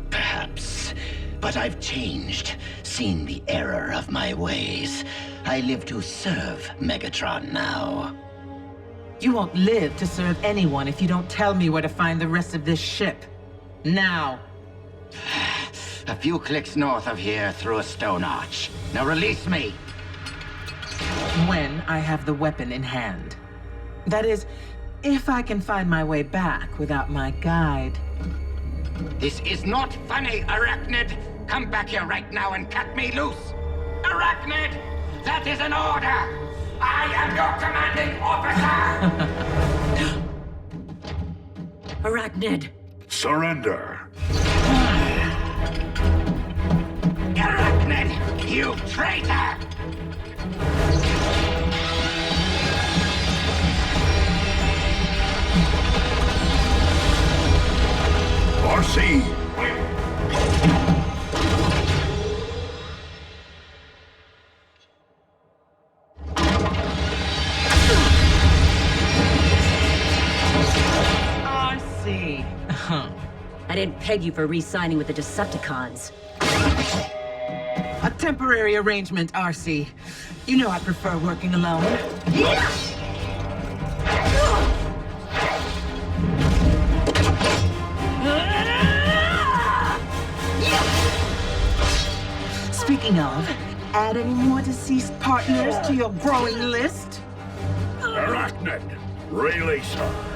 Speaker 7: Perhaps. But I've changed, seen the error of my ways. I live to serve Megatron now.
Speaker 14: You won't live to serve anyone if you don't tell me where to find the rest of this ship. Now.
Speaker 7: A few clicks north of here through a stone arch. Now release me.
Speaker 14: When I have the weapon in hand. That is, if I can find my way back without my guide.
Speaker 7: This is not funny, Arachnid. Come back here right now and cut me loose. Arachnid, that is an order. I am your commanding officer.
Speaker 3: Arachnid.
Speaker 1: Surrender.
Speaker 7: Arachnid, you traitor!
Speaker 1: RC!
Speaker 14: RC.
Speaker 3: I didn't peg you for re-signing with the Decepticons.
Speaker 14: A temporary arrangement, RC. You know I prefer working alone. Speaking of, add any more deceased partners to your growing list?
Speaker 1: Arachnid, release her.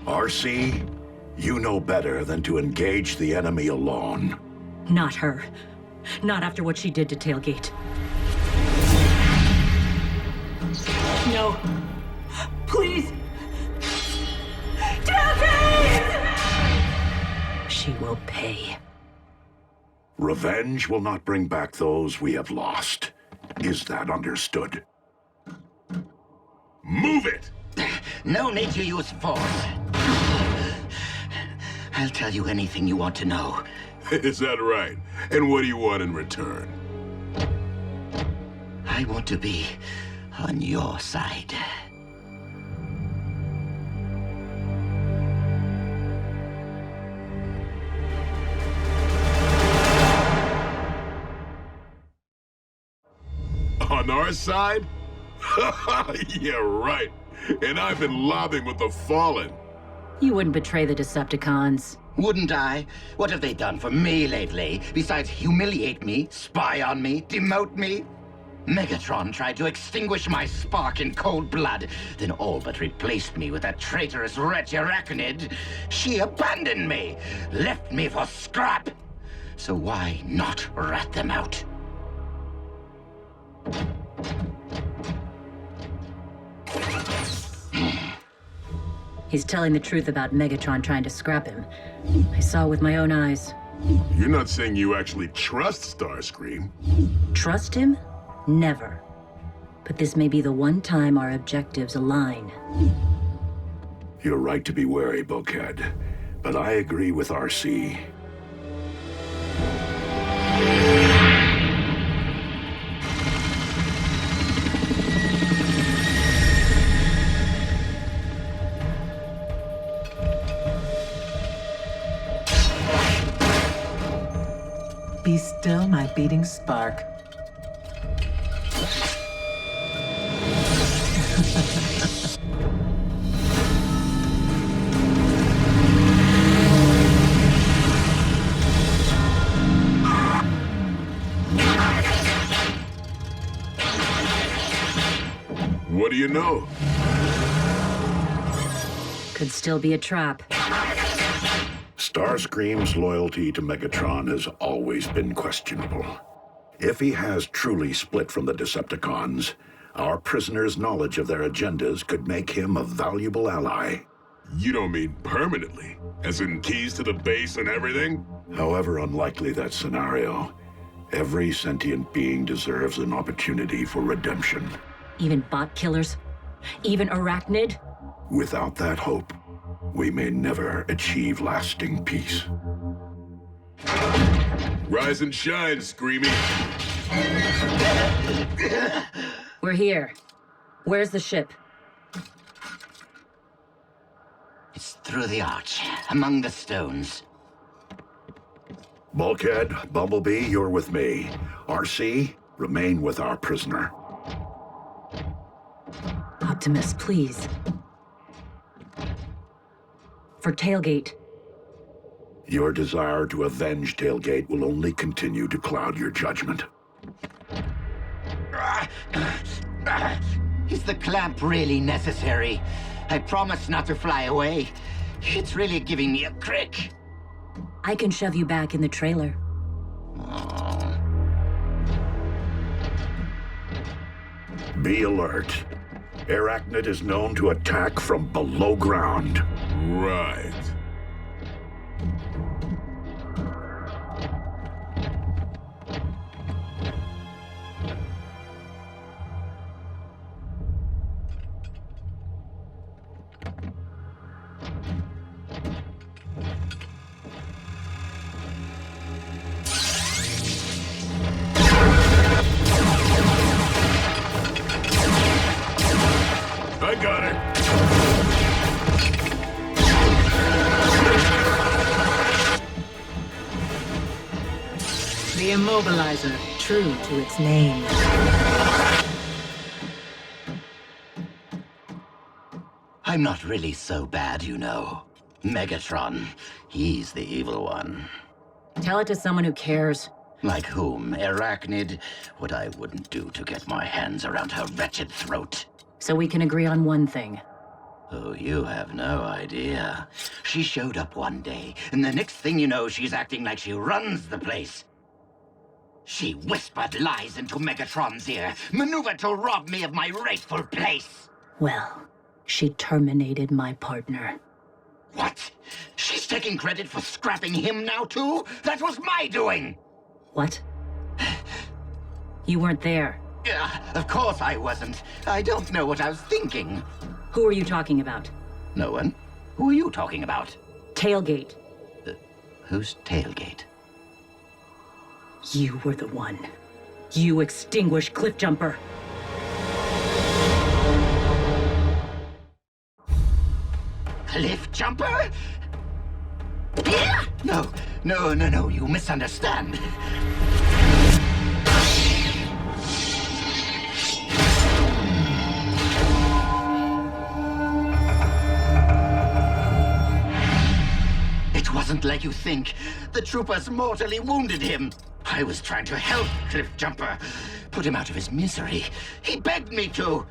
Speaker 1: RC, you know better than to engage the enemy alone.
Speaker 3: Not her. Not after what she did to Tailgate. No. Please. Tailgate! She will pay.
Speaker 1: Revenge will not bring back those we have lost. Is that understood? Move it!
Speaker 7: No need to use force. I'll tell you anything you want to know.
Speaker 11: Is that right? And what do you want in return?
Speaker 7: I want to be on your side.
Speaker 11: On our side? Yeah, right. And I've been lobbying with the Fallen.
Speaker 3: You wouldn't betray the Decepticons.
Speaker 7: Wouldn't I? What have they done for me lately, besides humiliate me, spy on me, demote me? Megatron tried to extinguish my spark in cold blood, then all but replaced me with that traitorous wretch Arachnid. She abandoned me, left me for scrap. So why not rat them out?
Speaker 3: He's telling the truth about Megatron trying to scrap him. I saw with my own eyes.
Speaker 11: You're not saying you actually trust Starscream?
Speaker 3: Trust him? Never. But this may be the one time our objectives align.
Speaker 1: You're right to be wary, Bulkhead. But I agree with RC.
Speaker 14: Be still, my beating spark.
Speaker 11: What do you know?
Speaker 3: Could still be a trap.
Speaker 1: Starscream's loyalty to Megatron has always been questionable. If he has truly split from the Decepticons, our prisoner's knowledge of their agendas could make him a valuable ally.
Speaker 11: You don't mean permanently? As in keys to the base and everything?
Speaker 1: However unlikely that scenario, every sentient being deserves an opportunity for redemption.
Speaker 3: Even bot killers? Even Arachnid?
Speaker 1: Without that hope, we may never achieve lasting peace.
Speaker 11: Rise and shine, Screamy.
Speaker 3: We're here. Where's the ship?
Speaker 7: It's through the arch, among the stones.
Speaker 1: Bulkhead, Bumblebee, you're with me. RC, remain with our prisoner.
Speaker 3: Optimus, please. For Tailgate.
Speaker 1: Your desire to avenge Tailgate will only continue to cloud your judgment.
Speaker 7: Is the clamp really necessary? I promise not to fly away. It's really giving me a crick.
Speaker 3: I can shove you back in the trailer.
Speaker 7: Oh.
Speaker 1: Be alert. Arachnid is known to attack from below ground.
Speaker 11: Right. I got it.
Speaker 14: The immobilizer, true to its name.
Speaker 7: I'm not really so bad, you know. Megatron, he's the evil one.
Speaker 3: Tell it to someone who cares.
Speaker 7: Like whom? Arachnid? What I wouldn't do to get my hands around her wretched throat.
Speaker 3: So we can agree on one thing.
Speaker 7: Oh, you have no idea. She showed up one day, and the next thing you know, she's acting like she runs the place. She whispered lies into Megatron's ear, maneuvered to rob me of my rightful place.
Speaker 3: Well, she terminated my partner.
Speaker 7: What? She's taking credit for scrapping him now, too? That was my doing!
Speaker 3: What? You weren't there.
Speaker 7: Of course I wasn't. I don't know what I was thinking.
Speaker 3: Who are you talking about?
Speaker 7: No one. Who are you talking about?
Speaker 3: Tailgate.
Speaker 7: Who's Tailgate?
Speaker 3: You were the one. You extinguish Cliff Jumper.
Speaker 7: Cliff Jumper? No, you misunderstand. It wasn't like you think. The troopers mortally wounded him. I was trying to help Cliff Jumper, put him out of his misery. He begged me to.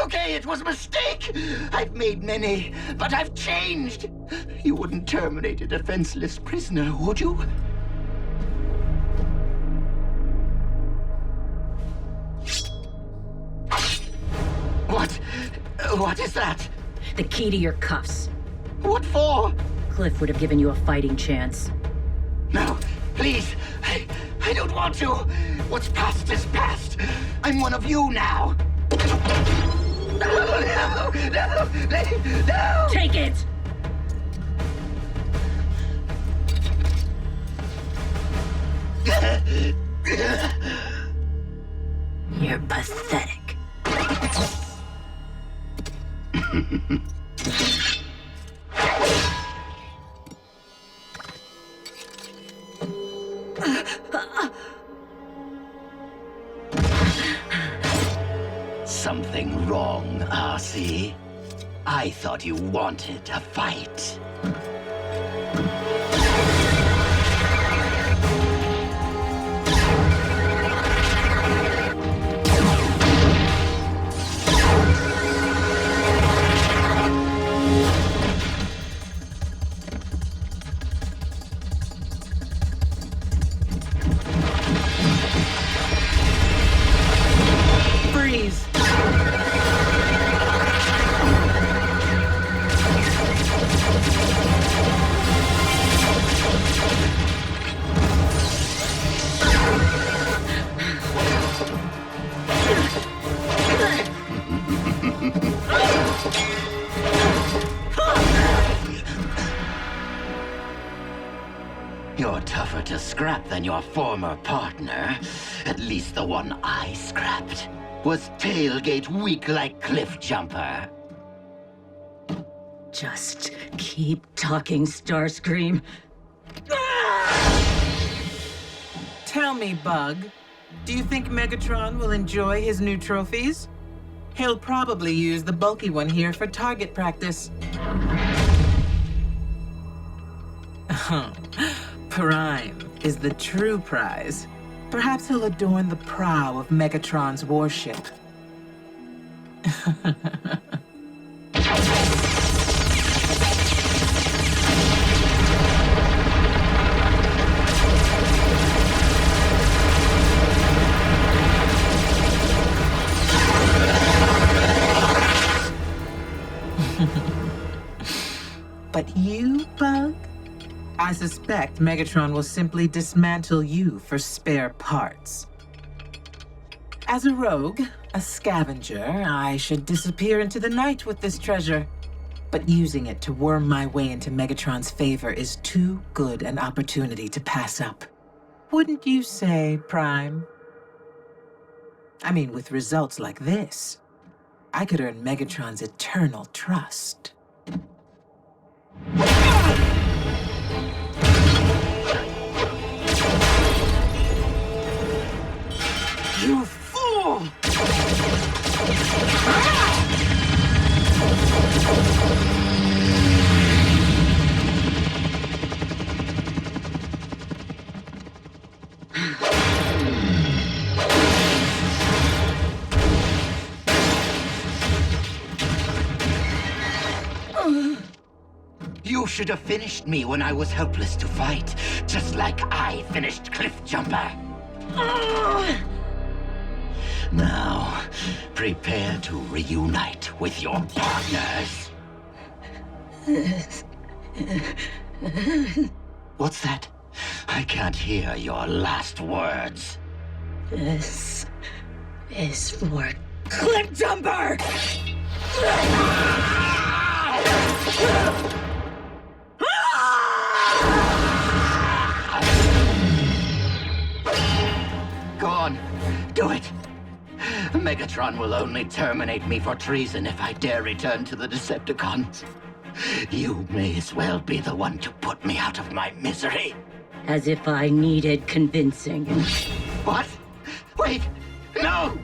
Speaker 7: Okay, it was a mistake. I've made many, but I've changed. You wouldn't terminate a defenseless prisoner, would you? What is that?
Speaker 3: The key to your cuffs.
Speaker 7: What for?
Speaker 3: Cliff would have given you a fighting chance.
Speaker 7: No, please. I don't want to. What's past is past. I'm one of you now. No!
Speaker 3: Take it! You're pathetic.
Speaker 7: Something wrong, RC. I thought you wanted a fight.
Speaker 14: Freeze!
Speaker 7: You're tougher to scrap than your former partner. At least the one I scrapped. Was tailgate weak like Cliff Jumper.
Speaker 3: Just keep talking, Starscream.
Speaker 14: Tell me, Bug, do you think Megatron will enjoy his new trophies? He'll probably use the bulky one here for target practice. Prime is the true prize. Perhaps he'll adorn the prow of Megatron's warship. But you, Bug? I suspect Megatron will simply dismantle you for spare parts. As a rogue, a scavenger, I should disappear into the night with this treasure. But using it to worm my way into Megatron's favor is too good an opportunity to pass up. Wouldn't you say, Prime? I mean, with results like this, I could earn Megatron's eternal trust.
Speaker 7: You fool! You should have finished me when I was helpless to fight, just like I finished Cliff Jumper. Now, prepare to reunite with your partners. What's that? I can't hear your last words.
Speaker 3: This is for Cliff Jumper!
Speaker 7: do it! Megatron will only terminate me for treason if I dare return to the Decepticons. You may as well be the one to put me out of my misery.
Speaker 3: As if I needed convincing.
Speaker 7: What? Wait! No!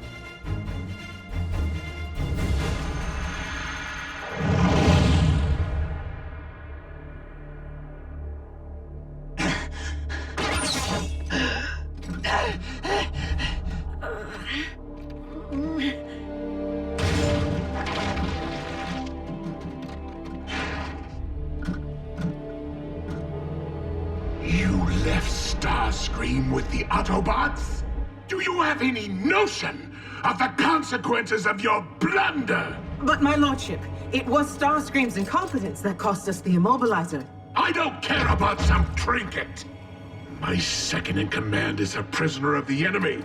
Speaker 1: You left Starscream with the Autobots? Do you have any notion of the consequences of your blunder?
Speaker 14: But my lordship, it was Starscream's incompetence that cost us the immobilizer.
Speaker 1: I don't care about some trinket. My second in command is a prisoner of the enemy.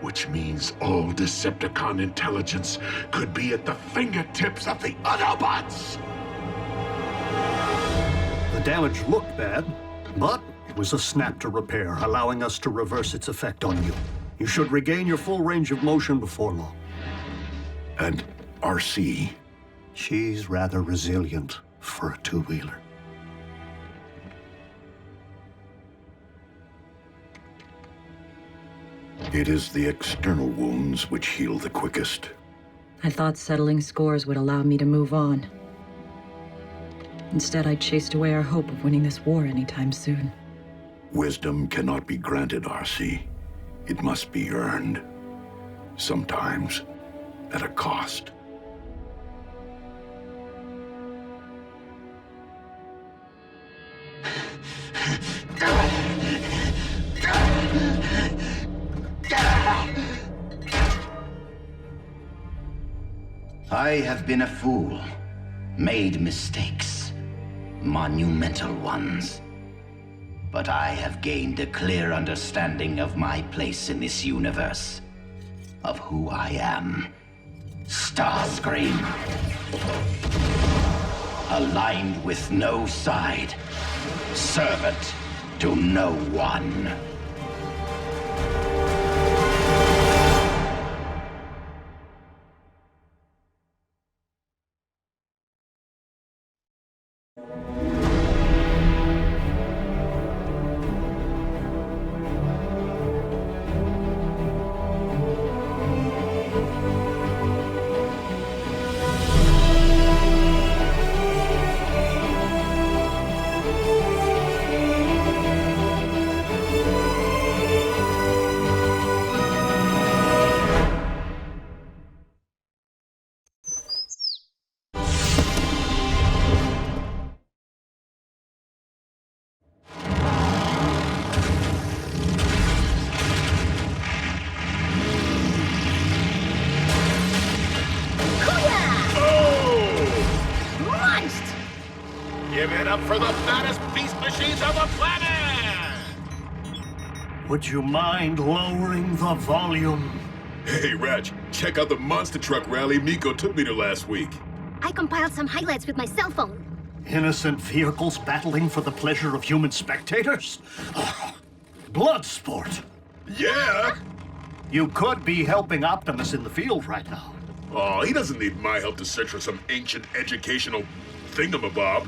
Speaker 1: Which means all Decepticon intelligence could be at the fingertips of the Autobots!
Speaker 2: The damage looked bad, but it was a snap to repair, allowing us to reverse its effect on you. You should regain your full range of motion before long.
Speaker 1: And RC?
Speaker 2: She's rather resilient for a two-wheeler.
Speaker 1: It is the external wounds which heal the quickest.
Speaker 3: I thought settling scores would allow me to move on. Instead, I chased away our hope of winning this war anytime soon.
Speaker 1: Wisdom cannot be granted, RC. It must be earned. Sometimes at a cost.
Speaker 7: I have been a fool, made mistakes, monumental ones. But I have gained a clear understanding of my place in this universe, of who I am. Starscream. Aligned with no side, servant to no one.
Speaker 1: Give it up for the baddest beast machines on the planet!
Speaker 2: Would you mind lowering the volume?
Speaker 11: Hey, Ratchet, check out the monster truck rally Miko took me to last week.
Speaker 4: I compiled some highlights with my cell phone.
Speaker 2: Innocent vehicles battling for the pleasure of human spectators? Blood sport.
Speaker 11: Yeah!
Speaker 2: You could be helping Optimus in the field right now.
Speaker 11: Oh, he doesn't need my help to search for some ancient educational thingamabob.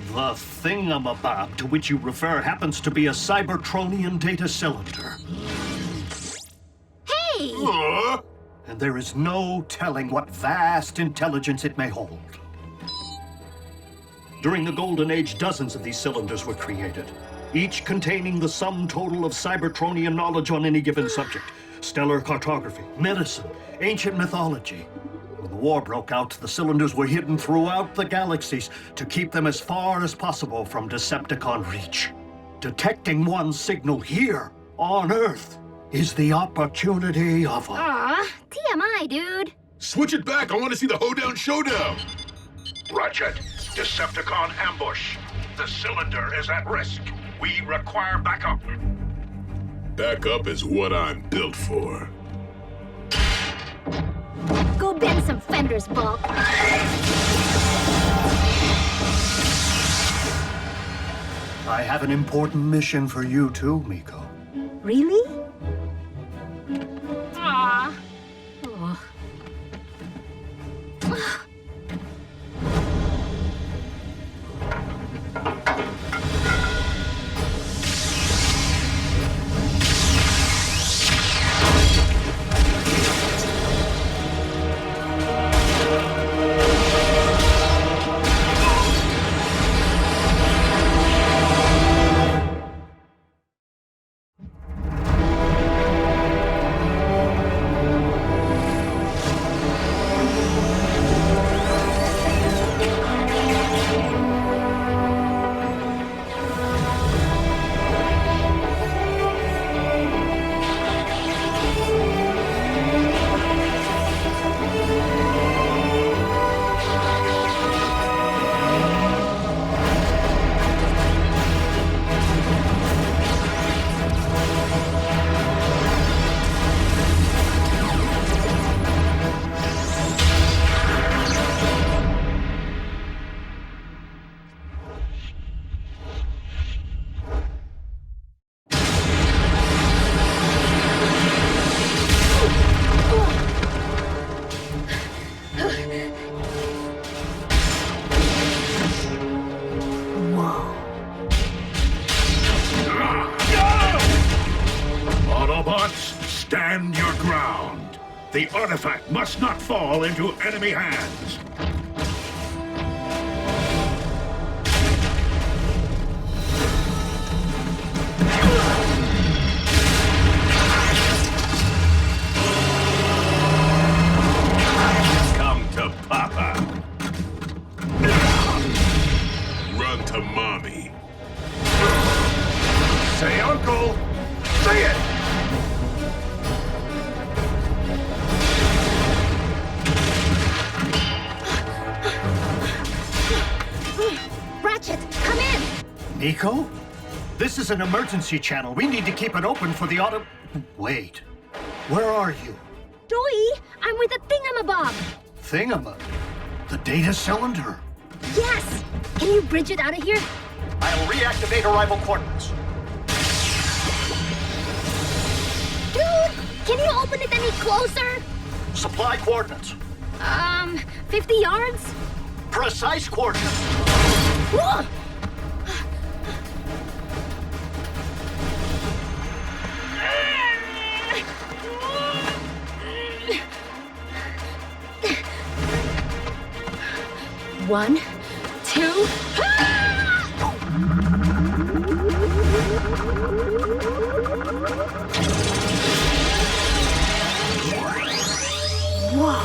Speaker 2: The thingamabob to which you refer happens to be a Cybertronian data cylinder.
Speaker 4: Hey!
Speaker 2: And there is no telling what vast intelligence it may hold. During the Golden Age, dozens of these cylinders were created, each containing the sum total of Cybertronian knowledge on any given subject. Stellar cartography, medicine, ancient mythology. When the war broke out, the cylinders were hidden throughout the galaxies to keep them as far as possible from Decepticon reach. Detecting one signal here, on Earth, is the opportunity of a...
Speaker 4: Aw, TMI, dude.
Speaker 11: Switch it back, I want to see the hoedown showdown.
Speaker 10: Ratchet, Decepticon ambush. The cylinder is at risk. We require backup.
Speaker 11: Backup is what I'm built for.
Speaker 4: Go bend some fenders, Bulk.
Speaker 2: I have an important mission for you too, Miko.
Speaker 4: Really?
Speaker 1: Bots, stand your ground. The artifact must not fall into enemy hands.
Speaker 5: Come to Papa.
Speaker 11: Run to Mommy.
Speaker 10: Say Uncle! Say it!
Speaker 4: Ratchet, come in!
Speaker 2: Miko? This is an emergency channel. We need to keep it open for the auto... Wait. Where are you?
Speaker 4: Doi, I'm with the thingamabob.
Speaker 2: Thingama? The data cylinder?
Speaker 4: Yes! Can you bridge it out of here?
Speaker 2: I'll reactivate arrival coordinates.
Speaker 4: Dude, can you open it any closer?
Speaker 2: Supply coordinates.
Speaker 4: 50 yards?
Speaker 2: Precise coordinates.
Speaker 4: Whoa! One, two. Whoa.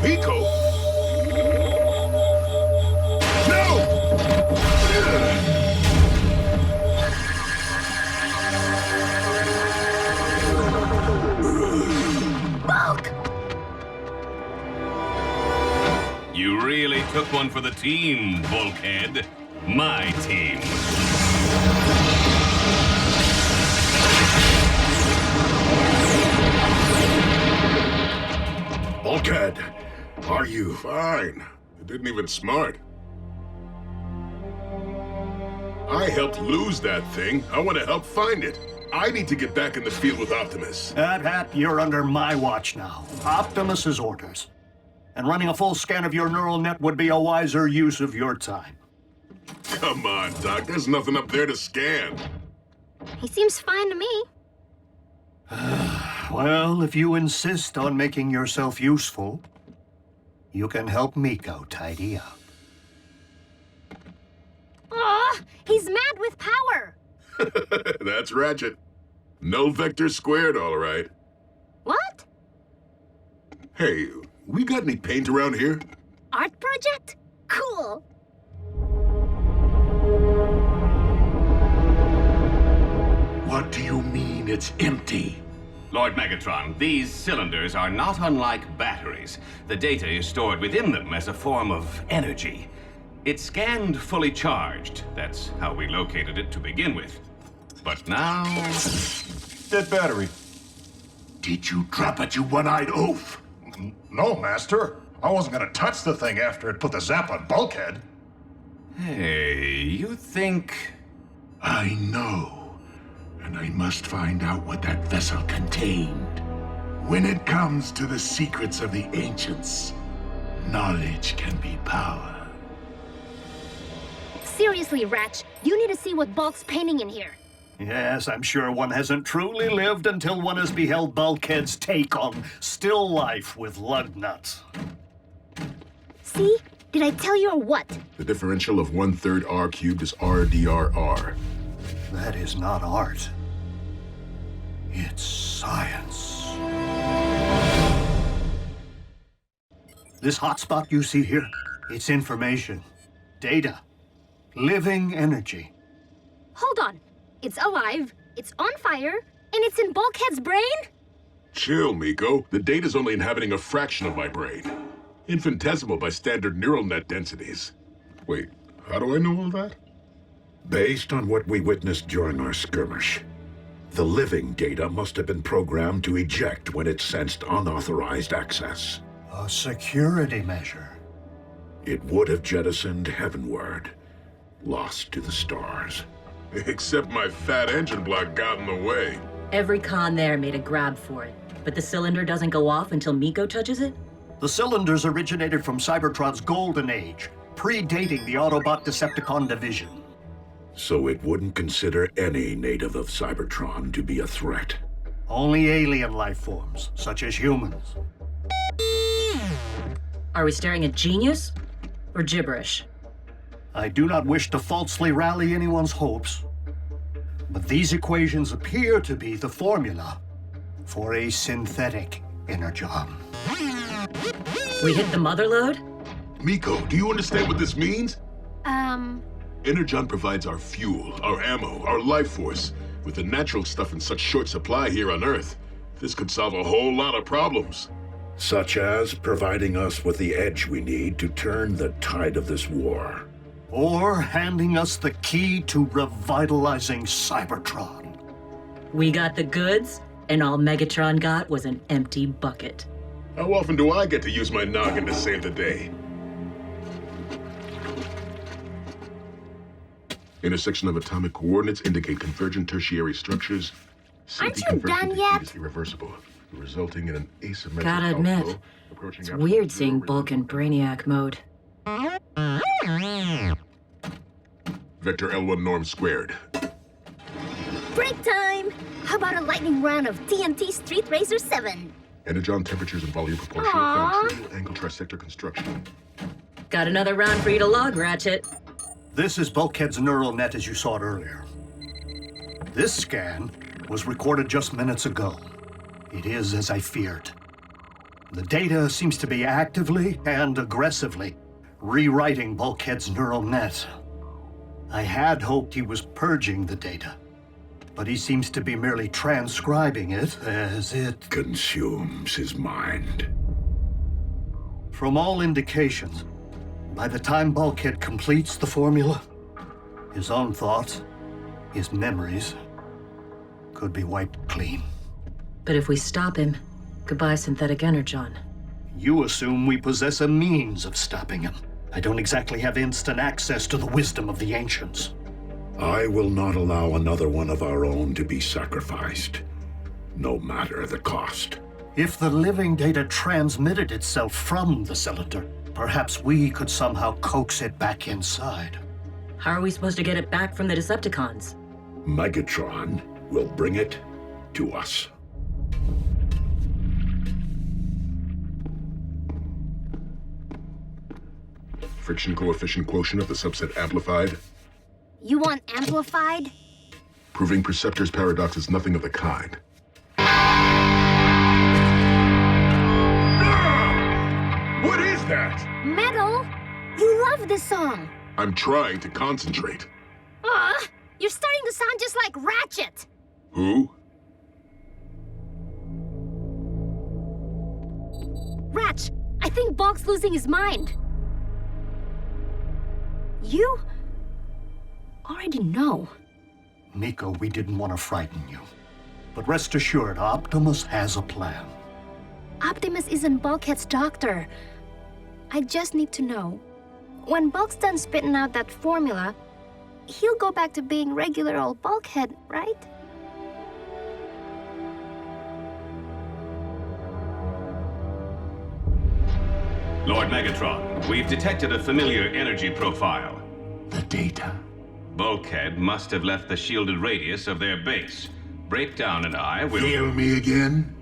Speaker 11: Miko? No!
Speaker 4: Bulk!
Speaker 5: You really took one for the team, Bulkhead. My team.
Speaker 1: Bulkhead, are you?
Speaker 11: Fine. It didn't even smart. I helped lose that thing. I want to help find it. I need to get back in the field with Optimus.
Speaker 2: Hap, you're under my watch now. Optimus's orders. And running a full scan of your neural net would be a wiser use of your time.
Speaker 11: Come on, Doc. There's nothing up there to scan.
Speaker 4: He seems fine to me.
Speaker 2: Well, if you insist on making yourself useful, you can help Miko tidy up.
Speaker 4: Aw, he's mad with power.
Speaker 11: That's Ratchet. No vector squared, all right.
Speaker 4: What?
Speaker 11: Hey, we got any paint around here?
Speaker 4: Art project? Cool.
Speaker 1: What do you mean it's empty?
Speaker 5: Lord Megatron, these cylinders are not unlike batteries. The data is stored within them as a form of energy. It scanned fully charged. That's how we located it to begin with. But now...
Speaker 10: Dead battery.
Speaker 1: Did you drop it, you one-eyed oaf?
Speaker 10: No, Master. I wasn't gonna touch the thing after it put the zap on Bulkhead.
Speaker 5: Hey, you think...
Speaker 1: I know. And I must find out what that vessel contained. When it comes to the secrets of the ancients, knowledge can be power.
Speaker 4: Seriously, Ratch, you need to see what Bulk's painting in here.
Speaker 2: Yes, I'm sure one hasn't truly lived until one has beheld Bulkhead's take on still life with lug nuts.
Speaker 4: See? Did I tell you or what?
Speaker 11: The differential of 1/3 r cubed is r/dr/r.
Speaker 2: That is not art. It's science. This hotspot you see here, it's information, data, living energy.
Speaker 4: Hold on. It's alive, it's on fire, and it's in Bulkhead's brain?
Speaker 11: Chill, Miko. The data's only inhabiting a fraction of my brain. Infinitesimal by standard neural net densities. Wait, how do I know all that?
Speaker 1: Based on what we witnessed during our skirmish, the living data must have been programmed to eject when it sensed unauthorized access.
Speaker 2: A security measure.
Speaker 1: It would have jettisoned heavenward, lost to the stars.
Speaker 11: Except my fat engine block got in the way.
Speaker 3: Every con there made a grab for it, but the cylinder doesn't go off until Miko touches it?
Speaker 2: The cylinders originated from Cybertron's golden age, predating the Autobot Decepticon division.
Speaker 1: So it wouldn't consider any native of Cybertron to be a threat.
Speaker 2: Only alien life forms, such as humans.
Speaker 3: Are we staring at genius or gibberish?
Speaker 2: I do not wish to falsely rally anyone's hopes, but these equations appear to be the formula for a synthetic Energon.
Speaker 3: We hit the mother lode?
Speaker 11: Miko, do you understand what this means?
Speaker 4: Energon
Speaker 11: provides our fuel, our ammo, our life force. With the natural stuff in such short supply here on Earth, this could solve a whole lot of problems.
Speaker 1: Such as providing us with the edge we need to turn the tide of this war.
Speaker 2: Or handing us the key to revitalizing Cybertron.
Speaker 3: We got the goods, and all Megatron got was an empty bucket.
Speaker 11: How often do I get to use my noggin to save the day? Intersection of atomic coordinates indicate convergent tertiary structures.
Speaker 4: Aren't you done yet?
Speaker 11: Is irreversible, resulting in an asymmetric
Speaker 3: Gotta admit,
Speaker 11: outflow approaching
Speaker 3: it's
Speaker 11: absolute
Speaker 3: weird
Speaker 11: zero
Speaker 3: seeing Bulk in Brainiac mode.
Speaker 11: Vector L1 norm squared.
Speaker 4: Break time! How about a lightning round of TNT Street Racer 7?
Speaker 11: Energon temperatures and volume proportional found triple angle trisector construction.
Speaker 3: Got another round for you to log, Ratchet.
Speaker 2: This is Bulkhead's neural net as you saw it earlier. This scan was recorded just minutes ago. It is as I feared. The data seems to be actively and aggressively rewriting Bulkhead's neural net. I had hoped he was purging the data, but he seems to be merely transcribing it as it
Speaker 1: consumes his mind.
Speaker 2: From all indications, by the time Bulkhead completes the formula, his own thoughts, his memories, could be wiped clean.
Speaker 3: But if we stop him, goodbye synthetic Energon.
Speaker 2: You assume we possess a means of stopping him. I don't exactly have instant access to the wisdom of the ancients.
Speaker 1: I will not allow another one of our own to be sacrificed, no matter the cost.
Speaker 2: If the living data transmitted itself from the cylinder, perhaps we could somehow coax it back inside.
Speaker 3: How are we supposed to get it back from the Decepticons?
Speaker 1: Megatron will bring it to us.
Speaker 11: Friction coefficient quotient of the subset amplified.
Speaker 4: You want amplified?
Speaker 11: Proving Perceptor's paradox is nothing of the kind. What is that?
Speaker 4: Metal? You love this song.
Speaker 11: I'm trying to concentrate.
Speaker 4: You're starting to sound just like Ratchet.
Speaker 11: Who?
Speaker 4: Ratch, I think Bulk's losing his mind. You already know.
Speaker 2: Miko, we didn't want to frighten you. But rest assured, Optimus has a plan.
Speaker 4: Optimus isn't Bulkhead's doctor. I just need to know. When Bulk's done spitting out that formula, he'll go back to being regular old Bulkhead, right?
Speaker 5: Lord Megatron, we've detected a familiar energy profile.
Speaker 1: The data?
Speaker 5: Bulkhead must have left the shielded radius of their base. Breakdown and I will...
Speaker 1: Hear me again?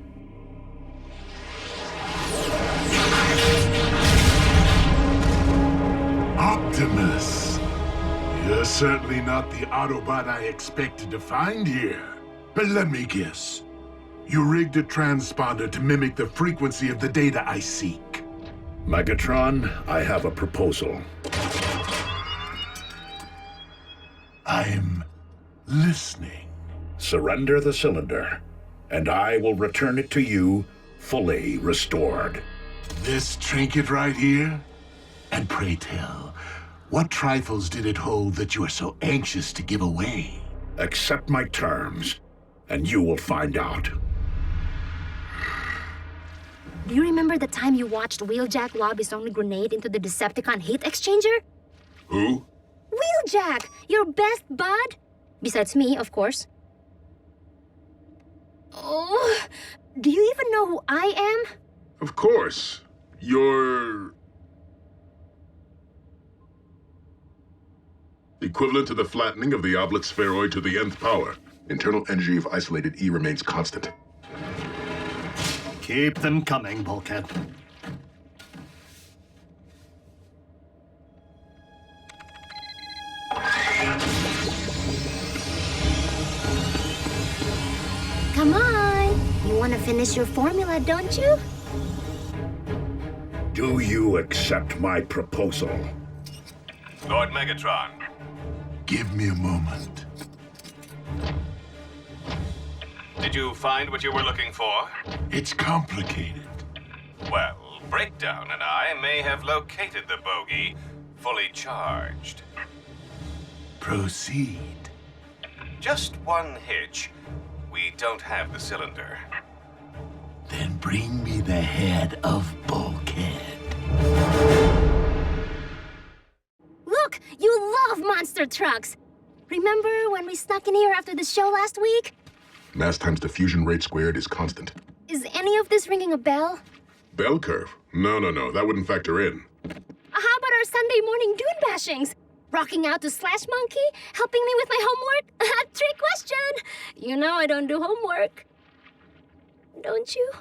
Speaker 16: Optimus! You're certainly not the Autobot I expected to find here. But let me guess. You rigged a transponder to mimic the frequency of the data I seek.
Speaker 1: Megatron, I have a proposal.
Speaker 16: I'm listening.
Speaker 1: Surrender the cylinder, and I will return it to you fully restored.
Speaker 16: This trinket right here? And pray tell, what trifles did it hold that you are so anxious to give away?
Speaker 1: Accept my terms, and you will find out.
Speaker 4: Do you remember the time you watched Wheeljack lob his own grenade into the Decepticon heat exchanger?
Speaker 11: Who?
Speaker 4: Wheeljack, your best bud? Besides me, of course. Oh, do you even know who I am?
Speaker 11: Of course. You're... Equivalent to the flattening of the oblit spheroid to the nth power. Internal energy of isolated E remains constant.
Speaker 2: Keep them coming, Bulkhead.
Speaker 4: Come on! You want to finish your formula, don't you?
Speaker 1: Do you accept my proposal?
Speaker 5: Lord Megatron.
Speaker 16: Give me a moment.
Speaker 5: Did you find what you were looking for?
Speaker 16: It's complicated.
Speaker 5: Well, Breakdown and I may have located the bogey, fully charged.
Speaker 16: Proceed.
Speaker 5: Just one hitch. We don't have the cylinder.
Speaker 16: Then bring me the head of Bulkhead.
Speaker 4: Look! You love monster trucks! Remember when we snuck in here after the show last week?
Speaker 11: Mass times diffusion rate squared is constant.
Speaker 4: Is any of this ringing a bell?
Speaker 11: Bell curve? No, that wouldn't factor in.
Speaker 4: How about our Sunday morning dune bashings? Rocking out to Slash Monkey? Helping me with my homework? Trick question! You know I don't do homework. Don't you?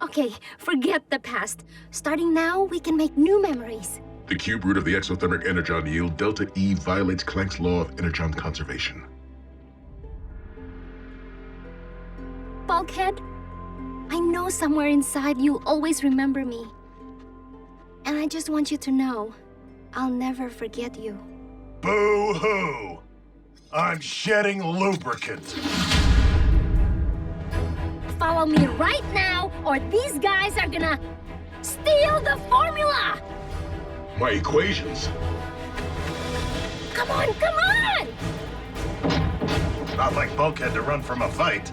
Speaker 4: Okay, forget the past. Starting now, we can make new memories.
Speaker 11: The cube root of the exothermic energon yield, delta E, violates Planck's law of energon conservation.
Speaker 4: Bulkhead, I know somewhere inside you'll always remember me. And I just want you to know, I'll never forget you.
Speaker 10: Boo-hoo! I'm shedding lubricant.
Speaker 4: Follow me right now, or these guys are gonna steal the formula!
Speaker 11: My equations!
Speaker 4: Come on, come on!
Speaker 10: Not like Bulkhead to run from a fight.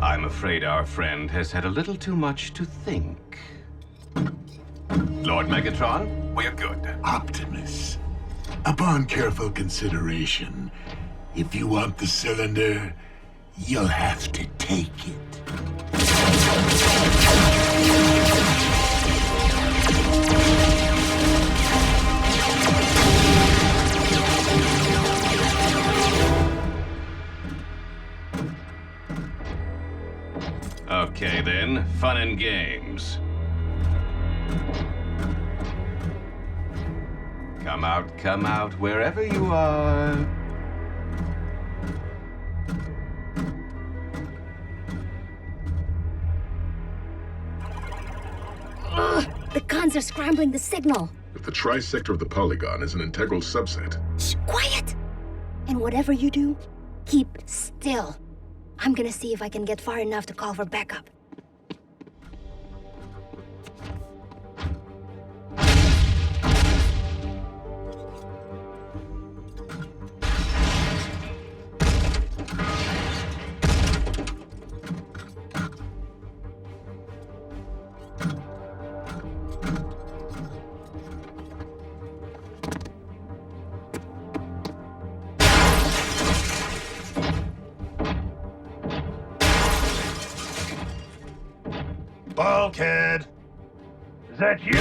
Speaker 5: I'm afraid our friend has had a little too much to think. Lord Megatron, we're good.
Speaker 16: Optimus, upon careful consideration, if you want the cylinder, you'll have to take it.
Speaker 5: Okay then, fun and games. Come out, wherever you are.
Speaker 4: Ugh, the cons are scrambling the signal.
Speaker 11: If the trisector of the polygon is an integral subset...
Speaker 4: Shh, quiet! And whatever you do, keep still. I'm gonna see if I can get far enough to call for backup.
Speaker 10: Bulkhead! Is that you?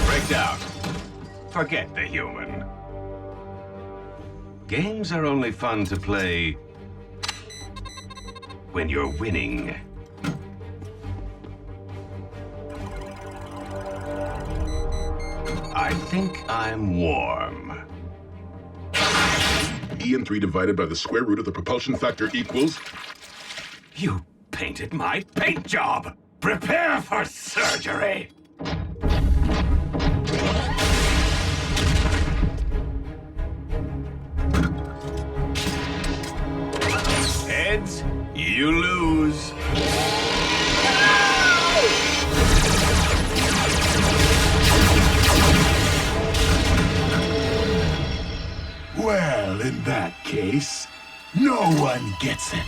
Speaker 5: Breakdown. Forget the human. Games are only fun to play when you're winning. I think I'm warm.
Speaker 11: E3 divided by the square root of the propulsion factor equals...
Speaker 5: You painted my paint job! Prepare for surgery! Heads, you lose.
Speaker 16: Well, in that case, no one gets it.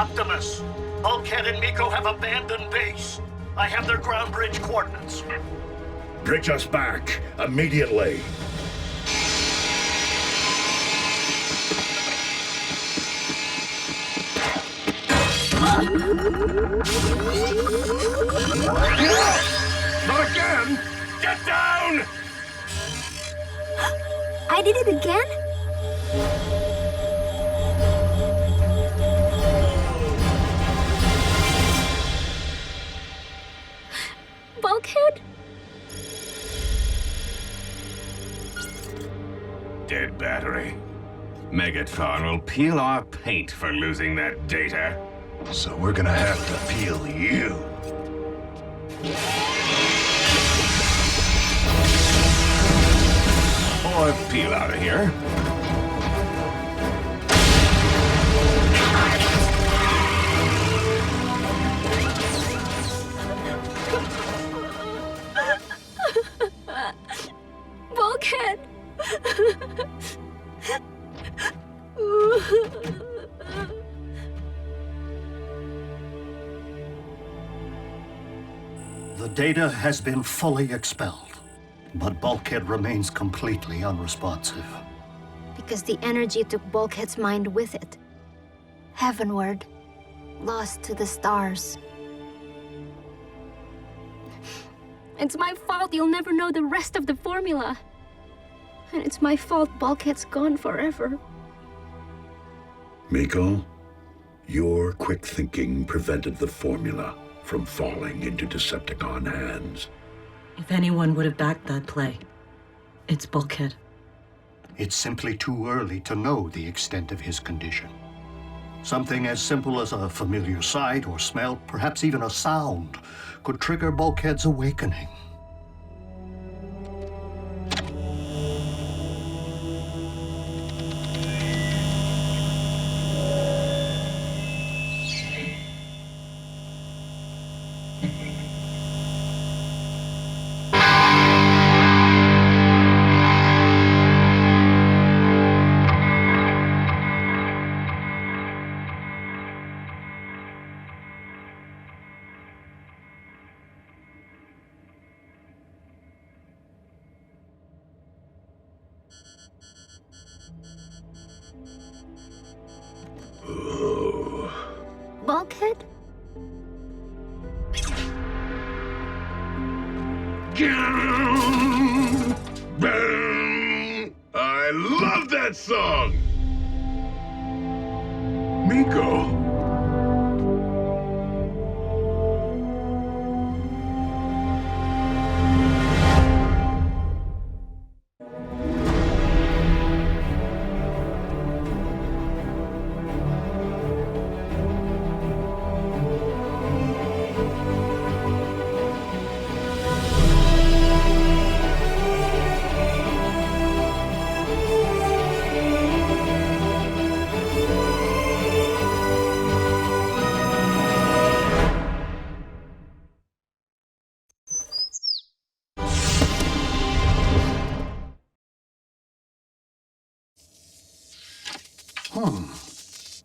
Speaker 2: Optimus, Bulkhead and Miko have abandoned base. I have their ground bridge coordinates.
Speaker 1: Bridge us back immediately.
Speaker 5: Not again! Get down!
Speaker 4: I did it again? Bulkhead?
Speaker 5: Dead battery. Megatron will peel our paint for losing that data.
Speaker 10: So we're gonna have to peel you.
Speaker 5: Or peel out of here.
Speaker 4: Bulkhead!
Speaker 2: The data has been fully expelled, but Bulkhead remains completely unresponsive.
Speaker 4: Because the energy took Bulkhead's mind with it. Heavenward, lost to the stars. It's my fault you'll never know the rest of the formula. And it's my fault Bulkhead's gone forever.
Speaker 1: Miko, your quick thinking prevented the formula from falling into Decepticon hands.
Speaker 3: If anyone would have backed that play, it's Bulkhead.
Speaker 2: It's simply too early to know the extent of his condition. Something as simple as a familiar sight or smell, perhaps even a sound, could trigger Bulkhead's awakening.
Speaker 4: Bulkhead?
Speaker 11: I love that song! Miko!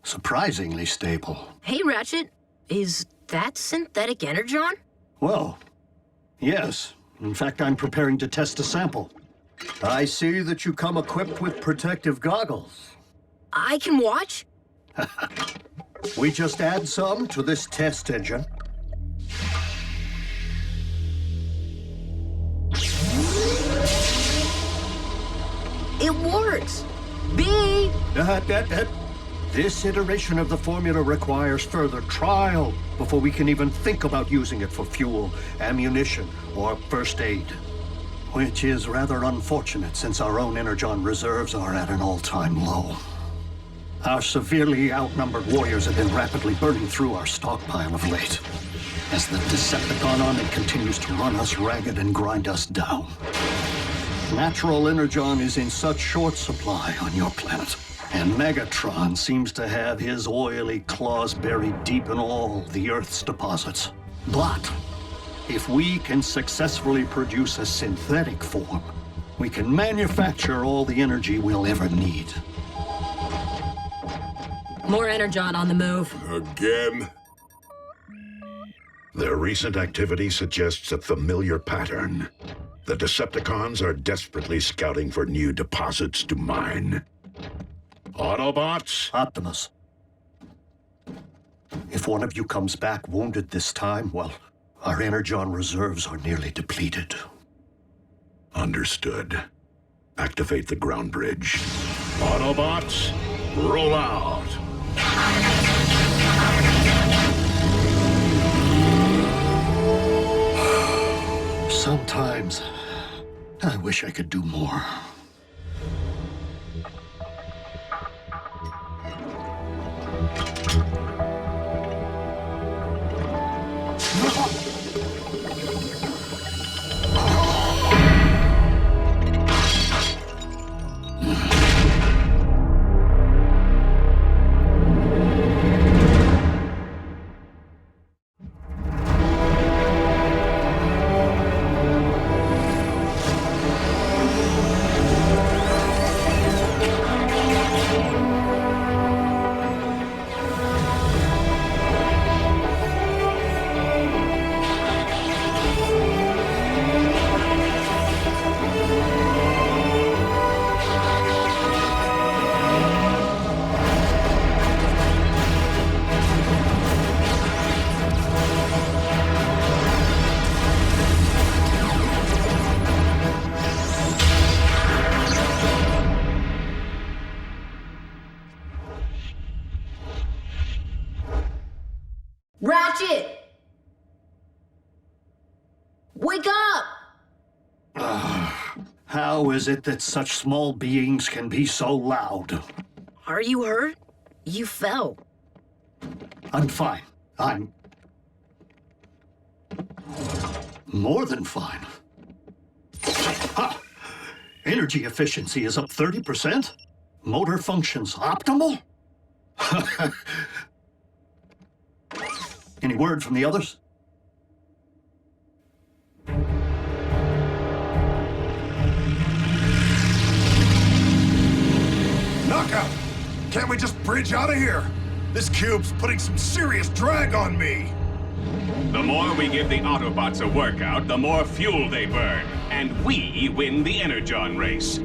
Speaker 2: Surprisingly stable.
Speaker 8: Hey, Ratchet. Is that synthetic Energon?
Speaker 2: Well, yes. In fact, I'm preparing to test a sample. I see that you come equipped with protective goggles.
Speaker 8: I can watch?
Speaker 2: We just add some to this test engine.
Speaker 8: It works! B!
Speaker 2: This iteration of the formula requires further trial before we can even think about using it for fuel, ammunition, or first aid. Which is rather unfortunate since our own Energon reserves are at an all-time low. Our severely outnumbered warriors have been rapidly burning through our stockpile of late, as the Decepticon army continues to run us ragged and grind us down. Natural Energon is in such short supply on your planet. And Megatron seems to have his oily claws buried deep in all the Earth's deposits. But if we can successfully produce a synthetic form, we can manufacture all the energy we'll ever need.
Speaker 3: More Energon on the move.
Speaker 11: Again?
Speaker 1: Their recent activity suggests a familiar pattern. The Decepticons are desperately scouting for new deposits to mine. Autobots?
Speaker 2: Optimus. If one of you comes back wounded this time, well, our Energon reserves are nearly depleted.
Speaker 1: Understood. Activate the ground bridge. Autobots, roll out!
Speaker 2: Sometimes, I wish I could do more.
Speaker 8: Ratchet! Wake up!
Speaker 2: How is it that such small beings can be so loud?
Speaker 8: Are you hurt? You fell.
Speaker 2: I'm fine. I'm more than fine. Ha! Energy efficiency is up 30%? Motor functions optimal? Any word from the others?
Speaker 10: Knockout! Can't we just bridge out of here? This cube's putting some serious drag on me.
Speaker 5: The more we give the Autobots a workout, the more fuel they burn. And we win the Energon race.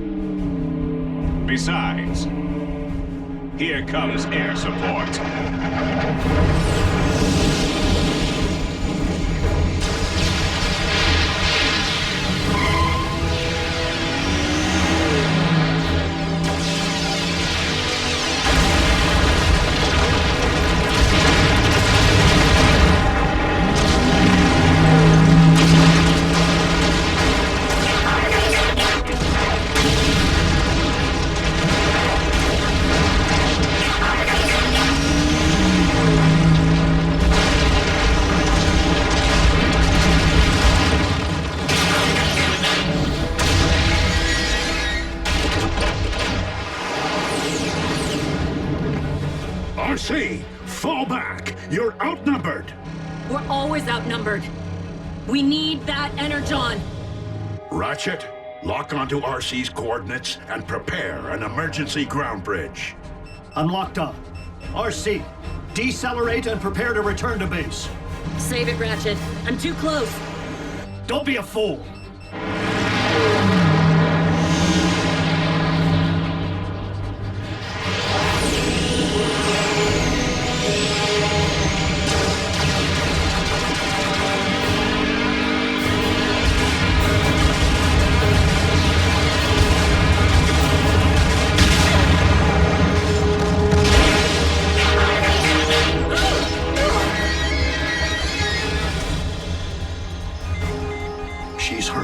Speaker 5: Besides, here comes air support.
Speaker 1: RC, fall back! You're outnumbered!
Speaker 3: We're always outnumbered. We need that Energon.
Speaker 1: Ratchet, lock onto RC's coordinates and prepare an emergency ground bridge.
Speaker 2: I'm locked on. RC, decelerate and prepare to return to base.
Speaker 3: Save it, Ratchet. I'm too close.
Speaker 2: Don't be a fool. She's hurt.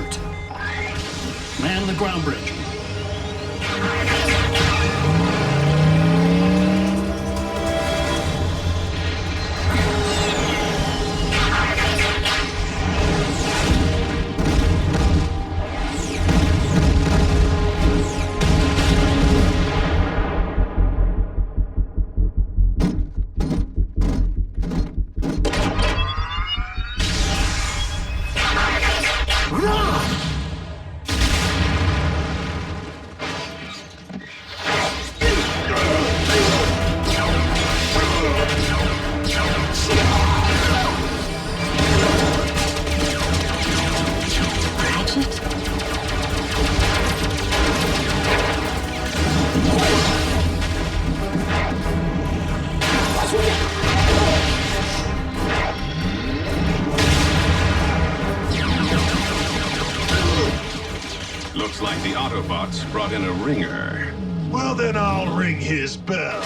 Speaker 5: Autobots brought in a ringer.
Speaker 16: Well, then I'll ring his bell.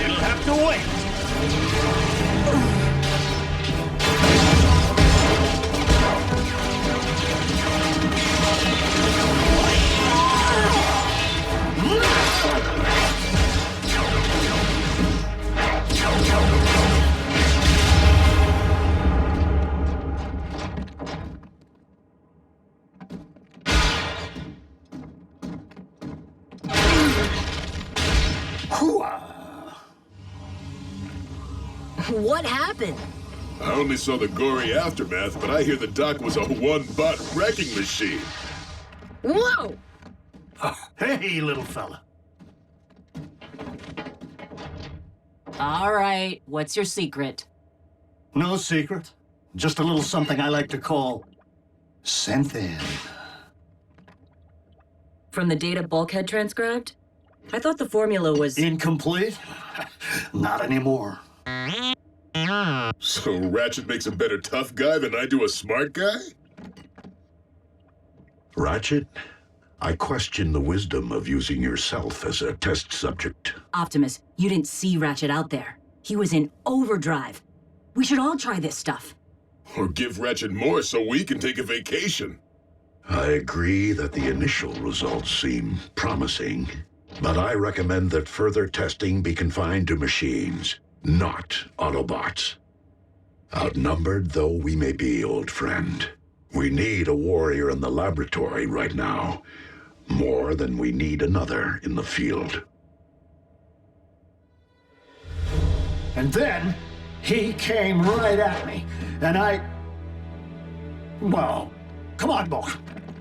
Speaker 2: It'll have to wait.
Speaker 8: What happened?
Speaker 11: I only saw the gory aftermath, but I hear the doc was a one-bot wrecking machine.
Speaker 8: Whoa!
Speaker 2: Hey, little fella.
Speaker 3: All right, what's your secret?
Speaker 2: No secret. Just a little something I like to call synth-in.
Speaker 3: From the data Bulkhead transcribed? I thought the formula was...
Speaker 2: Incomplete? Not anymore.
Speaker 11: So Ratchet makes a better tough guy than I do a smart guy?
Speaker 1: Ratchet, I question the wisdom of using yourself as a test subject.
Speaker 3: Optimus, you didn't see Ratchet out there. He was in overdrive. We should all try this stuff.
Speaker 11: Or give Ratchet more so we can take a vacation.
Speaker 1: I agree that the initial results seem promising, but I recommend that further testing be confined to machines, not Autobots. Outnumbered though we may be, old friend, we need a warrior in the laboratory right now, more than we need another in the field.
Speaker 2: And then, he came right at me, and well, come on, Bulk.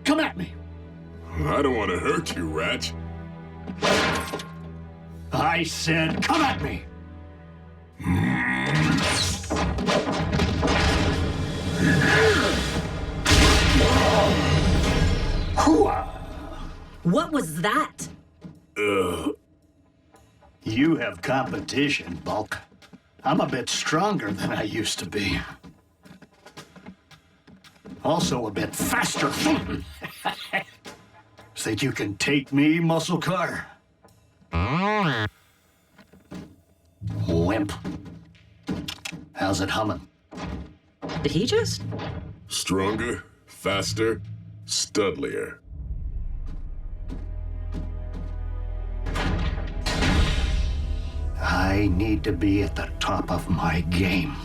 Speaker 2: Come at me.
Speaker 11: I don't want to hurt you, Ratch.
Speaker 2: I said, come at me.
Speaker 3: What was that?
Speaker 2: You have competition, Bulk. I'm a bit stronger than I used to be. Also a bit faster. Think you can take me, muscle car? Wimp. How's it humming?
Speaker 3: Did he just?
Speaker 11: Stronger, faster, studlier.
Speaker 2: I need to be at the top of my game.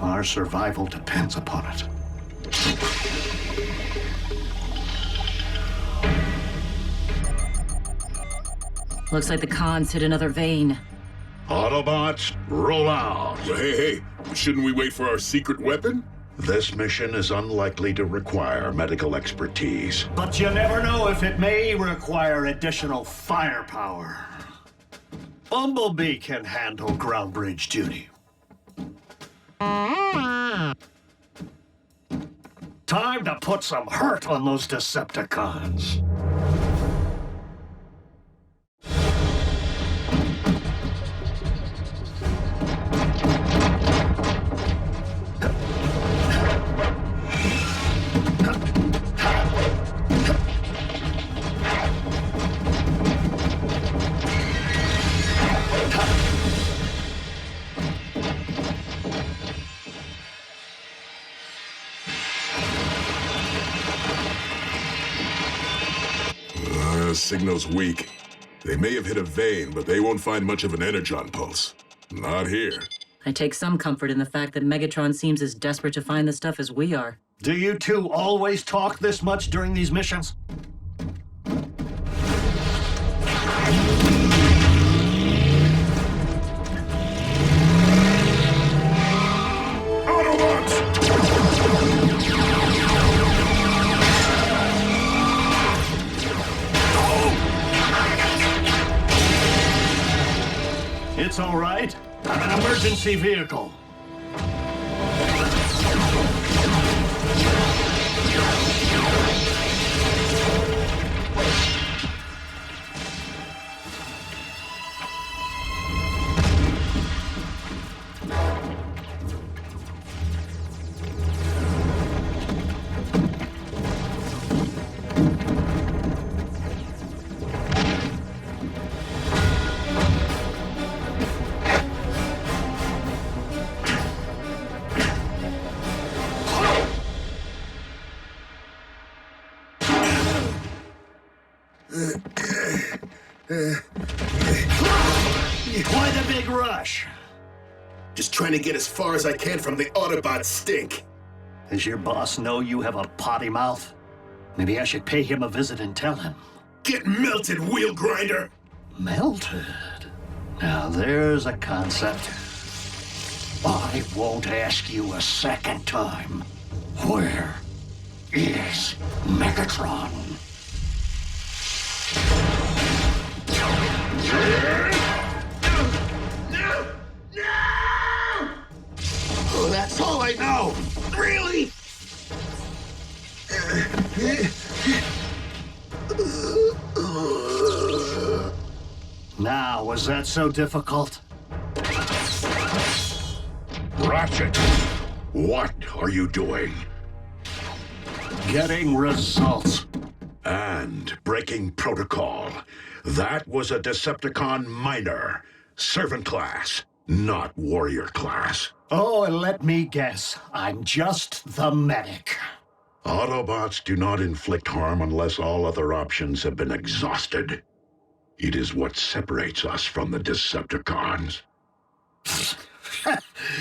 Speaker 2: Our survival depends upon it.
Speaker 3: Looks like the cons hit another vein.
Speaker 1: Autobots, roll out.
Speaker 11: Hey, shouldn't we wait for our secret weapon?
Speaker 1: This mission is unlikely to require medical expertise.
Speaker 2: But you never know if it may require additional firepower. Bumblebee can handle ground bridge duty. Time to put some hurt on those Decepticons.
Speaker 11: Signal's weak. They may have hit a vein, but they won't find much of an Energon pulse. Not here.
Speaker 3: I take some comfort in the fact that Megatron seems as desperate to find the stuff as we are.
Speaker 2: Do you two always talk this much during these missions? It's all right. I'm an emergency vehicle. Why the big rush?
Speaker 17: Just trying to get as far as I can from the Autobot stink.
Speaker 2: Does your boss know you have a potty mouth? Maybe I should pay him a visit and tell him.
Speaker 17: Get melted, wheel grinder!
Speaker 2: Melted? Now there's a concept. I won't ask you a second time. Where is Megatron?
Speaker 17: Oh, that's all I know! Really?
Speaker 2: Now, was that so difficult?
Speaker 1: Ratchet, what are you doing?
Speaker 2: Getting results.
Speaker 1: And breaking protocol. That was a Decepticon minor. Servant class, not warrior class.
Speaker 2: Oh, and let me guess. I'm just the medic.
Speaker 1: Autobots do not inflict harm unless all other options have been exhausted. It is what separates us from the Decepticons.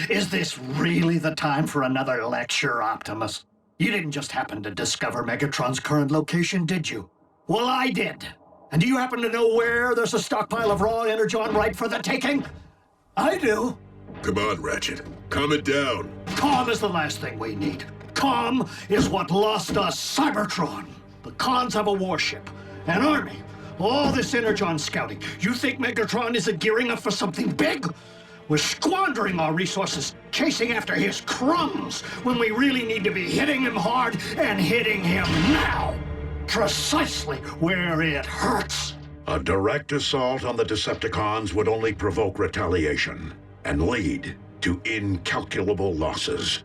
Speaker 2: Is this really the time for another lecture, Optimus? You didn't just happen to discover Megatron's current location, did you? Well, I did. And do you happen to know where there's a stockpile of raw Energon ripe for the taking? I do.
Speaker 11: Come on, Ratchet. Calm it down.
Speaker 2: Calm is the last thing we need. Calm is what lost us Cybertron. The Cons have a warship, an army, all this Energon scouting. You think Megatron isn't gearing up for something big? We're squandering our resources chasing after his crumbs when we really need to be hitting him hard and hitting him now. Precisely where it hurts.
Speaker 1: A direct assault on the Decepticons would only provoke retaliation and lead to incalculable losses.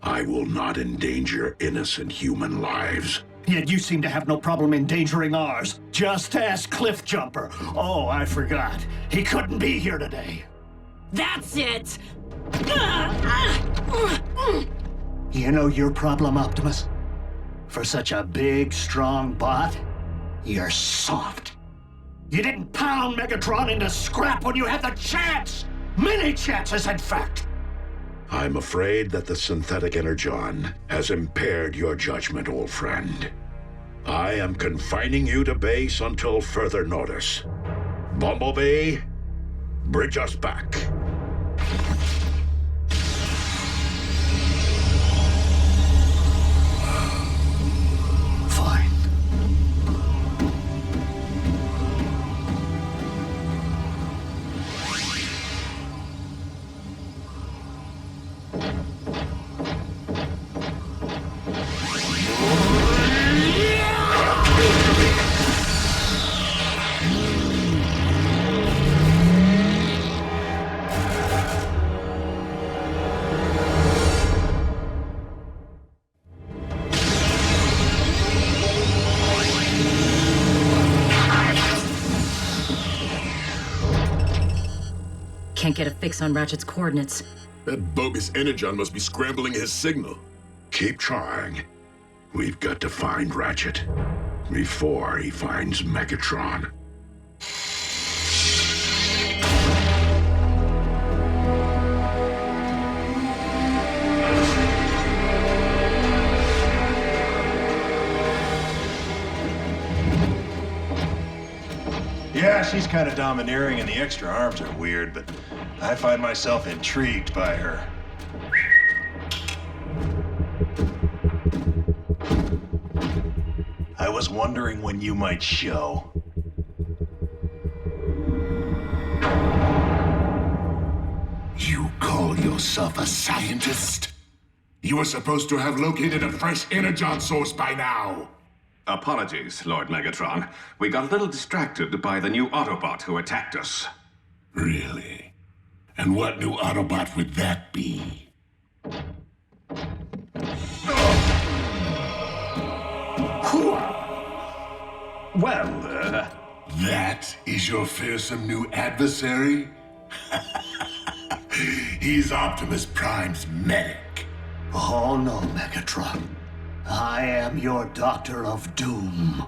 Speaker 1: I will not endanger innocent human lives.
Speaker 2: Yet you seem to have no problem endangering ours. Just ask Cliffjumper. Oh, I forgot. He couldn't be here today.
Speaker 4: That's it!
Speaker 2: You know your problem, Optimus? For such a big, strong bot, you're soft. You didn't pound Megatron into scrap when you had the chance! Many chances, in fact!
Speaker 1: I'm afraid that the synthetic Energon has impaired your judgment, old friend. I am confining you to base until further notice. Bumblebee, bridge us back.
Speaker 2: Fine.
Speaker 3: Can't get a fix on Ratchet's coordinates.
Speaker 11: That bogus Energon must be scrambling his signal.
Speaker 1: Keep trying. We've got to find Ratchet before he finds Megatron.
Speaker 10: Yeah, she's kind of domineering and the extra arms are weird, but I find myself intrigued by her. I was wondering when you might show.
Speaker 16: You call yourself a scientist? You were supposed to have located a fresh Energon source by now.
Speaker 5: Apologies, Lord Megatron. We got a little distracted by the new Autobot who attacked us.
Speaker 16: Really? And what new Autobot would that be?
Speaker 5: Well,
Speaker 16: That is your fearsome new adversary? He's Optimus Prime's medic.
Speaker 2: Oh no, Megatron. I am your Doctor of Doom.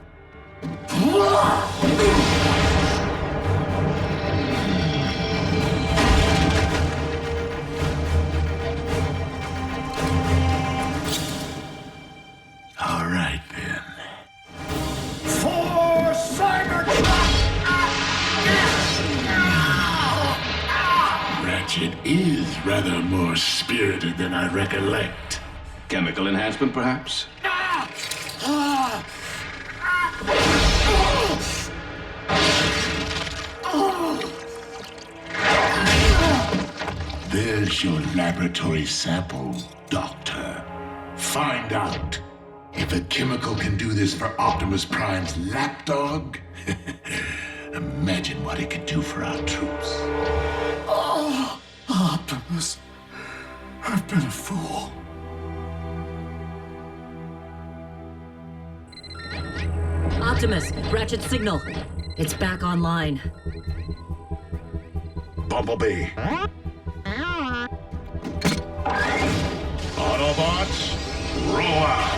Speaker 1: All right, then.
Speaker 2: For Cybertron!
Speaker 1: Ratchet is rather more spirited than I recollect.
Speaker 5: Chemical enhancement, perhaps?
Speaker 1: There's your laboratory sample, Doctor. Find out if a chemical can do this for Optimus Prime's lapdog. Imagine what it could do for our troops.
Speaker 2: Oh, Optimus. I've been a fool.
Speaker 3: Optimus, Ratchet signal. It's back online.
Speaker 11: Bumblebee. Autobots, roll out.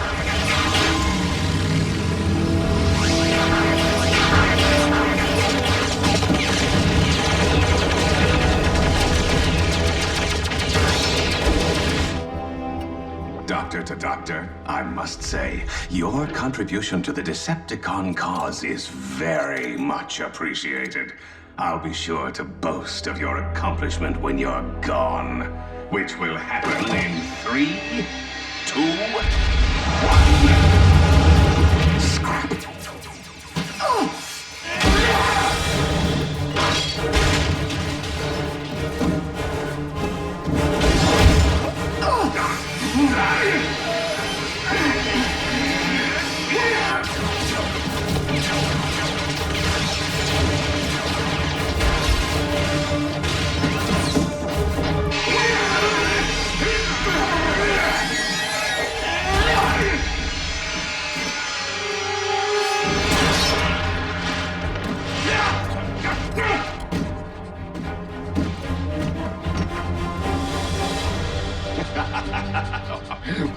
Speaker 5: Doctor to Doctor, I must say, your contribution to the Decepticon cause is very much appreciated. I'll be sure to boast of your accomplishment when you're gone, which will happen in 3, 2, 1. Scrap.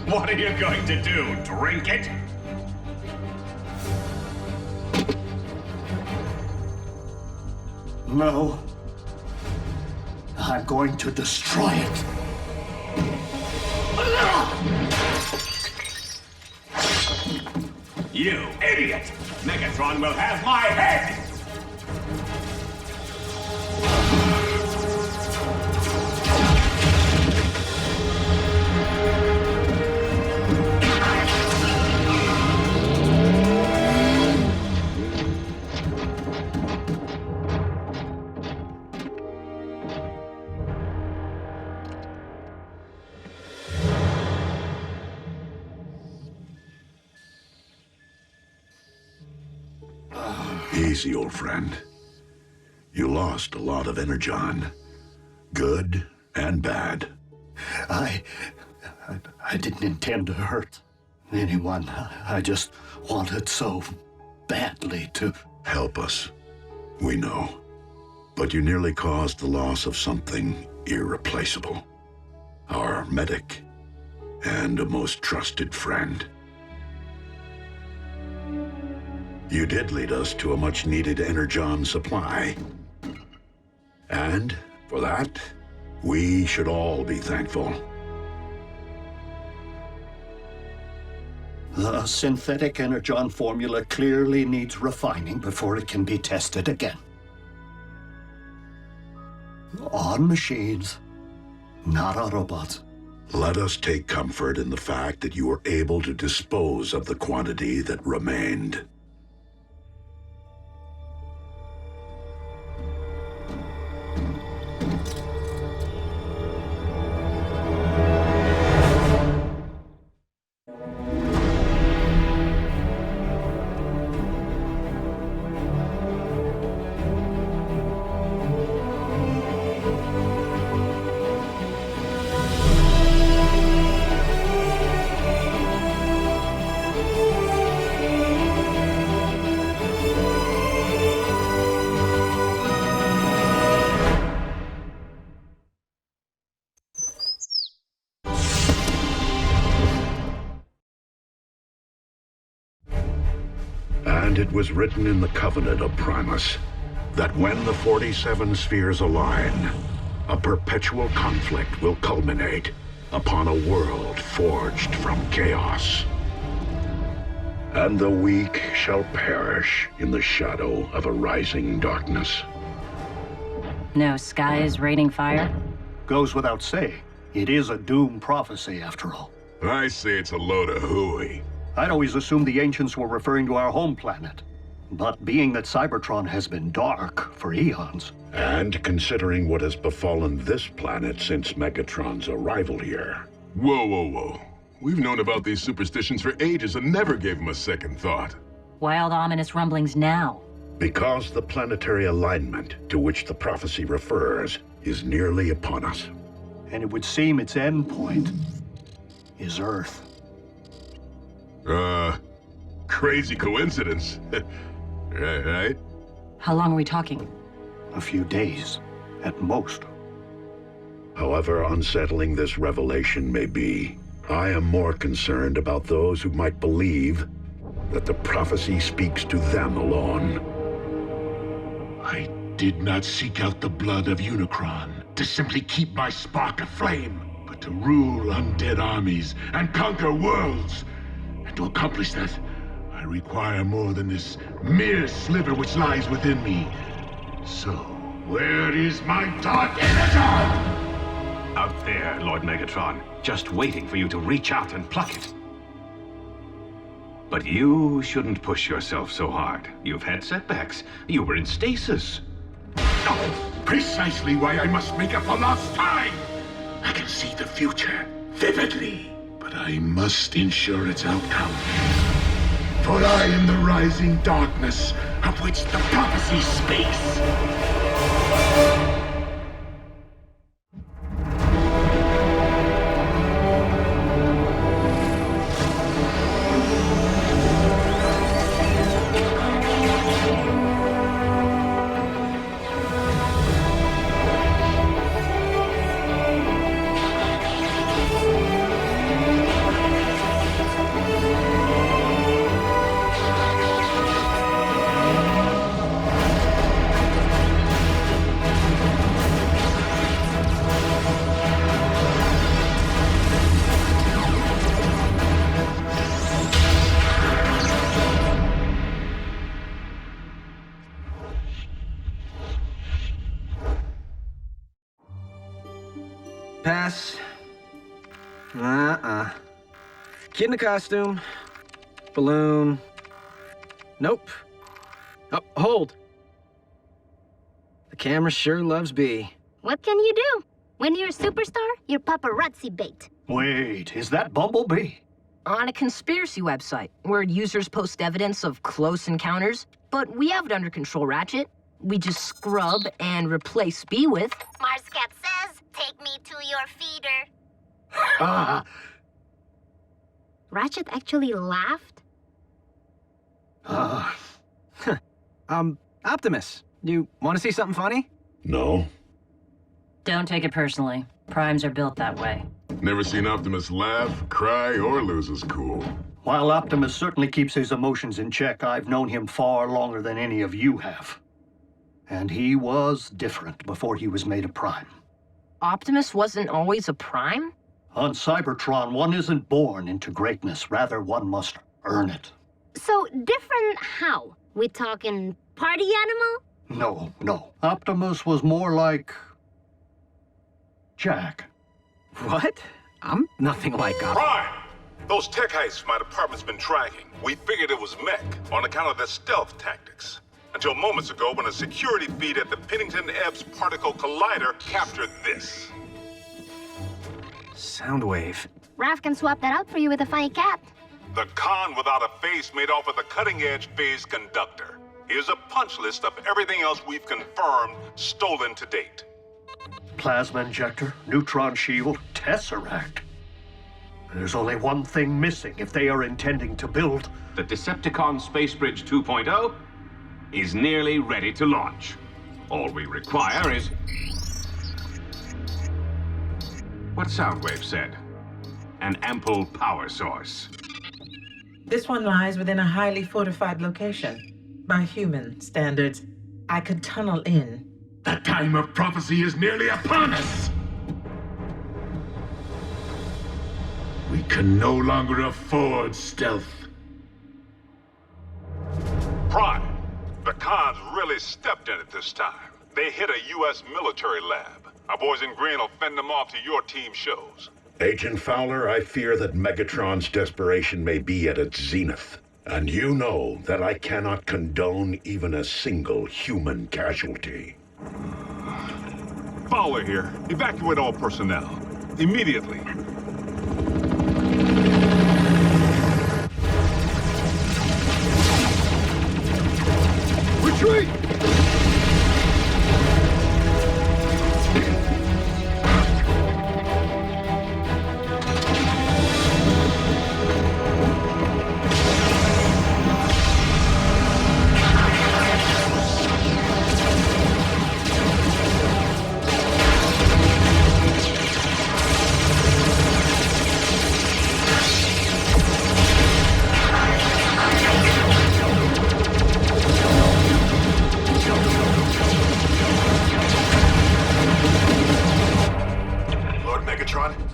Speaker 5: What are you going to do? Drink it?
Speaker 2: No. I'm going to destroy it.
Speaker 5: You idiot! Megatron will have my head!
Speaker 1: Easy, old friend. You lost a lot of Energon. Good and bad.
Speaker 2: I didn't intend to hurt anyone. I just wanted so badly to
Speaker 1: help us. We know. But you nearly caused the loss of something irreplaceable. Our medic and a most trusted friend. You did lead us to a much-needed Energon supply. And for that, we should all be thankful.
Speaker 2: The synthetic Energon formula clearly needs refining before it can be tested again. On machines, not Autobots.
Speaker 1: Let us take comfort in the fact that you were able to dispose of the quantity that remained. And it was written in the Covenant of Primus that when the 47 spheres align, a perpetual conflict will culminate upon a world forged from chaos. And the weak shall perish in the shadow of a rising darkness.
Speaker 3: No sky is raining fire?
Speaker 2: Goes without saying. It is a doom prophecy, after all.
Speaker 11: I say it's a load of hooey.
Speaker 2: I'd always assumed the ancients were referring to our home planet. But being that Cybertron has been dark for eons...
Speaker 1: And considering what has befallen this planet since Megatron's arrival here...
Speaker 11: Whoa, whoa, whoa. We've known about these superstitions for ages and never gave them a second thought.
Speaker 3: Wild, ominous rumblings now.
Speaker 1: Because the planetary alignment to which the prophecy refers is nearly upon us.
Speaker 2: And it would seem its end point is Earth.
Speaker 11: Crazy coincidence. Right?
Speaker 3: How long are we talking?
Speaker 2: A few days, at most.
Speaker 1: However unsettling this revelation may be, I am more concerned about those who might believe that the prophecy speaks to them alone.
Speaker 16: I did not seek out the blood of Unicron to simply keep my spark aflame, but to rule undead armies and conquer worlds. And to accomplish that, I require more than this mere sliver which lies within me. So, where is my dark Energon?
Speaker 5: Out there, Lord Megatron, just waiting for you to reach out and pluck it. But you shouldn't push yourself so hard. You've had setbacks. You were in stasis.
Speaker 16: Oh, precisely why I must make up for lost time! I can see the future vividly, but I must ensure its outcome. For I am the rising darkness of which the prophecy speaks.
Speaker 6: Pass. Kid in a costume. Balloon. Nope. Oh, hold. The camera sure loves B.
Speaker 4: What can you do? When you're a superstar, you're paparazzi bait.
Speaker 2: Wait, is that Bumblebee?
Speaker 8: On a conspiracy website, where users post evidence of close encounters, but we have it under control, Ratchet. We just scrub and replace B with...
Speaker 4: Marscat says, take me to your feeder. Ratchet actually laughed?
Speaker 6: Optimus, you want to see something funny?
Speaker 1: No.
Speaker 3: Don't take it personally. Primes are built that way.
Speaker 11: Never seen Optimus laugh, cry, or lose his cool.
Speaker 2: While Optimus certainly keeps his emotions in check, I've known him far longer than any of you have. And he was different before he was made a Prime.
Speaker 8: Optimus wasn't always a Prime?
Speaker 2: On Cybertron, one isn't born into greatness. Rather, one must earn it.
Speaker 4: So, different how? We talking party animal?
Speaker 2: No. Optimus was more like... Jack.
Speaker 6: What? I'm nothing like Optimus.
Speaker 9: Prime! Those tech heists my department's been tracking. We figured it was mech on account of their stealth tactics. Until moments ago when a security feed at the Pennington-Ebbs Particle Collider captured this.
Speaker 6: Soundwave.
Speaker 4: Raph can swap that out for you with a funny cat.
Speaker 9: The con without a face made off with a cutting-edge phase conductor. Here's a punch list of everything else we've confirmed stolen to date.
Speaker 2: Plasma injector, neutron shield, tesseract. There's only one thing missing if they are intending to build...
Speaker 5: The Decepticon Space Bridge 2.0 is nearly ready to launch. All we require is... what Soundwave said. An ample power source.
Speaker 14: This one lies within a highly fortified location. By human standards, I could tunnel in.
Speaker 16: The time of prophecy is nearly upon us! We can no longer afford stealth.
Speaker 9: Prime, the cons really stepped in it this time. They hit a U.S. military lab. Our boys in green will fend them off to your team shows.
Speaker 1: Agent Fowler, I fear that Megatron's desperation may be at its zenith. And you know that I cannot condone even a single human casualty.
Speaker 9: Fowler here. Evacuate all personnel. Immediately.
Speaker 16: Retreat!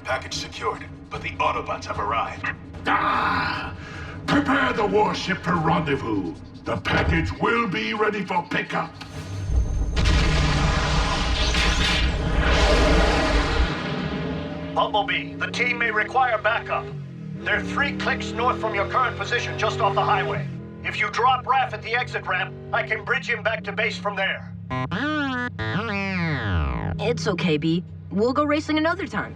Speaker 10: Package secured, but the Autobots have arrived.
Speaker 16: Ah! Prepare the warship for rendezvous. The package will be ready for pickup.
Speaker 2: Bumblebee, the team may require backup. They're 3 clicks north from your current position just off the highway. If you drop Raph at the exit ramp, I can bridge him back to base from there.
Speaker 8: It's okay, B. We'll go racing another time.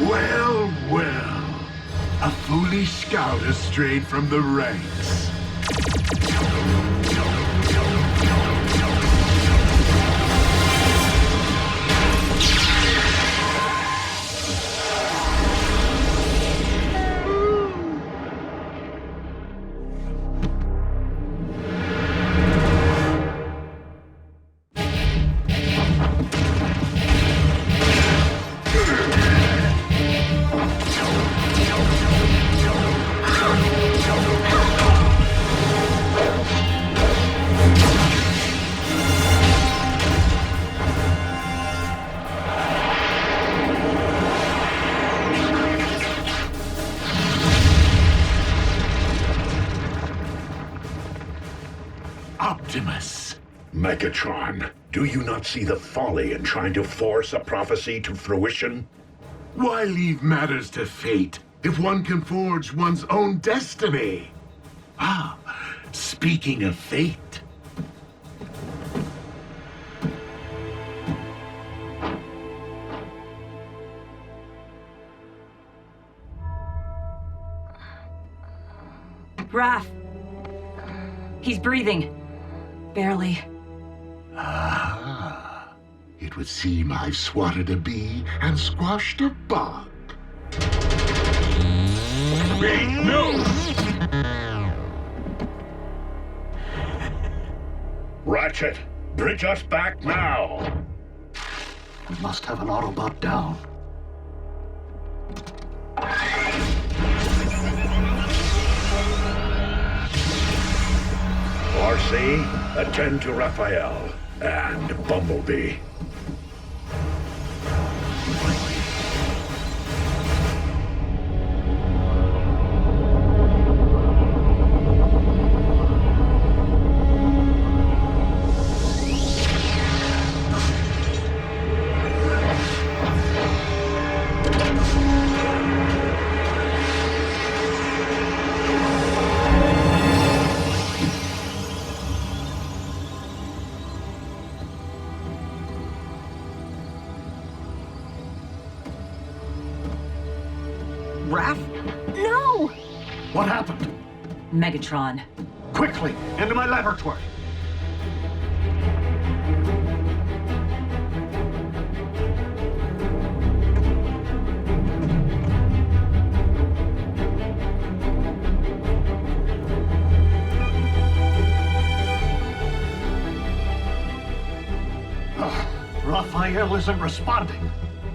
Speaker 16: Well, well. A foolish scout has strayed from the ranks. Optimus.
Speaker 1: Megatron, do you not see the folly in trying to force a prophecy to fruition?
Speaker 16: Why leave matters to fate if one can forge one's own destiny? Ah, speaking of fate.
Speaker 15: Raph. He's breathing. Barely.
Speaker 16: Ah, it would seem I've swatted a bee and squashed a bug.
Speaker 5: Wait, no!
Speaker 1: Ratchet, bridge us back now!
Speaker 2: We must have an Autobot down.
Speaker 1: RC, attend to Rafael and Bumblebee.
Speaker 15: Raph?
Speaker 4: No!
Speaker 2: What happened?
Speaker 3: Megatron.
Speaker 2: Quickly, into my laboratory. Rafael isn't responding.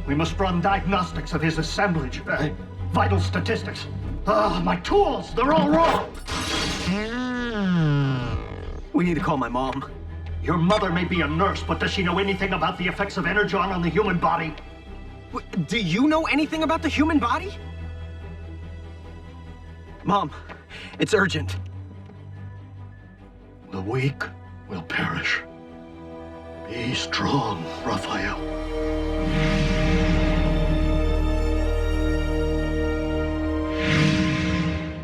Speaker 2: We must run diagnostics of his assemblage. Vital statistics. My tools, they're all wrong.
Speaker 6: We need to call my mom.
Speaker 2: Your mother may be a nurse, but does she know anything about the effects of Energon on the human body?
Speaker 6: Do you know anything about the human body? Mom, it's urgent.
Speaker 2: The weak will perish. Be strong, Rafael.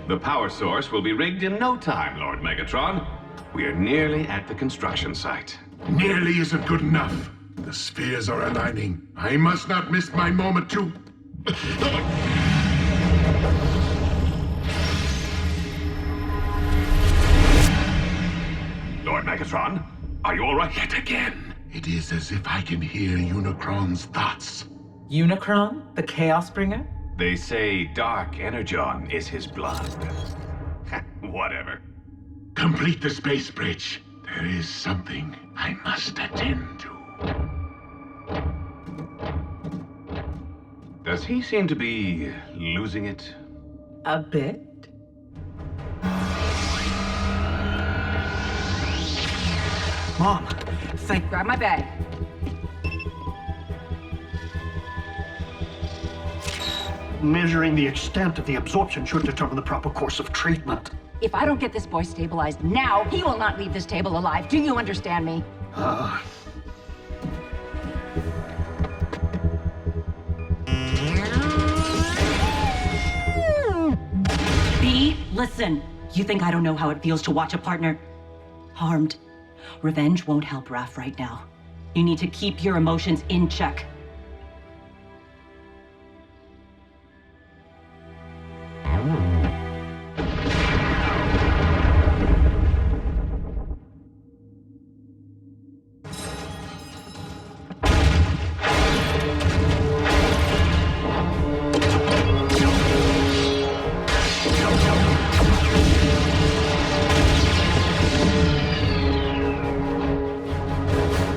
Speaker 5: The power source will be rigged in no time, Lord Megatron. We are nearly at the construction site.
Speaker 16: Nearly isn't good enough. The spheres are aligning. I must not miss my moment to...
Speaker 5: Lord Megatron, are you all right?
Speaker 16: Yet again, it is as if I can hear Unicron's thoughts.
Speaker 14: Unicron, the Chaos Bringer?
Speaker 5: They say Dark Energon is his blood. Whatever.
Speaker 16: Complete the space bridge. There is something I must attend to.
Speaker 5: Does he seem to be losing it?
Speaker 14: A bit.
Speaker 6: Mom,
Speaker 15: Grab my bag.
Speaker 2: Measuring the extent of the absorption should determine the proper course of treatment.
Speaker 15: If I don't get this boy stabilized now, he will not leave this table alive. Do you understand me? B, listen. You think I don't know how it feels to watch a partner harmed? Revenge won't help Raph right now. You need to keep your emotions in check.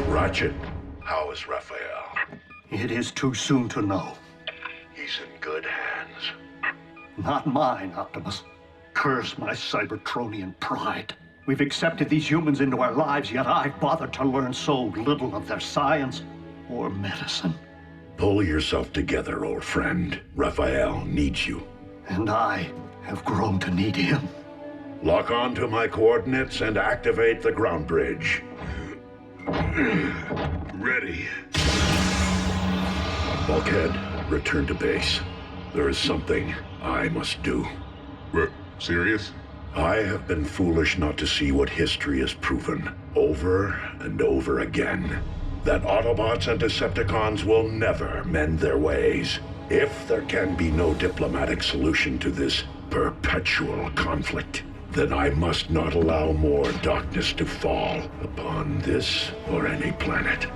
Speaker 1: Ratchet, how is Rafael?
Speaker 2: It is too soon to know.
Speaker 1: He's in good hands.
Speaker 2: Not mine, Optimus. Curse my Cybertronian pride. We've accepted these humans into our lives, yet I've bothered to learn so little of their science or medicine.
Speaker 1: Pull yourself together, old friend. Rafael needs you.
Speaker 2: And I have grown to need him.
Speaker 1: Lock on to my coordinates and activate the ground bridge. Ready. Bulkhead, return to base. There is something I must do.
Speaker 11: Serious?
Speaker 1: I have been foolish not to see what history has proven, over and over again. That Autobots and Decepticons will never mend their ways. If there can be no diplomatic solution to this perpetual conflict, then I must not allow more darkness to fall upon this or any planet.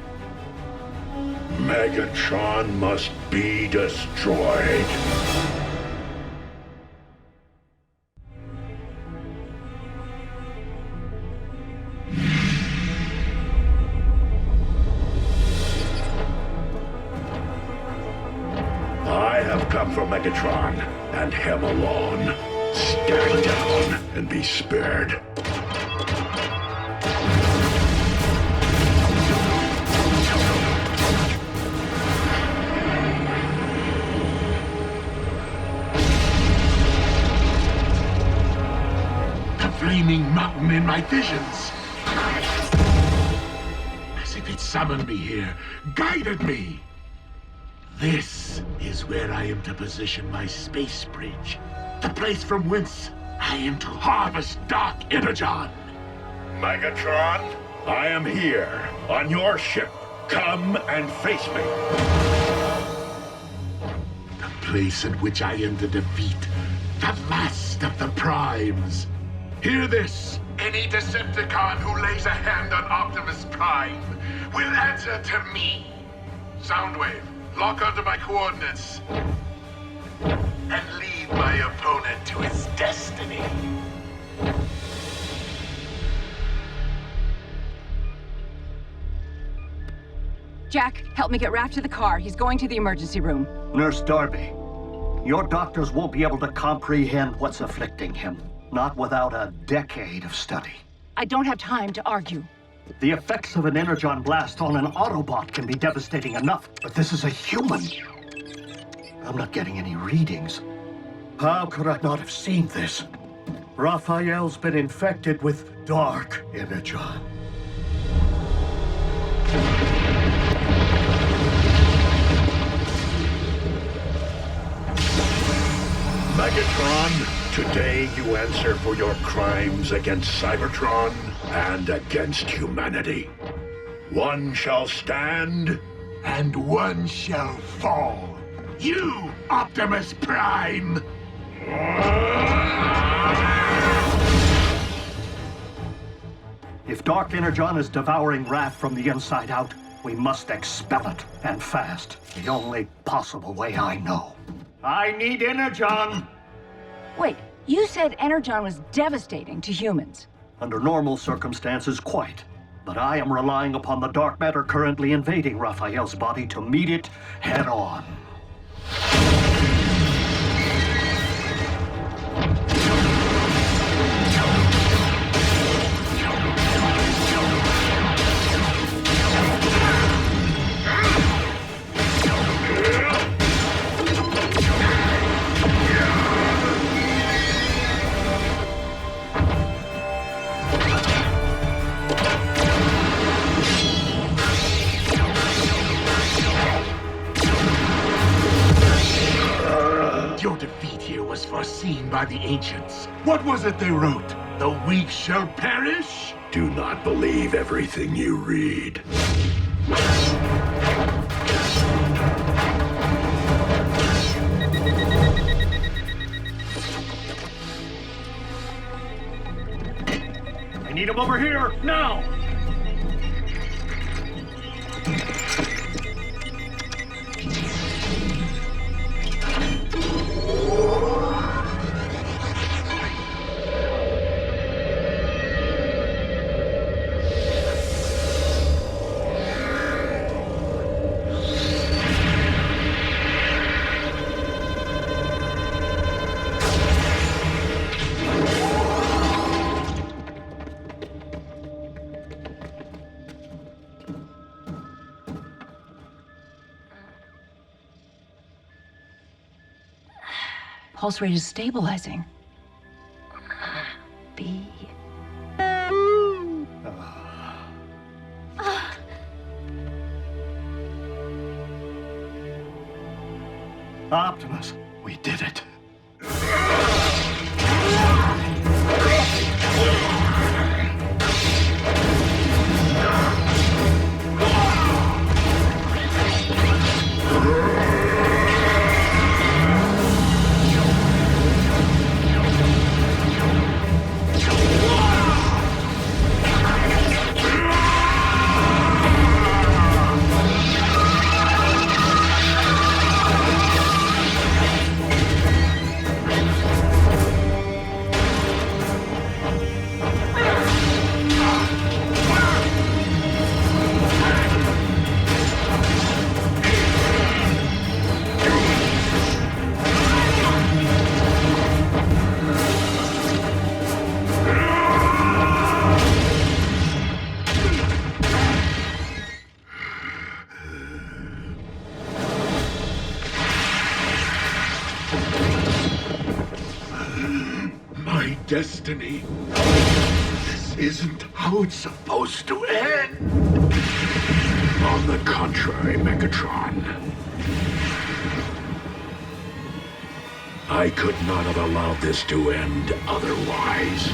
Speaker 1: Megatron must be destroyed. I have come for Megatron, and him alone. Stand down and be spared.
Speaker 16: The flaming mountain in my visions. As if it summoned me here, guided me. This is where I am to position my space bridge. The place from whence I am to harvest Dark Energon.
Speaker 1: Megatron, I am here, on your ship. Come and face me.
Speaker 16: The place in which I am to defeat the last of the Primes. Hear this. Any Decepticon who lays a hand on Optimus Prime will answer to me. Soundwave, lock onto my coordinates. And lead my opponent to his destiny.
Speaker 15: Jack, help me get Raph to the car. He's going to the emergency room.
Speaker 2: Nurse Darby, your doctors won't be able to comprehend what's afflicting him. Not without a decade of study.
Speaker 15: I don't have time to argue.
Speaker 2: The effects of an Energon blast on an Autobot can be devastating enough, but this is a human. I'm not getting any readings. How could I not have seen this? Raphael's been infected with dark Energon.
Speaker 16: Megatron, today you answer for your crimes against Cybertron and against humanity. One shall stand, and one shall fall. You, Optimus Prime!
Speaker 2: If dark Energon is devouring Raph from the inside out, we must expel it, and fast. The only possible way I know. I need Energon!
Speaker 15: Wait, you said Energon was devastating to humans.
Speaker 2: Under normal circumstances, quite. But I am relying upon the dark matter currently invading Raphael's body to meet it head-on.
Speaker 16: Your defeat here was foreseen by the ancients. What was it they wrote? The weak shall perish? Do not believe everything you read.
Speaker 2: I need him over here, now!
Speaker 15: Pulse rate is stabilizing. B.
Speaker 2: Optimus, we did it.
Speaker 16: Destiny. This isn't how it's supposed to end. On the contrary, Megatron. I could not have allowed this to end otherwise.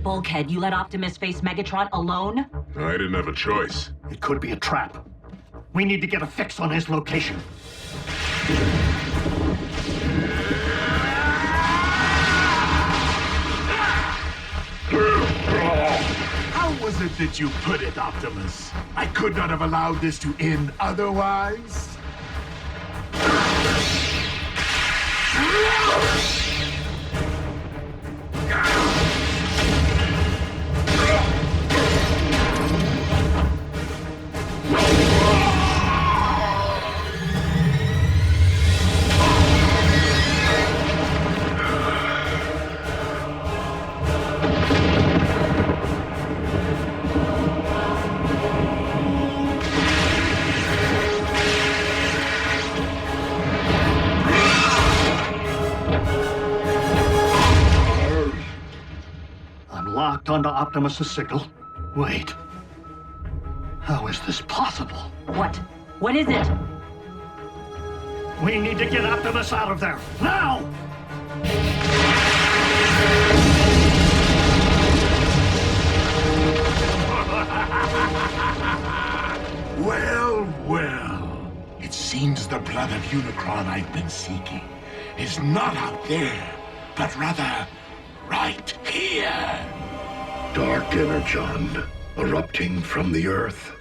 Speaker 18: Bulkhead, you let Optimus face Megatron alone?
Speaker 11: I didn't have a choice.
Speaker 2: It could be a trap. We need to get a fix on his location.
Speaker 16: How was it that you put it, Optimus? I could not have allowed this to end otherwise?
Speaker 2: Locked onto Optimus's signal. Wait. How is this possible?
Speaker 18: What? What is it?
Speaker 2: We need to get Optimus out of there. Now!
Speaker 16: Well, well. It seems the blood of Unicron I've been seeking is not out there, but rather right here.
Speaker 1: Dark Energon erupting from the earth.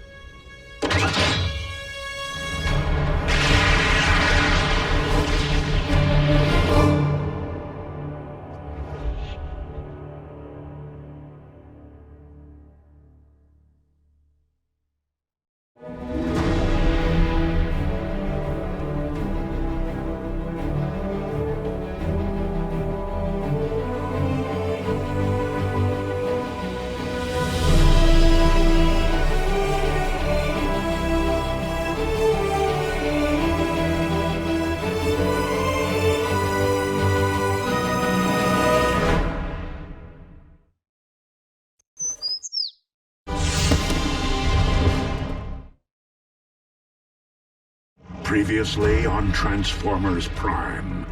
Speaker 1: Previously on Transformers Prime.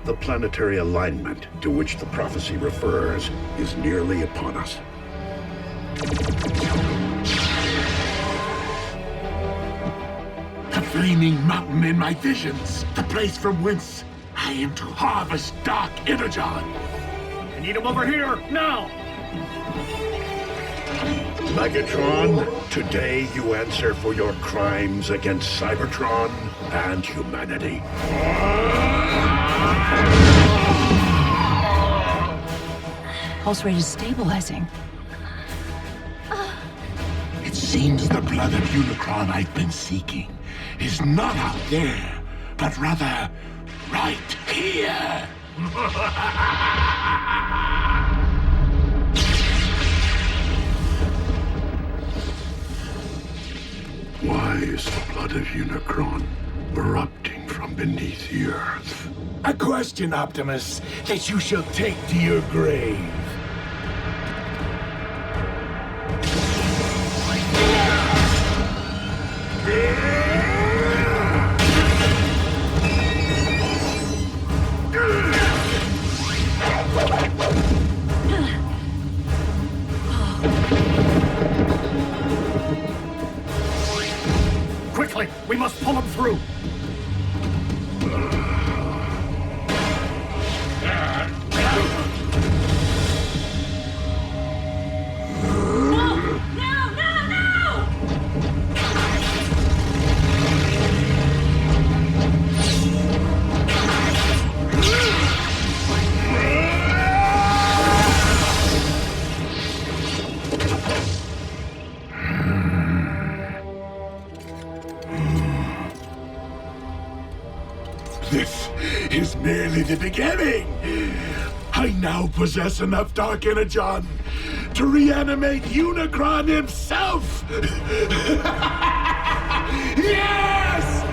Speaker 1: The planetary alignment to which the prophecy refers is nearly upon us. The flaming mountain in my visions, the place from whence I am to harvest Dark Energon.
Speaker 2: I need him over here, now!
Speaker 1: Megatron, today you answer for your crimes against Cybertron and humanity.
Speaker 15: Pulse rate is stabilizing.
Speaker 16: It seems the blood of Unicron I've been seeking is not out there, but rather right here.
Speaker 1: Why is the blood of Unicron erupting from beneath the earth?
Speaker 16: A question, Optimus, that you shall take to your grave.
Speaker 2: Quickly, we must pull him through.
Speaker 16: This is merely the beginning. I now possess enough Dark Energon to reanimate Unicron himself. Yes!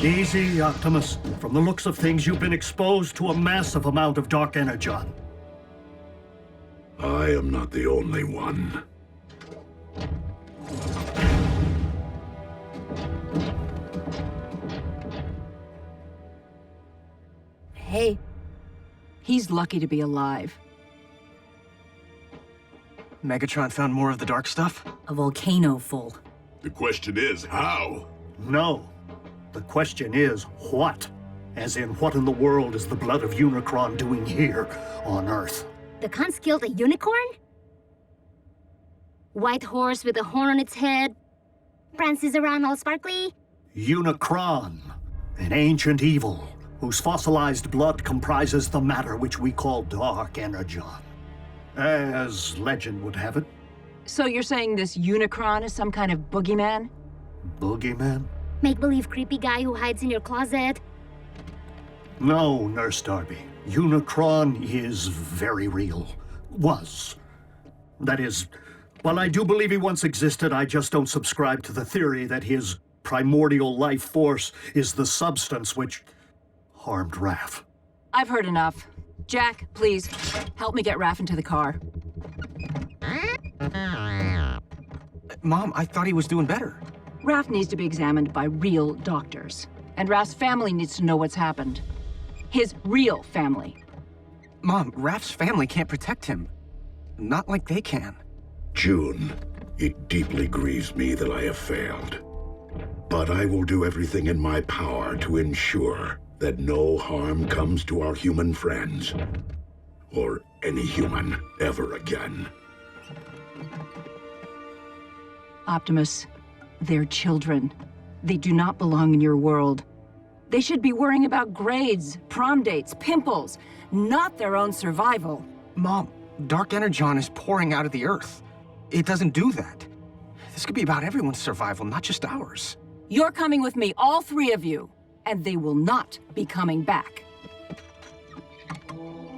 Speaker 2: Easy, Optimus. From the looks of things, you've been exposed to a massive amount of dark energon.
Speaker 1: I am not the only one.
Speaker 15: Hey. He's lucky to be alive.
Speaker 6: Megatron found more of the dark stuff?
Speaker 3: A volcano full.
Speaker 11: The question is, how?
Speaker 2: No. The question is, what? As in, what in the world is the blood of Unicron doing here on Earth?
Speaker 4: The cons killed a unicorn? White horse with a horn on its head? Prances around all sparkly?
Speaker 2: Unicron, an ancient evil whose fossilized blood comprises the matter which we call dark energon. As legend would have it.
Speaker 15: So you're saying this Unicron is some kind of boogeyman?
Speaker 2: Boogeyman?
Speaker 4: Make-believe creepy guy who hides in your closet?
Speaker 2: No, Nurse Darby. Unicron is very real. Was. That is, while I do believe he once existed, I just don't subscribe to the theory that his primordial life force is the substance which harmed Raph.
Speaker 15: I've heard enough. Jack, please, help me get Raph into the car.
Speaker 6: Mom, I thought he was doing better.
Speaker 15: Raph needs to be examined by real doctors. And Raph's family needs to know what's happened. His real family.
Speaker 6: Mom, Raph's family can't protect him. Not like they can.
Speaker 1: June, it deeply grieves me that I have failed. But I will do everything in my power to ensure that no harm comes to our human friends. Or any human ever again.
Speaker 15: Optimus, they're children. They do not belong in your world. They should be worrying about grades, prom dates, pimples, not their own survival.
Speaker 6: Mom, dark energon is pouring out of the Earth. It doesn't do that. This could be about everyone's survival, not just ours.
Speaker 15: You're coming with me, all three of you, and they will not be coming back.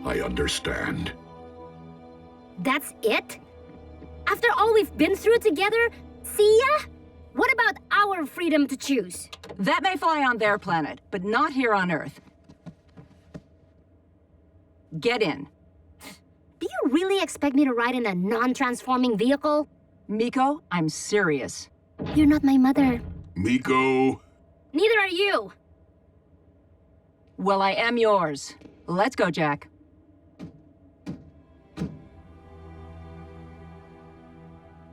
Speaker 1: I understand.
Speaker 4: That's it? After all we've been through together, see ya? What about our freedom to choose?
Speaker 15: That may fly on their planet, but not here on Earth. Get in.
Speaker 4: Do you really expect me to ride in a non-transforming vehicle?
Speaker 15: Miko, I'm serious.
Speaker 4: You're not my mother.
Speaker 11: Miko!
Speaker 4: Neither are you!
Speaker 15: Well, I am yours. Let's go, Jack.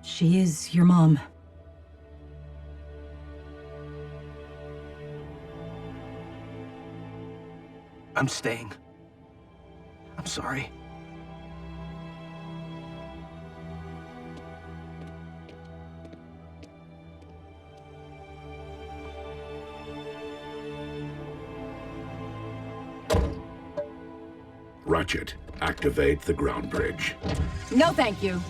Speaker 3: She is your mom.
Speaker 6: I'm staying. I'm sorry.
Speaker 1: Ratchet, activate the ground bridge.
Speaker 15: No, thank you.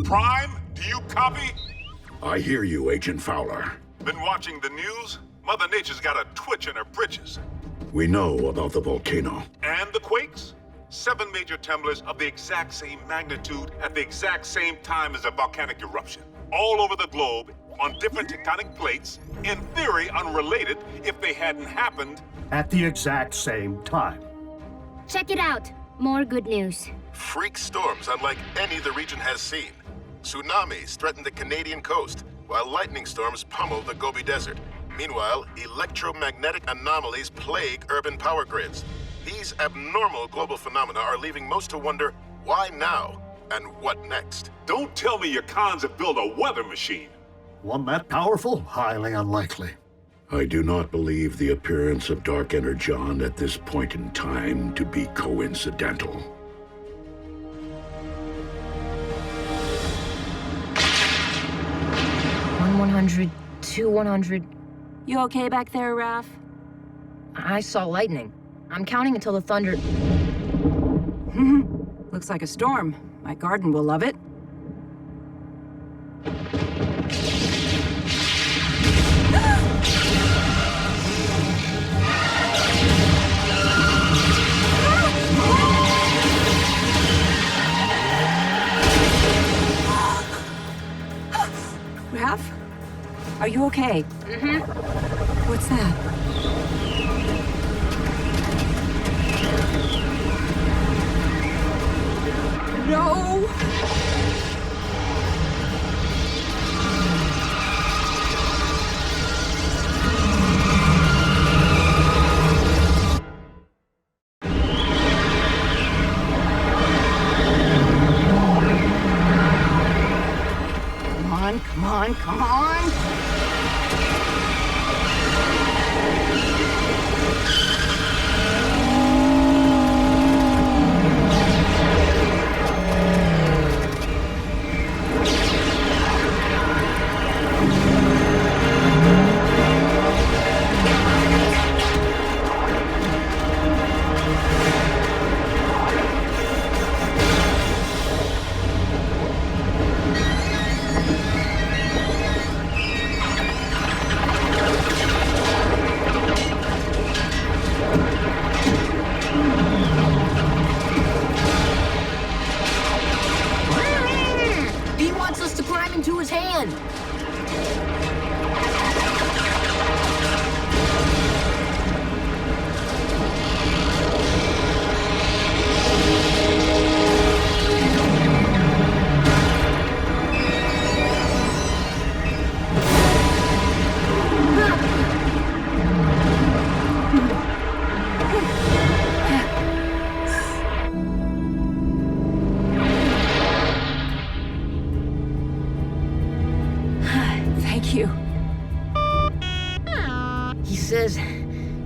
Speaker 9: Prime, do you copy?
Speaker 1: I hear you, Agent Fowler.
Speaker 9: Been watching the news? Mother Nature's got a twitch in her britches.
Speaker 1: We know about the volcano.
Speaker 9: And the quakes? 7 major tremblers of the exact same magnitude at the exact same time as a volcanic eruption. All over the globe, on different tectonic plates, in theory unrelated if they hadn't happened.
Speaker 2: At the exact same time.
Speaker 4: Check it out. More good news.
Speaker 19: Freak storms unlike any the region has seen. Tsunamis threaten the Canadian coast, while lightning storms pummel the Gobi Desert. Meanwhile, electromagnetic anomalies plague urban power grids. These abnormal global phenomena are leaving most to wonder, why now? And what next?
Speaker 9: Don't tell me your cons have built a weather machine.
Speaker 2: One that powerful? Highly unlikely.
Speaker 1: I do not believe the appearance of dark energon at this point in time to be coincidental.
Speaker 8: 100, 100.
Speaker 15: You okay back there, Raph?
Speaker 8: I saw lightning. I'm counting until the thunder...
Speaker 15: Looks like a storm. My garden will love it. Are you okay?
Speaker 8: Mm-hmm.
Speaker 15: What's that? No! Come on, come on!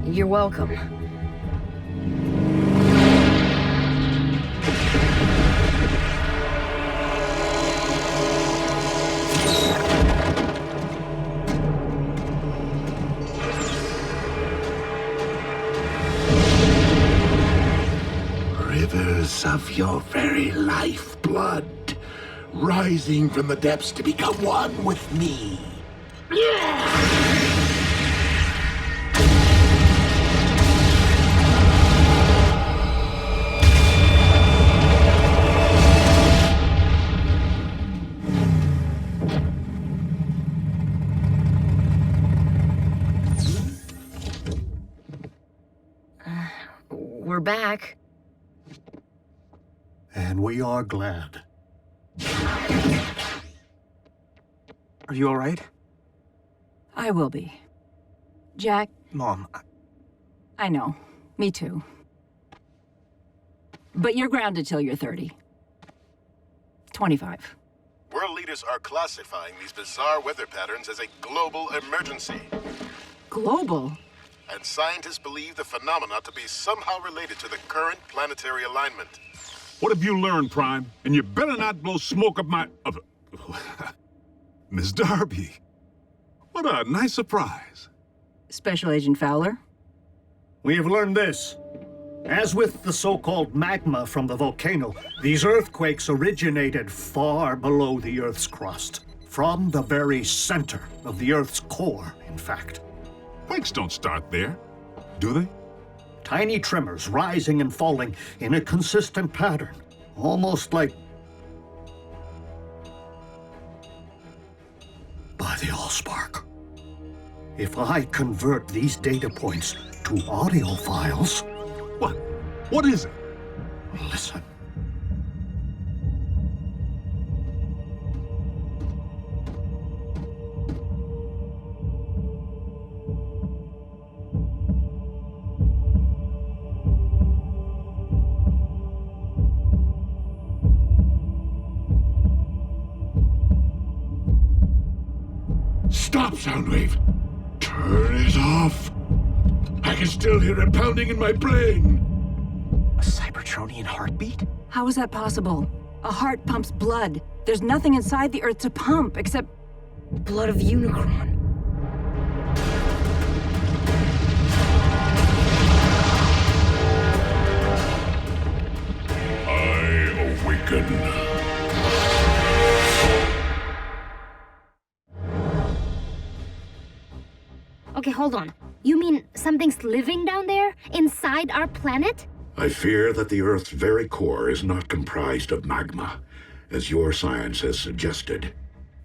Speaker 8: You're welcome.
Speaker 1: Rivers of your very lifeblood, rising from the depths to become one with me.
Speaker 8: We're back.
Speaker 2: And we are glad.
Speaker 6: Are you all right?
Speaker 15: I will be. Jack?
Speaker 6: Mom,
Speaker 15: I know. Me too. But you're grounded till you're 30. 25.
Speaker 19: World leaders are classifying these bizarre weather patterns as a global emergency.
Speaker 15: Global?
Speaker 19: And scientists believe the phenomena to be somehow related to the current planetary alignment.
Speaker 16: What have you learned, Prime? And you better not blow smoke up my... Miss Darby. What a nice surprise.
Speaker 15: Special Agent Fowler?
Speaker 2: We have learned this. As with the so-called magma from the volcano, these earthquakes originated far below the Earth's crust. From the very center of the Earth's core, in fact.
Speaker 16: Quakes don't start there, do they?
Speaker 2: Tiny tremors rising and falling in a consistent pattern. Almost like... by the Allspark. If I convert these data points to audio files...
Speaker 16: What? What is it?
Speaker 2: Listen.
Speaker 1: Stop, Soundwave! Turn it off! I can still hear it pounding in my brain!
Speaker 6: A Cybertronian heartbeat?
Speaker 15: How is that possible? A heart pumps blood. There's nothing inside the Earth to pump except...
Speaker 8: blood of Unicron.
Speaker 1: I awaken.
Speaker 4: Okay, hold on. You mean something's living down there? Inside our planet?
Speaker 1: I fear that the Earth's very core is not comprised of magma, as your science has suggested,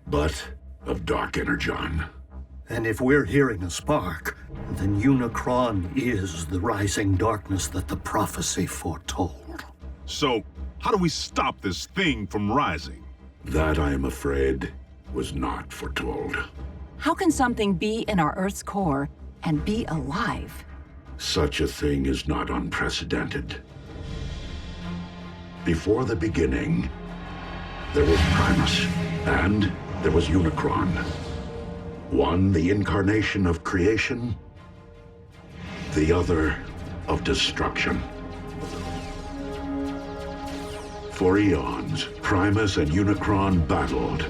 Speaker 1: but of dark energon.
Speaker 2: And if we're hearing a spark, then Unicron is the rising darkness that the prophecy foretold.
Speaker 20: So, how do we stop this thing from rising?
Speaker 1: That, I am afraid, was not foretold.
Speaker 15: How can something be in our Earth's core and be alive?
Speaker 1: Such a thing is not unprecedented. Before the beginning, there was Primus, and there was Unicron. One, the incarnation of creation, the other, of destruction. For eons, Primus and Unicron battled.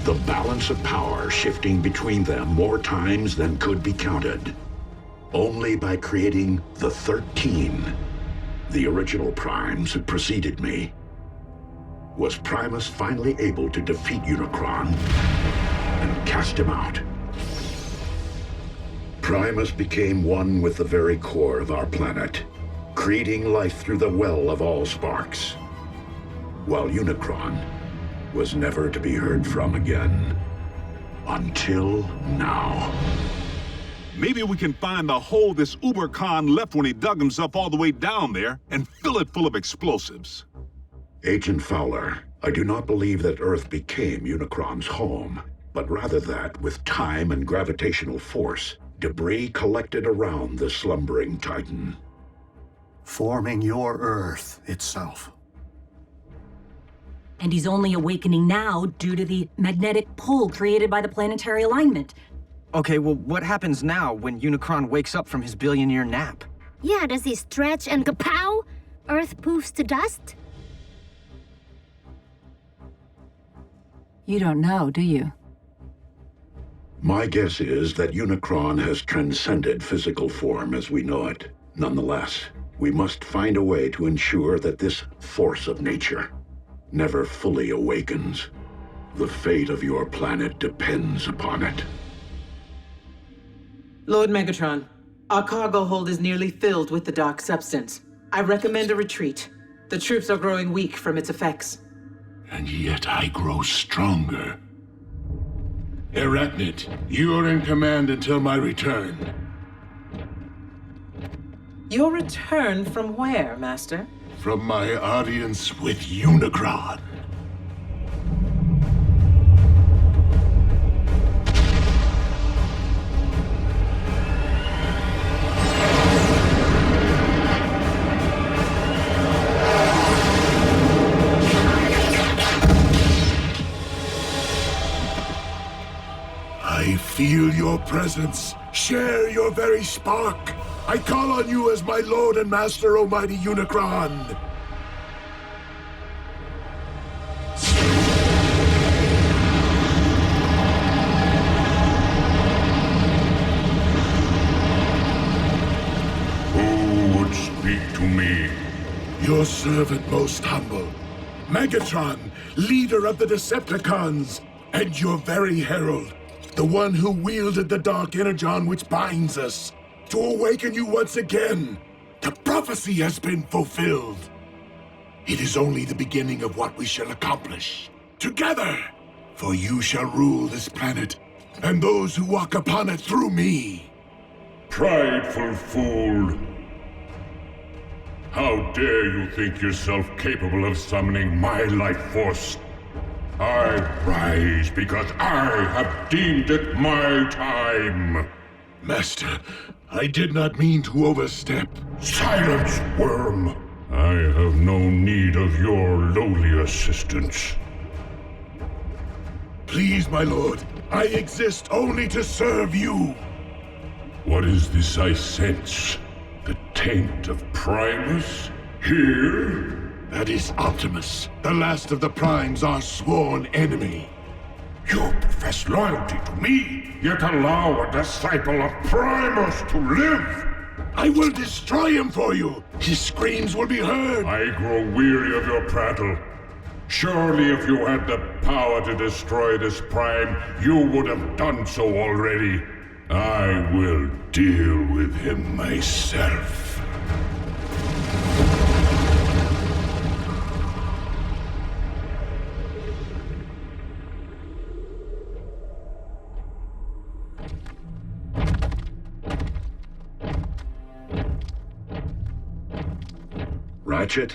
Speaker 1: The balance of power shifting between them more times than could be counted. Only by creating the 13, the original primes who preceded me, was Primus finally able to defeat Unicron and cast him out. Primus became one with the very core of our planet, creating life through the well of all sparks, while Unicron was never to be heard from again. Until now.
Speaker 20: Maybe we can find the hole this Ubercon left when he dug himself all the way down there and fill it full of explosives.
Speaker 1: Agent Fowler, I do not believe that Earth became Unicron's home, but rather that, with time and gravitational force, debris collected around the slumbering Titan.
Speaker 2: Forming your Earth itself.
Speaker 3: And he's only awakening now due to the magnetic pull created by the planetary alignment.
Speaker 6: Okay, well, what happens now when Unicron wakes up from his billion-year nap?
Speaker 4: Yeah, does he stretch and kapow? Earth poofs to dust?
Speaker 15: You don't know, do you?
Speaker 1: My guess is that Unicron has transcended physical form as we know it. Nonetheless, we must find a way to ensure that this force of nature never fully awakens. The fate of your planet depends upon it.
Speaker 14: Lord Megatron, our cargo hold is nearly filled with the dark substance. I recommend a retreat. The troops are growing weak from its effects.
Speaker 16: And yet I grow stronger. Arachnid, you are in command until my return.
Speaker 14: Your return from where, Master?
Speaker 16: From my audience with Unicron. I feel your presence. Share your very spark. I call on you as my lord and master, almighty Unicron.
Speaker 1: Who would speak to me?
Speaker 16: Your servant most humble. Megatron, leader of the Decepticons, and your very herald, the one who wielded the dark Energon which binds us. To awaken you once again. The prophecy has been fulfilled. It is only the beginning of what we shall accomplish. Together! For you shall rule this planet, and those who walk upon it through me.
Speaker 11: Prideful fool! How dare you think yourself capable of summoning my life force? I rise because I have deemed it my time!
Speaker 16: Master, I did not mean to overstep.
Speaker 11: Silence, worm! I have no need of your lowly assistance.
Speaker 16: Please, my lord, I exist only to serve you.
Speaker 11: What is this I sense? The taint of Primus? Here?
Speaker 16: That is Optimus, the last of the Primes, our sworn enemy.
Speaker 11: You profess loyalty to me, yet allow a disciple of Primus to live!
Speaker 16: I will destroy him for you! His screams will be heard!
Speaker 11: I grow weary of your prattle. Surely if you had the power to destroy this Prime, you would have done so already. I will deal with him myself.
Speaker 1: Ratchet,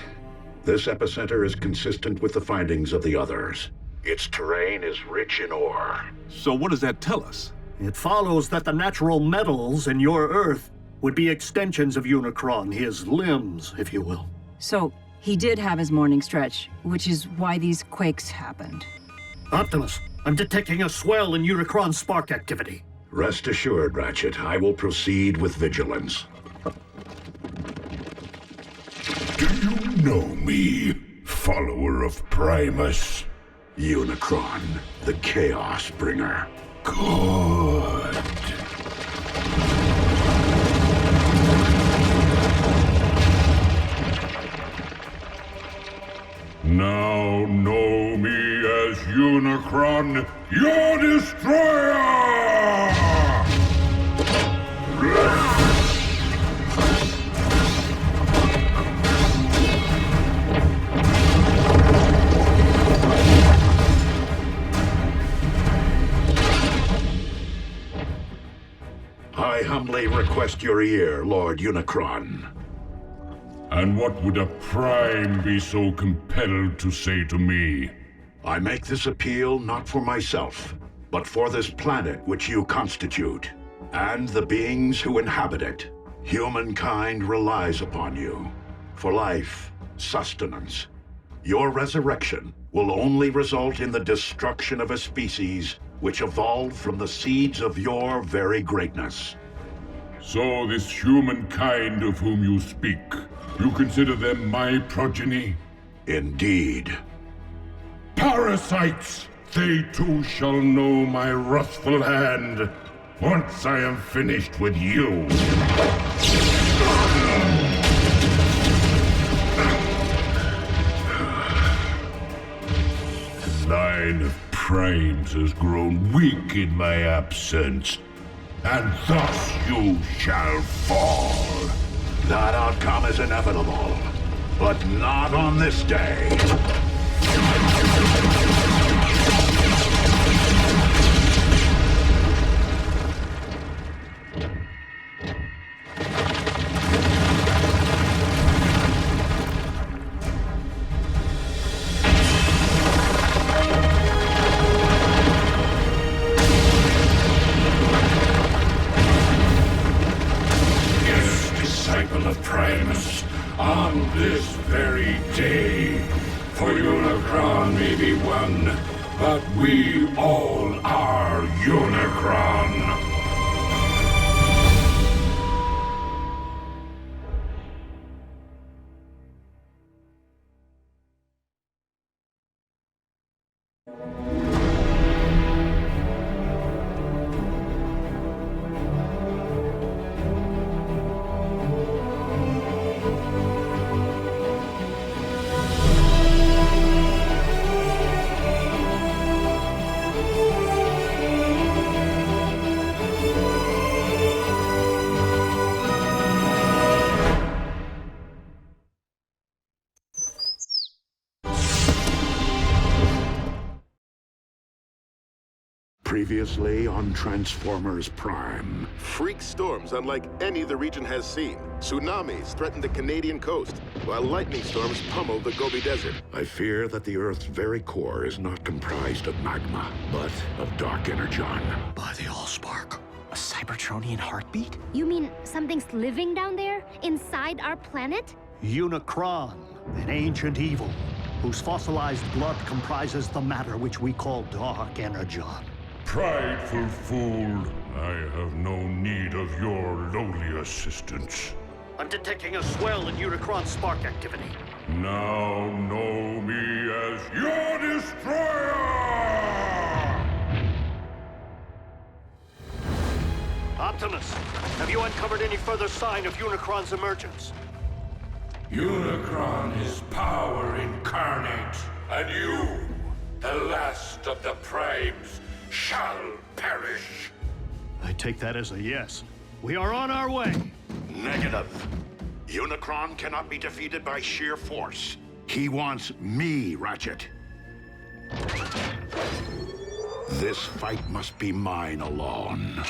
Speaker 1: this epicenter is consistent with the findings of the others. Its terrain is rich in ore.
Speaker 20: So what does that tell us?
Speaker 2: It follows that the natural metals in your Earth would be extensions of Unicron, his limbs, if you will.
Speaker 15: So, he did have his morning stretch, which is why these quakes happened.
Speaker 2: Optimus, I'm detecting a swell in Unicron spark activity.
Speaker 1: Rest assured, Ratchet, I will proceed with vigilance.
Speaker 16: Do you know me, follower of Primus?
Speaker 1: Unicron, the Chaos Bringer.
Speaker 16: Good. Now know me as Unicron, your destroyer!
Speaker 1: I humbly request your ear, Lord Unicron.
Speaker 16: And what would a Prime be so compelled to say to me?
Speaker 1: I make this appeal not for myself, but for this planet which you constitute, and the beings who inhabit it. Humankind relies upon you for life, sustenance. Your resurrection will only result in the destruction of a species which evolved from the seeds of your very greatness.
Speaker 16: So this humankind of whom you speak, you consider them my progeny?
Speaker 1: Indeed.
Speaker 16: Parasites! They too shall know my wrathful hand, once I am finished with you. The line of primes has grown weak in my absence, and thus you shall fall.
Speaker 1: That outcome is inevitable, but not on this day.
Speaker 16: On this very day, for Unicron may be one, but we all are Unicron.
Speaker 1: Previously on Transformers Prime.
Speaker 19: Freak storms unlike any the region has seen. Tsunamis threaten the Canadian coast, while lightning storms pummel the Gobi Desert.
Speaker 1: I fear that the Earth's very core is not comprised of magma, but of dark energon.
Speaker 2: By the Allspark.
Speaker 6: A Cybertronian heartbeat?
Speaker 4: You mean something's living down there, inside our planet?
Speaker 2: Unicron, an ancient evil, whose fossilized blood comprises the matter which we call dark energon.
Speaker 16: Prideful fool, I have no need of your lowly assistance.
Speaker 2: I'm detecting a swell in Unicron spark activity.
Speaker 16: Now know me as your destroyer!
Speaker 2: Optimus, have you uncovered any further sign of Unicron's emergence?
Speaker 16: Unicron is power incarnate, and you, the last of the Primes, shall perish.
Speaker 2: I take that as a yes. We are on our way.
Speaker 1: Negative. Unicron cannot be defeated by sheer force. He wants me, Ratchet. This fight must be mine alone.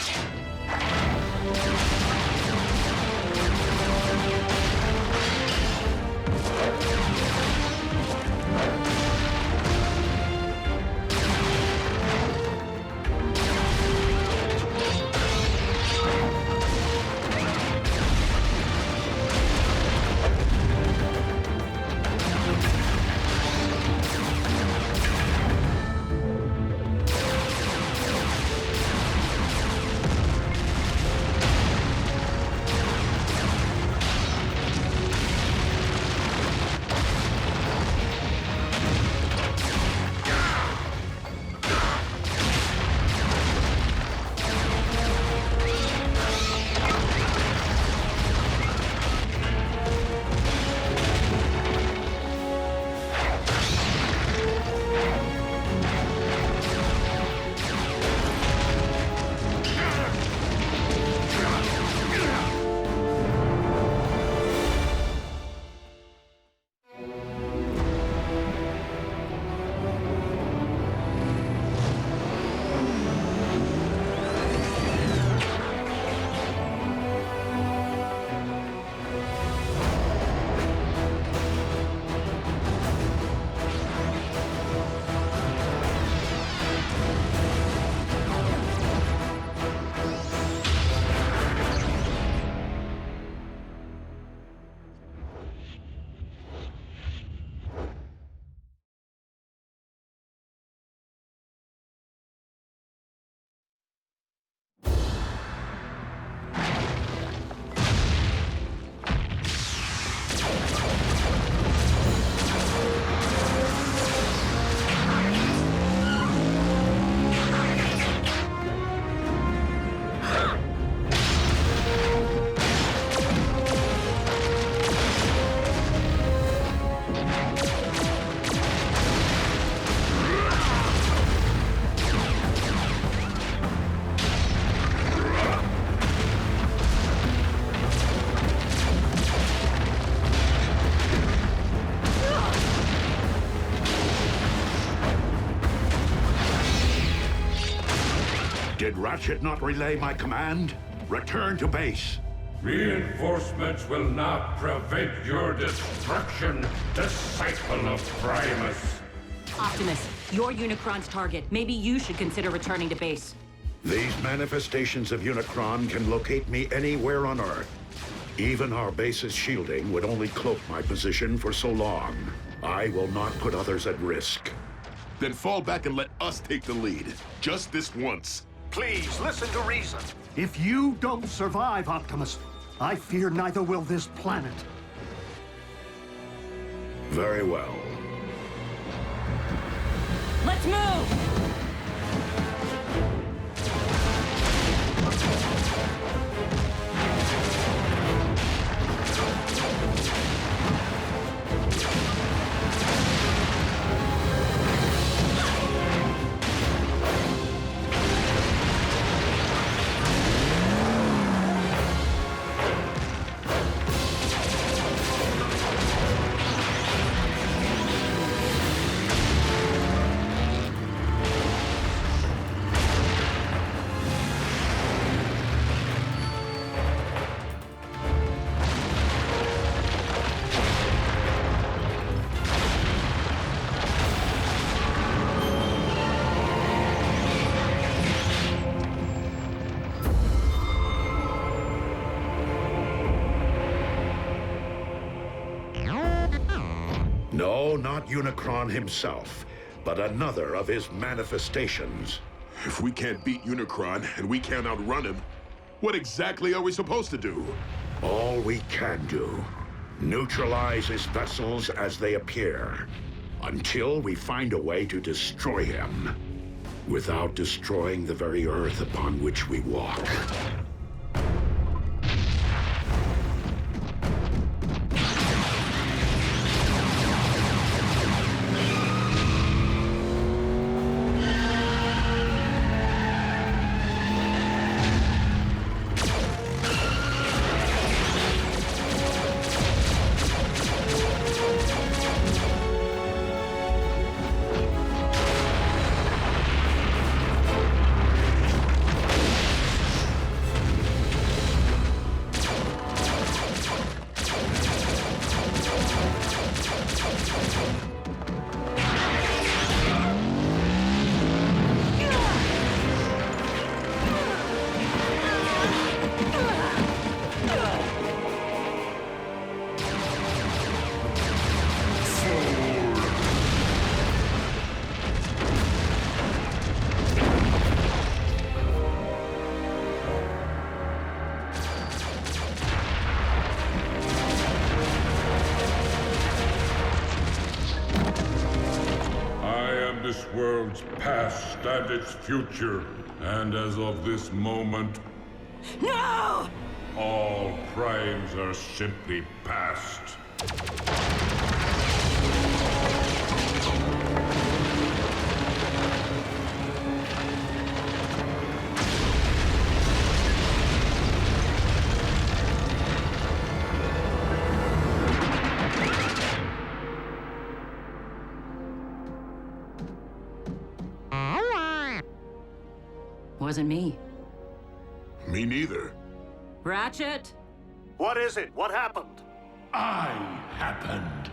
Speaker 1: Did Ratchet not relay my command? Return to base.
Speaker 21: Reinforcements will not prevent your destruction, disciple of Primus.
Speaker 3: Optimus, you're Unicron's target. Maybe you should consider returning to base.
Speaker 1: These manifestations of Unicron can locate me anywhere on Earth. Even our base's shielding would only cloak my position for so long. I will not put others at risk.
Speaker 11: Then fall back and let us take the lead. Just this once.
Speaker 2: Please, listen to reason. If you don't survive, Optimus, I fear neither will this planet.
Speaker 1: Very well.
Speaker 3: Let's move!
Speaker 1: No, not Unicron himself, but another of his manifestations.
Speaker 11: If we can't beat Unicron and we can't outrun him, what exactly are we supposed to do?
Speaker 1: All we can do. Neutralize his vessels as they appear, until we find a way to destroy him, without destroying the very Earth upon which we walk.
Speaker 21: this world's past and its future. And as of this moment,
Speaker 15: No!
Speaker 21: all primes are simply past.
Speaker 3: Wasn't me.
Speaker 11: Me neither.
Speaker 3: Ratchet?
Speaker 2: What is it? What happened?
Speaker 16: I happened.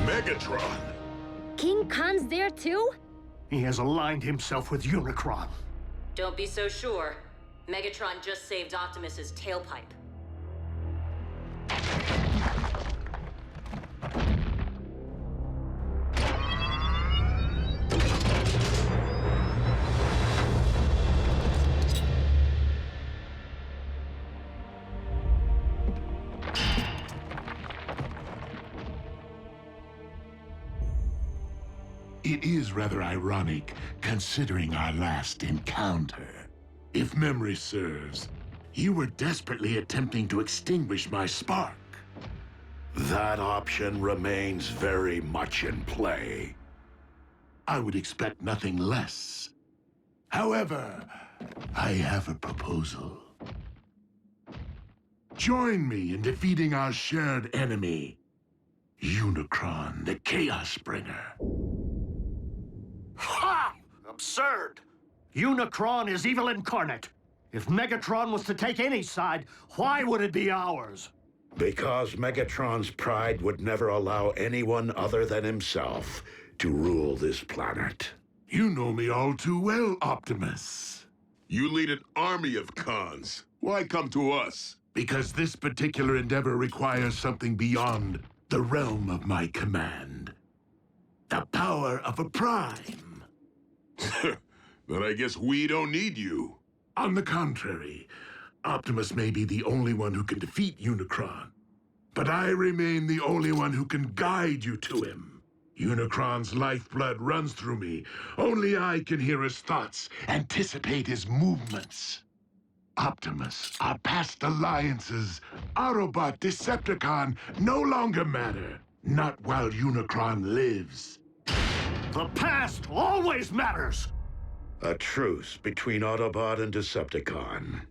Speaker 11: Megatron!
Speaker 4: King Khan's there too?
Speaker 2: He has aligned himself with Unicron.
Speaker 3: Don't be so sure. Megatron just saved Optimus's tailpipe.
Speaker 16: It is rather ironic, considering our last encounter. If memory serves, you were desperately attempting to extinguish my spark.
Speaker 1: That option remains very much in play.
Speaker 16: I would expect nothing less. However, I have a proposal. Join me in defeating our shared enemy, Unicron, the Chaos Bringer.
Speaker 2: Ha! Absurd! Unicron is evil incarnate. If Megatron was to take any side, why would it be ours?
Speaker 1: Because Megatron's pride would never allow anyone other than himself to rule this planet.
Speaker 16: You know me all too well, Optimus.
Speaker 11: You lead an army of cons. Why come to us?
Speaker 16: Because this particular endeavor requires something beyond the realm of my command. The power of a prime.
Speaker 11: Then I guess we don't need you.
Speaker 16: On the contrary, Optimus may be the only one who can defeat Unicron. But I remain the only one who can guide you to him. Unicron's lifeblood runs through me. Only I can hear his thoughts, anticipate his movements. Optimus, our past alliances, Autobot, Decepticon, no longer matter. Not while Unicron lives. The past always matters!
Speaker 1: A truce between Autobot and Decepticon.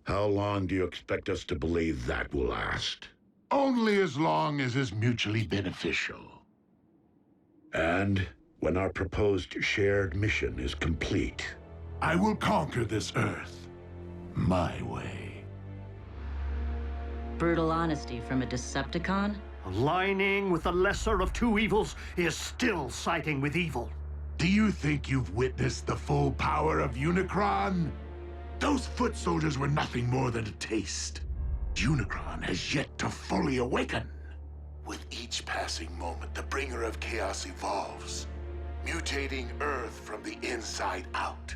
Speaker 1: How long do you expect us to believe that will last?
Speaker 16: Only as long as is mutually beneficial.
Speaker 1: And when our proposed shared mission is complete,
Speaker 16: I will conquer this Earth my way.
Speaker 3: Brutal honesty from a Decepticon?
Speaker 2: Aligning with the lesser of two evils is still siding with evil.
Speaker 16: Do you think you've witnessed the full power of Unicron? Those foot soldiers were nothing more than a taste. Unicron has yet to fully awaken. With each passing moment, the bringer of chaos evolves, mutating Earth from the inside out.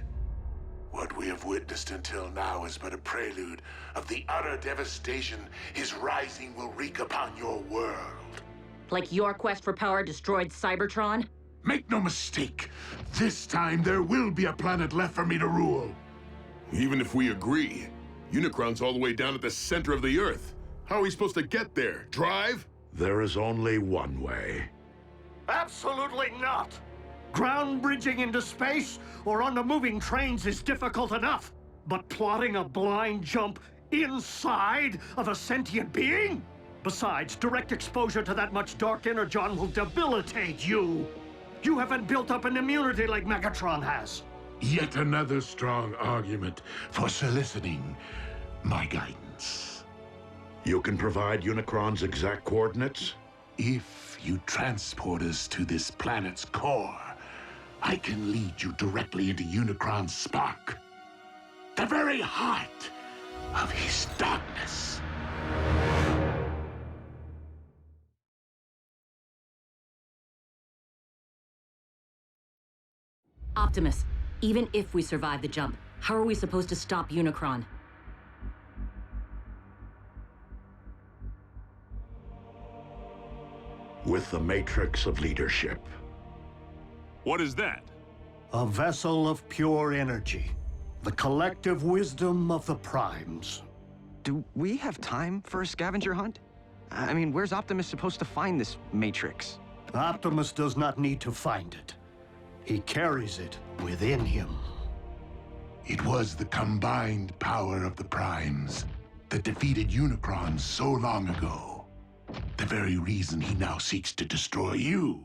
Speaker 16: What we have witnessed until now is but a prelude of the utter devastation his rising will wreak upon your world.
Speaker 3: Like your quest for power destroyed Cybertron?
Speaker 16: Make no mistake, this time there will be a planet left for me to rule.
Speaker 11: Even if we agree, Unicron's all the way down at the center of the Earth. How are we supposed to get there? Drive?
Speaker 1: there is only one way.
Speaker 2: Absolutely not! Ground bridging into space or onto moving trains is difficult enough. But plotting a blind jump inside of a sentient being? Besides, direct exposure to that much dark energon will debilitate you. You haven't built up an immunity like Megatron has.
Speaker 16: Yet another strong argument for soliciting my guidance.
Speaker 1: You can provide Unicron's exact coordinates?
Speaker 16: If you transport us to this planet's core, I can lead you directly into Unicron's spark. The very heart of his darkness.
Speaker 3: Optimus, even if we survive the jump, how are we supposed to stop Unicron?
Speaker 1: With the Matrix of Leadership.
Speaker 20: What is that?
Speaker 2: A vessel of pure energy. The collective wisdom of the Primes.
Speaker 6: Do we have time for a scavenger hunt? I mean, where's Optimus supposed to find this Matrix?
Speaker 2: Optimus does not need to find it. He carries it within him.
Speaker 16: It was the combined power of the Primes that defeated Unicron so long ago. The very reason he now seeks to destroy you.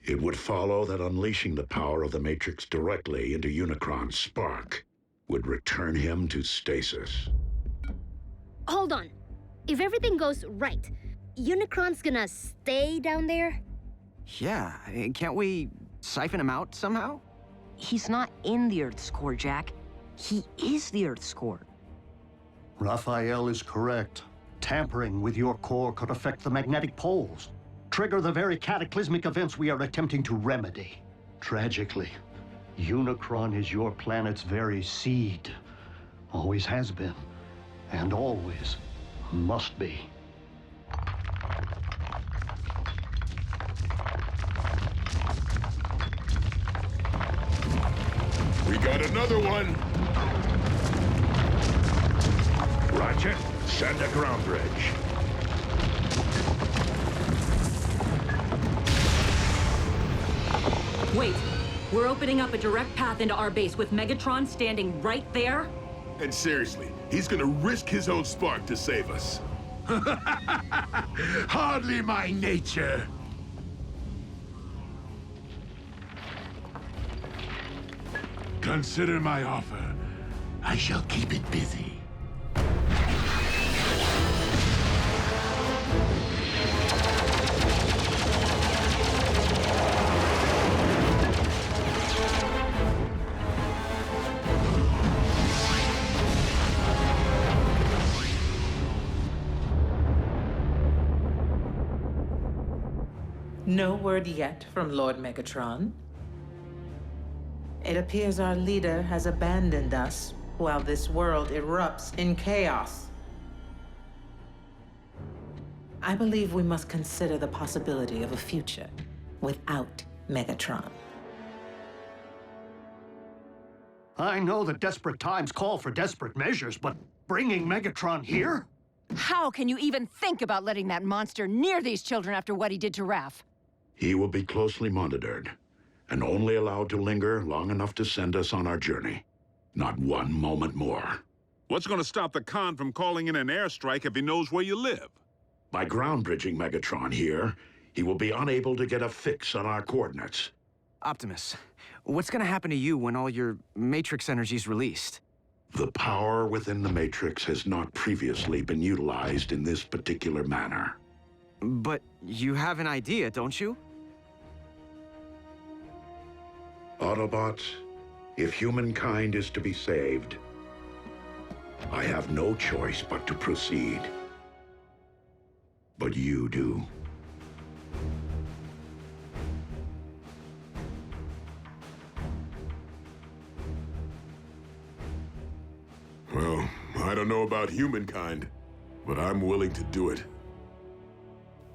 Speaker 1: It would follow that unleashing the power of the Matrix directly into Unicron's spark would return him to stasis.
Speaker 4: Hold on. If everything goes right, Unicron's gonna stay down there?
Speaker 6: Yeah, can't we siphon him out somehow?
Speaker 8: He's not in the Earth's core, Jack. He is the Earth's core.
Speaker 2: Rafael is correct. Tampering with your core could affect the magnetic poles, trigger the very cataclysmic events we are attempting to remedy. Tragically, Unicron is your planet's very seed. Always has been, and always must be.
Speaker 11: We got another one!
Speaker 1: Ratchet, send a ground bridge.
Speaker 3: Wait, we're opening up a direct path into our base with Megatron standing right there?
Speaker 11: And seriously, he's gonna risk his own spark to save us.
Speaker 16: Hardly my nature. Consider my offer. I shall keep it busy.
Speaker 14: No word yet from Lord Megatron. It appears our leader has abandoned us while this world erupts in chaos. I believe we must consider the possibility of a future without Megatron.
Speaker 2: I know that desperate times call for desperate measures, but bringing Megatron here?
Speaker 15: How can you even think about letting that monster near these children after what he did to Raph?
Speaker 1: He will be closely monitored, and only allowed to linger long enough to send us on our journey. Not one moment more.
Speaker 20: What's gonna stop the Khan from calling in an airstrike if he knows where you live?
Speaker 1: By ground bridging Megatron here, he will be unable to get a fix on our coordinates.
Speaker 6: Optimus, what's gonna happen to you when all your Matrix energy's released?
Speaker 1: The power within the Matrix has not previously been utilized in this particular manner.
Speaker 6: But you have an idea, don't you?
Speaker 1: Autobots, if humankind is to be saved, I have no choice but to proceed. But you do.
Speaker 11: Well, I don't know about humankind, but I'm willing to do it.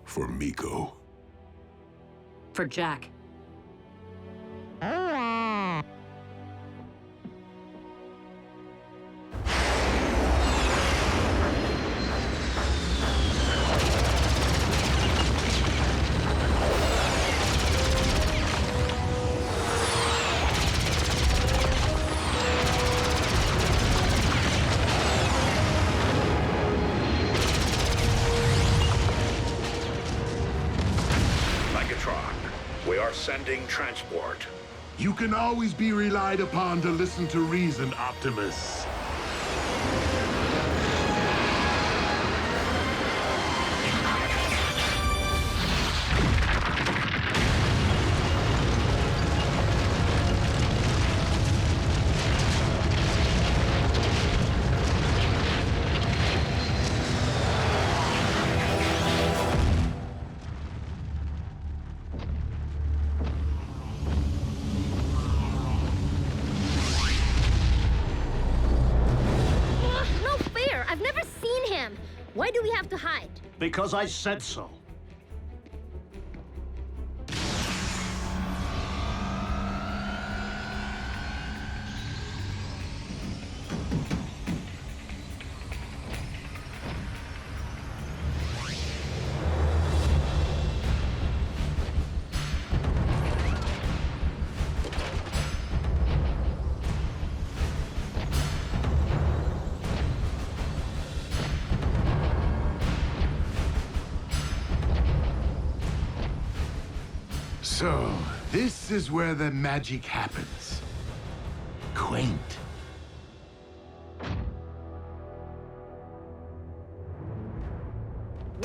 Speaker 11: For Miko.
Speaker 3: For Jack.
Speaker 1: Sending transport.
Speaker 16: You can always be relied upon to listen to reason, Optimus.
Speaker 4: do we have to hide?
Speaker 2: Because I said so.
Speaker 16: So, this is where the magic happens. Quaint.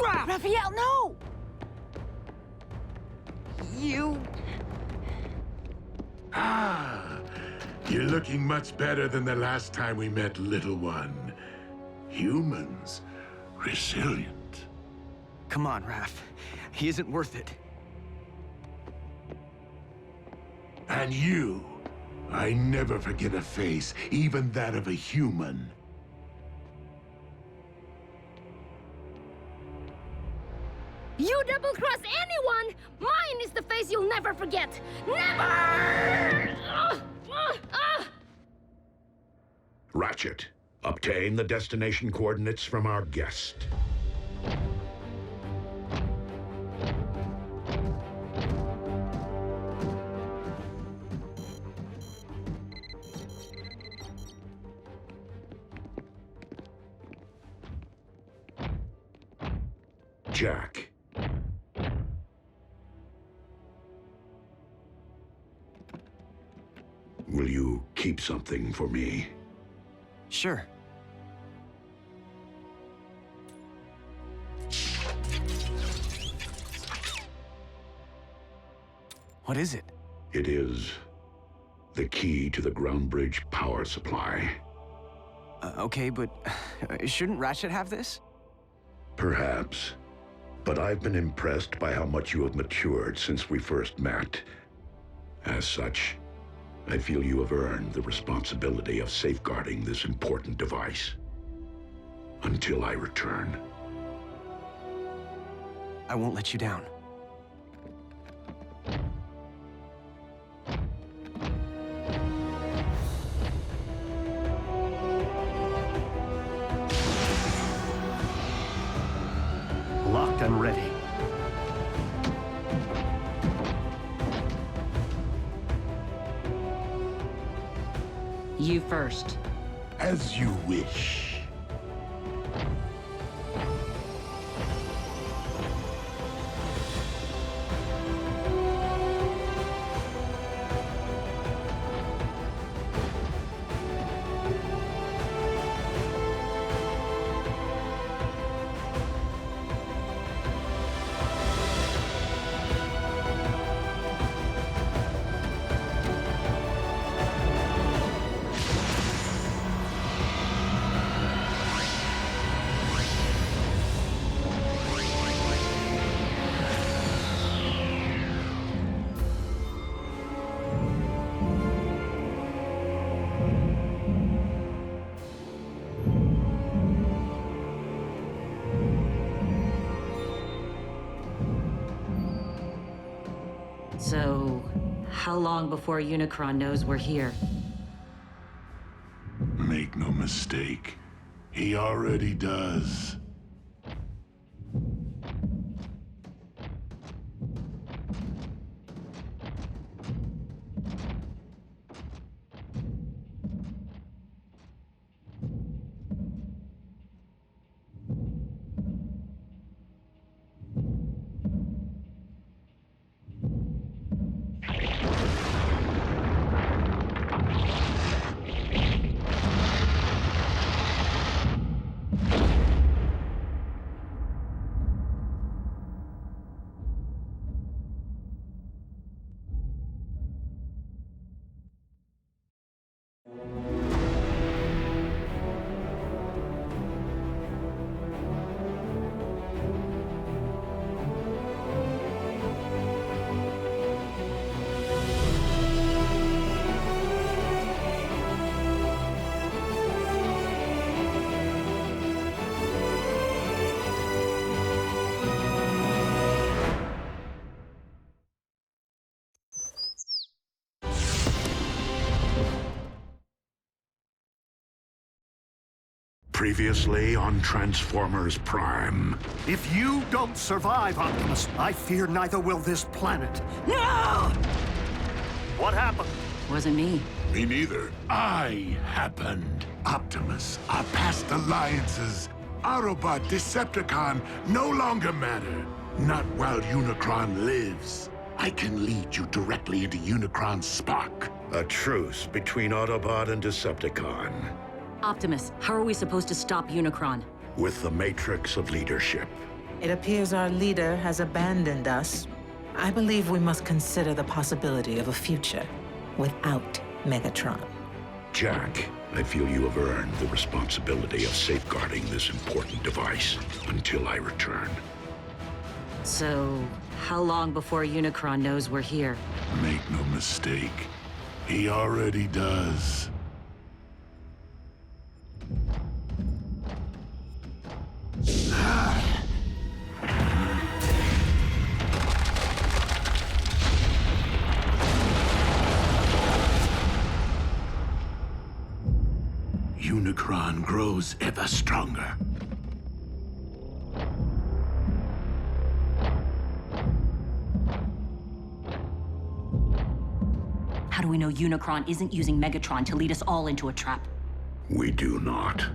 Speaker 15: Rafael, no! You...
Speaker 16: Ah, you're looking much better than the last time we met, little one. Humans, resilient.
Speaker 6: Come on, Raph. He isn't worth it.
Speaker 16: And you, I never forget a face, even that of a human.
Speaker 4: You double-cross anyone, mine is the face you'll never forget. Never!
Speaker 1: Ratchet, obtain the destination coordinates from our guest. Jack. Will you keep something for me?
Speaker 6: Sure. What is it?
Speaker 1: It is the key to the ground bridge power supply.
Speaker 6: Okay, but shouldn't Ratchet have this?
Speaker 1: Perhaps. But I've been impressed by how much you have matured since we first met. As such, I feel you have earned the responsibility of safeguarding this important device. Until I return.
Speaker 6: I won't let you down.
Speaker 2: Locked and ready.
Speaker 3: You first.
Speaker 16: As you wish.
Speaker 3: So, how long before Unicron knows we're here?
Speaker 16: Make no mistake, he already does. Previously on Transformers Prime.
Speaker 2: If you don't survive, Optimus, I fear neither will this planet.
Speaker 15: No!
Speaker 2: What happened?
Speaker 3: Wasn't me.
Speaker 16: Me neither. I happened. Optimus, our past alliances, Autobot, Decepticon, no longer matter. Not while Unicron lives. I can lead you directly into Unicron's spark.
Speaker 1: A truce between Autobot and Decepticon.
Speaker 3: Optimus, how are we supposed to stop Unicron?
Speaker 1: With the matrix of leadership.
Speaker 14: It appears our leader has abandoned us. I believe we must consider the possibility of a future without Megatron.
Speaker 1: Jack, I feel you have earned the responsibility of safeguarding this important device until I return.
Speaker 3: So, how long before Unicron knows we're here?
Speaker 16: Make no mistake, he already does. Unicron grows ever stronger.
Speaker 3: How do we know Unicron isn't using Megatron to lead us all into a trap?
Speaker 1: We do not.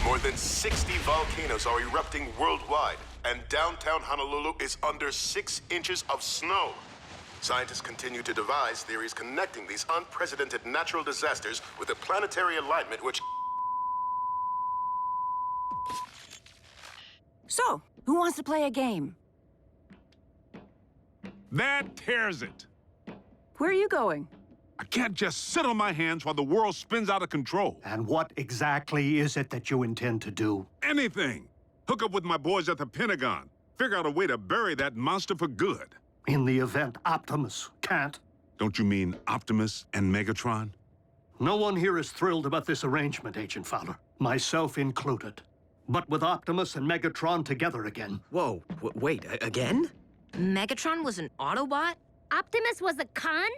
Speaker 19: More than 60 volcanoes are erupting worldwide, and downtown Honolulu is under 6 inches of snow. Scientists continue to devise theories connecting these unprecedented natural disasters with a planetary alignment which...
Speaker 15: So, who wants to play a game?
Speaker 20: That tears it.
Speaker 15: Where are you going?
Speaker 20: I can't just sit on my hands while the world spins out of control.
Speaker 2: And what exactly is it that you intend to do?
Speaker 20: Anything. Hook up with my boys at the Pentagon. Figure out a way to bury that monster for good.
Speaker 2: In the event Optimus can't?
Speaker 20: Don't you mean Optimus and Megatron?
Speaker 2: No one here is thrilled about this arrangement, Agent Fowler. Myself included. But with Optimus and Megatron together again.
Speaker 6: Whoa, wait, again?
Speaker 8: Megatron was an Autobot?
Speaker 4: Optimus was a con?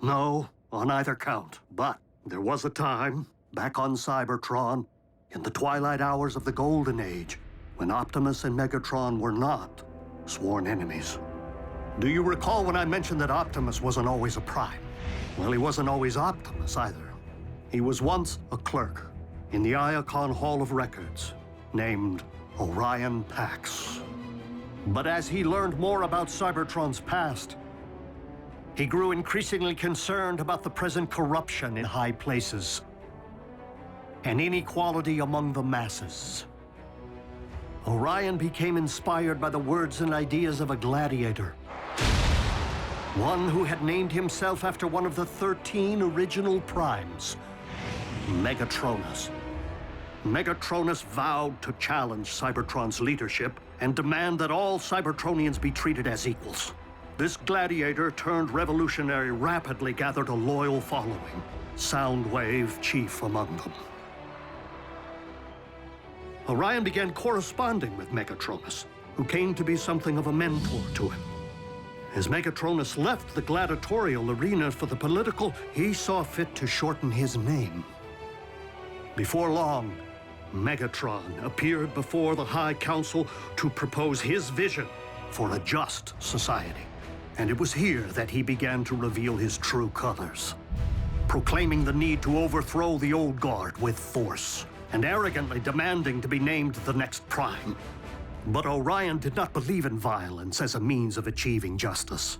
Speaker 2: No, on either count. But there was a time, back on Cybertron, in the twilight hours of the Golden Age, when Optimus and Megatron were not sworn enemies. Do you recall when I mentioned that Optimus wasn't always a Prime? Well, he wasn't always Optimus either. He was once a clerk in the Iacon Hall of Records, named Orion Pax. But as he learned more about Cybertron's past, he grew increasingly concerned about the present corruption in high places and inequality among the masses. Orion became inspired by the words and ideas of a gladiator, one who had named himself after one of the 13 original primes, Megatronus. Megatronus vowed to challenge Cybertron's leadership and demand that all Cybertronians be treated as equals. This gladiator turned revolutionary rapidly gathered a loyal following, Soundwave chief among them. Orion began corresponding with Megatronus, who came to be something of a mentor to him. As Megatronus left the gladiatorial arena for the political, he saw fit to shorten his name. Before long, Megatron appeared before the High Council to propose his vision for a just society. And it was here that he began to reveal his true colors, proclaiming the need to overthrow the old guard with force, and arrogantly demanding to be named the next Prime. But Orion did not believe in violence as a means of achieving justice.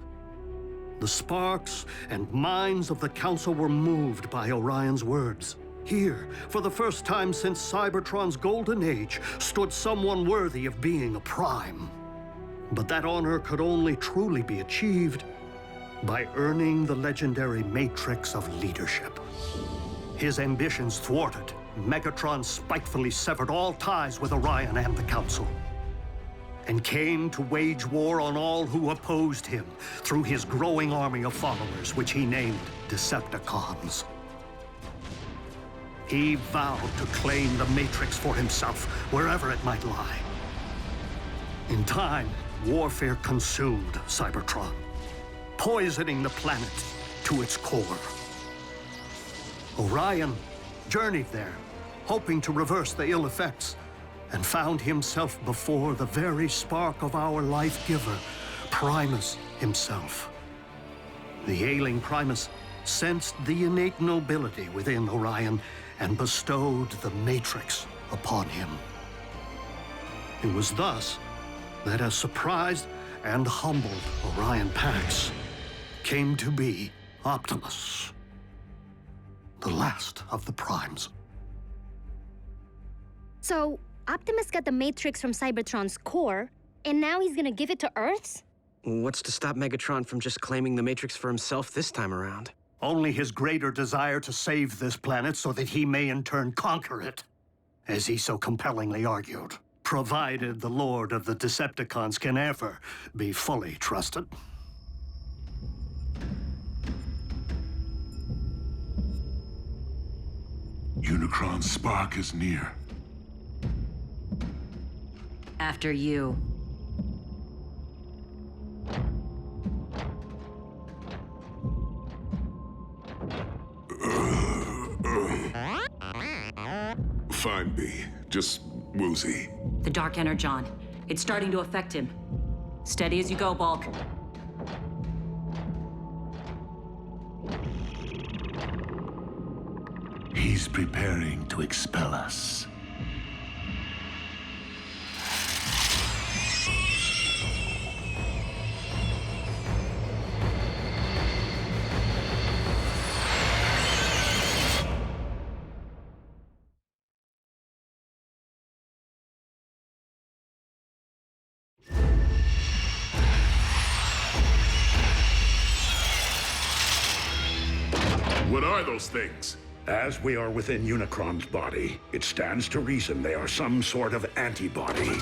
Speaker 2: The sparks and minds of the Council were moved by Orion's words. Here, for the first time since Cybertron's golden age, stood someone worthy of being a Prime. But that honor could only truly be achieved by earning the legendary matrix of leadership. His ambitions thwarted, Megatron spitefully severed all ties with Orion and the Council, and came to wage war on all who opposed him through his growing army of followers, which he named Decepticons. He vowed to claim the Matrix for himself, wherever it might lie. In time, warfare consumed Cybertron, poisoning the planet to its core. Orion journeyed there, hoping to reverse the ill effects, and found himself before the very spark of our life-giver, Primus himself. The ailing Primus sensed the innate nobility within Orion and bestowed the Matrix upon him. It was thus that a surprised and humbled Orion Pax came to be Optimus, the last of the Primes.
Speaker 4: So, Optimus got the Matrix from Cybertron's core, and now he's gonna give it to Earth's?
Speaker 6: What's to stop Megatron from just claiming the Matrix for himself this time around?
Speaker 2: Only his greater desire to save this planet so that he may in turn conquer it, as he so compellingly argued, provided the Lord of the Decepticons can ever be fully trusted.
Speaker 16: Unicron's spark is near.
Speaker 3: After you.
Speaker 11: Fine, B. Just woozy.
Speaker 3: The Dark Energon. It's starting to affect him. Steady as you go, Bulk.
Speaker 1: He's preparing to expel us.
Speaker 11: What are those things?
Speaker 12: As we are within Unicron's body, it stands to reason they are some sort of antibody.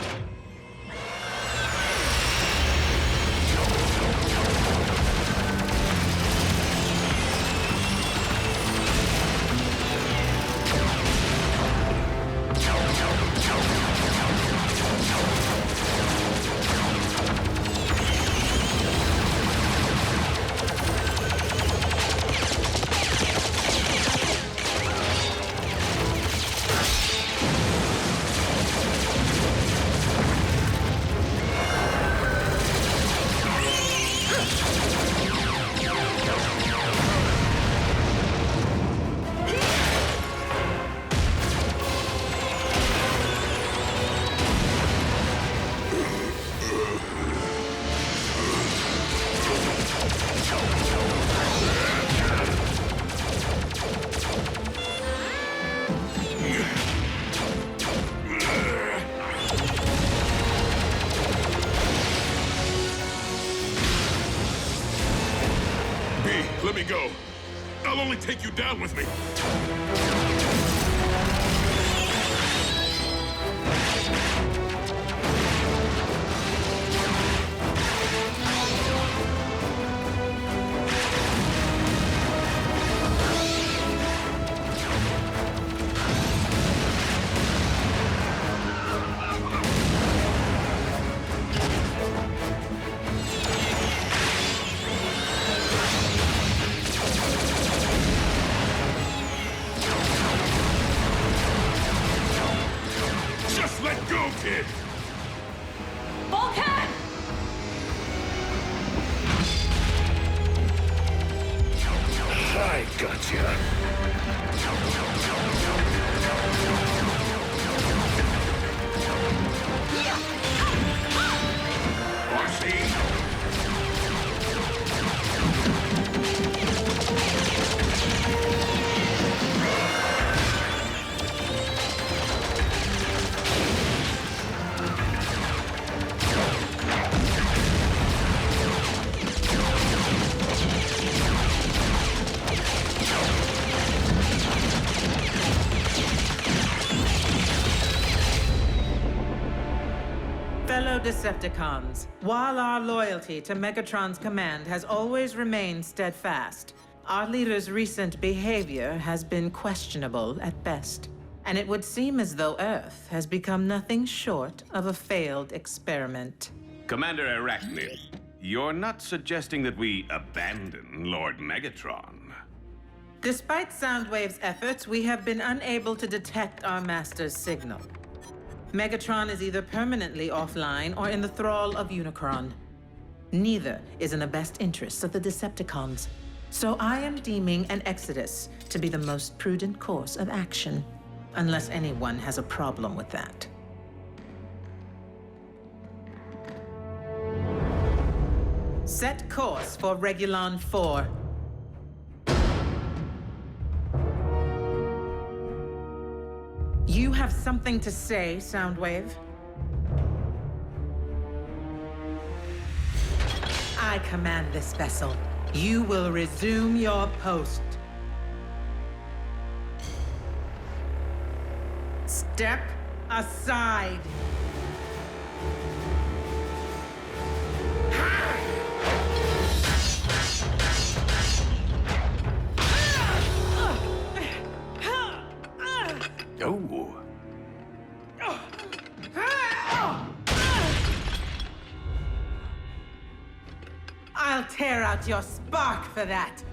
Speaker 11: Let me go. I'll only take you down with me. Let go, kid!
Speaker 3: Bulkhead!
Speaker 16: I gotcha.
Speaker 14: Fellow Decepticons, while our loyalty to Megatron's command has always remained steadfast, our leader's recent behavior has been questionable at best. And it would seem as though Earth has become nothing short of a failed experiment.
Speaker 5: Commander Arachnid, you're not suggesting that we abandon Lord Megatron?
Speaker 14: Despite Soundwave's efforts, we have been unable to detect our master's signal. Megatron is either permanently offline or in the thrall of Unicron. Neither is in the best interests of the Decepticons. So I am deeming an exodus to be the most prudent course of action, unless anyone has a problem with that. Set course for Regulon 4. You have something to say, Soundwave? I command this vessel. You will resume your post. Step aside.
Speaker 5: Oh.
Speaker 14: I'll tear out your spark for that.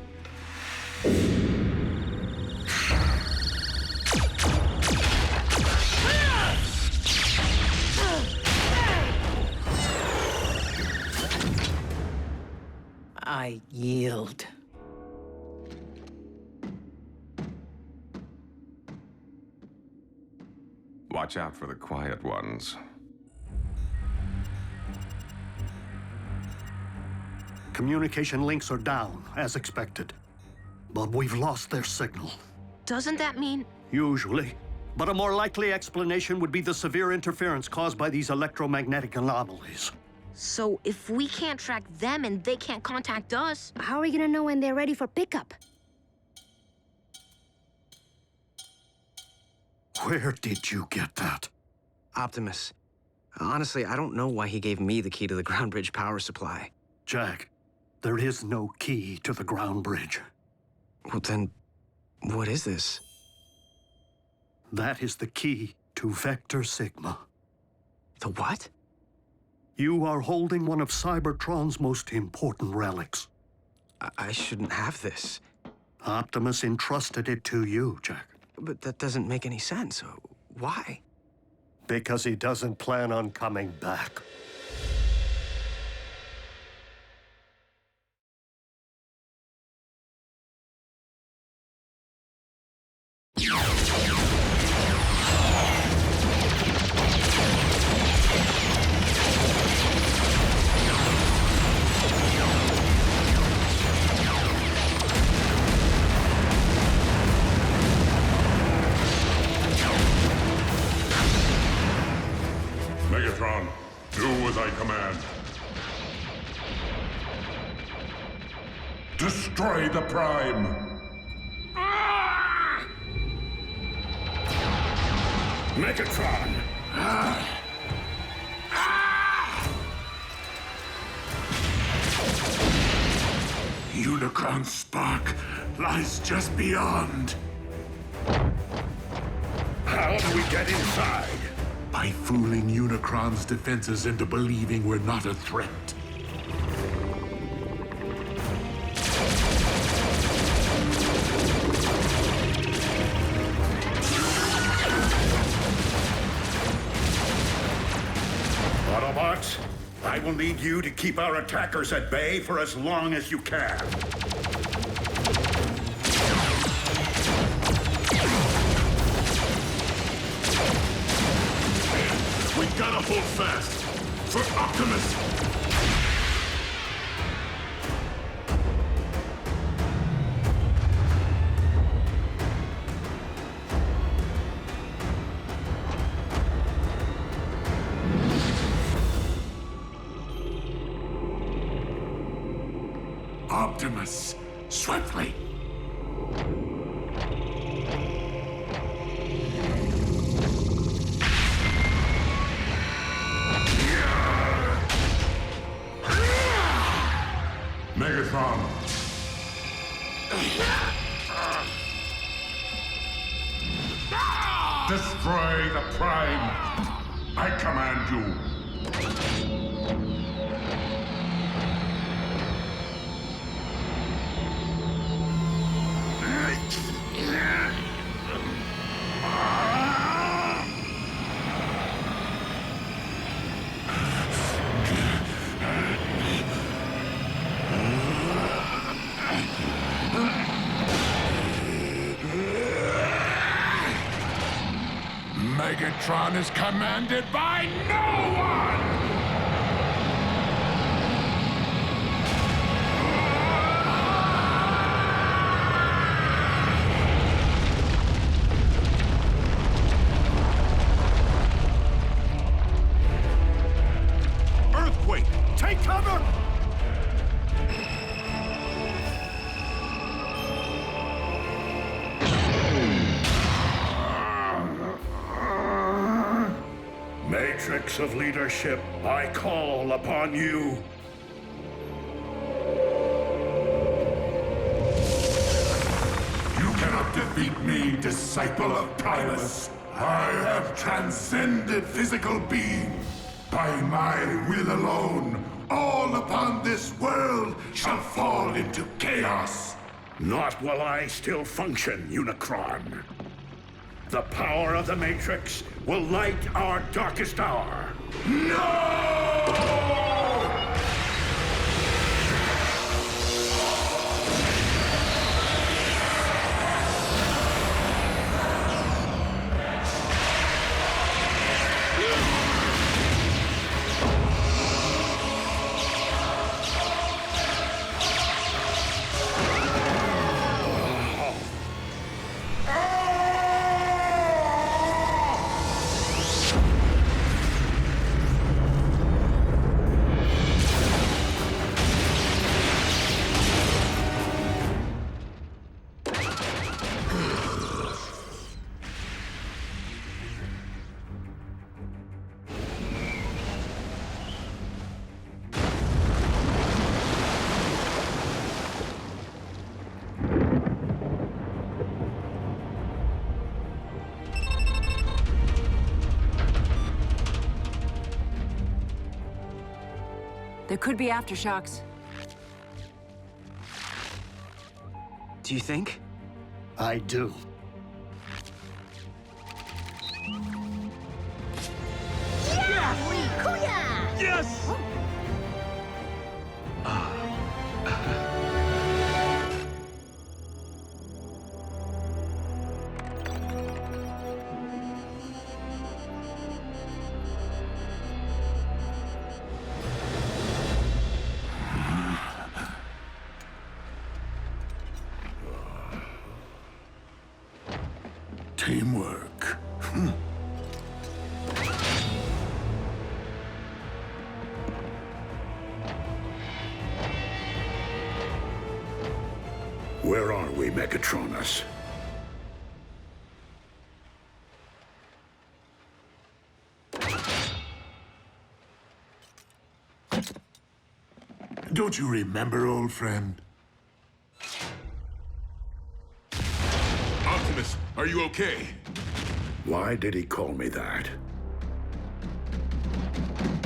Speaker 14: I yield.
Speaker 5: Watch out for the quiet ones.
Speaker 2: Communication links are down, as expected. But we've lost their signal.
Speaker 8: Doesn't that mean...
Speaker 2: Usually. But a more likely explanation would be the severe interference caused by these electromagnetic anomalies.
Speaker 8: So if we can't track them and they can't contact us...
Speaker 4: How are we gonna know when they're ready for pickup?
Speaker 2: Where did you get that?
Speaker 6: Optimus. Honestly, I don't know why he gave me the key to the ground bridge power supply.
Speaker 2: Jack, there is no key to the ground bridge.
Speaker 6: Well, then, what is this?
Speaker 2: That is the key to Vector Sigma.
Speaker 6: The what?
Speaker 2: You are holding one of Cybertron's most important relics.
Speaker 6: I shouldn't have this.
Speaker 2: Optimus entrusted it to you, Jack.
Speaker 6: But that doesn't make any sense. Why?
Speaker 2: Because he doesn't plan on coming back.
Speaker 21: Megatron, do as I command. Destroy the Prime!
Speaker 16: Megatron! Unicron's spark lies just beyond. How do we get inside? By fooling Unicron's defenses into believing we're not a threat. Autobots, I will need you to keep our attackers at bay for as long as you can. hold fast! For Optimus! Optimus, swiftly!
Speaker 21: Megatron! Destroy the Prime! I command you!
Speaker 16: Megatron is commanded by no one!
Speaker 12: Earthquake! Take cover! Matrix of leadership, I call upon you.
Speaker 16: You cannot defeat me, disciple of Primus. I have transcended physical being. By my will alone, all upon this world shall fall into chaos.
Speaker 12: Not while I still function, Unicron. The power of the Matrix will light our darkest hour.
Speaker 16: No!
Speaker 3: There could be aftershocks.
Speaker 6: Do you think?
Speaker 2: I do.
Speaker 12: Yes!
Speaker 16: Teamwork.
Speaker 12: Where are we, Megatronus?
Speaker 16: Don't you remember, old friend?
Speaker 11: Optimus, are you okay?
Speaker 12: Why did he call me that?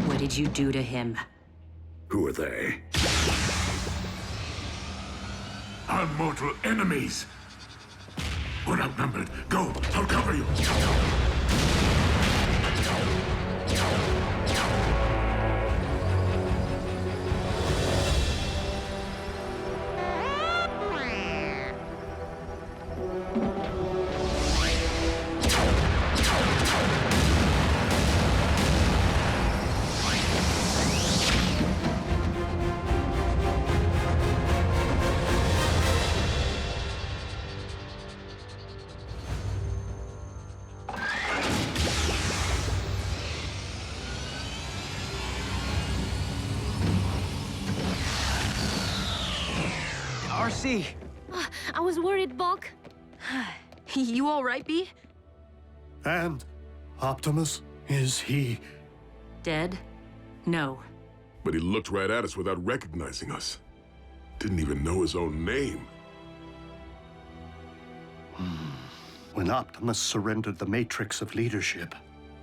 Speaker 3: What did you do to him?
Speaker 12: Who are they?
Speaker 16: Our mortal enemies. We're outnumbered. Go, I'll cover you.
Speaker 6: RC.
Speaker 4: I was worried, Bulk.
Speaker 8: You all right, B?
Speaker 2: And Optimus, is he...
Speaker 3: Dead? No.
Speaker 11: But he looked right at us without recognizing us. Didn't even know his own name.
Speaker 2: When Optimus surrendered the matrix of leadership,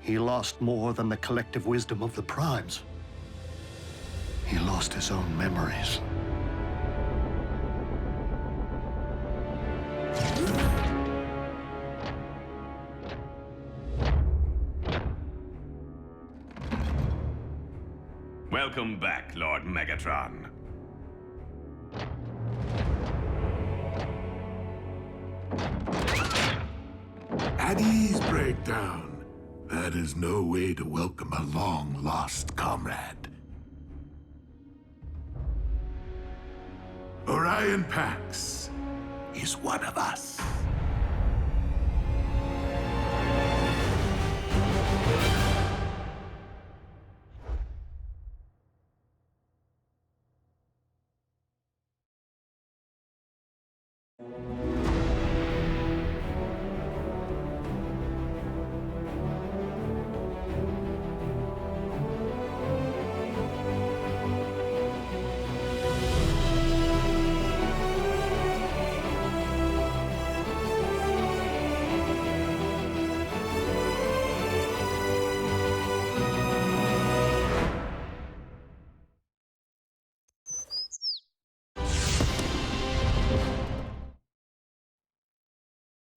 Speaker 2: he lost more than the collective wisdom of the Primes. He lost his own memories.
Speaker 5: Welcome back, Lord Megatron.
Speaker 16: At ease, Breakdown. That is no way to welcome a long-lost comrade. Orion Pax is one of us.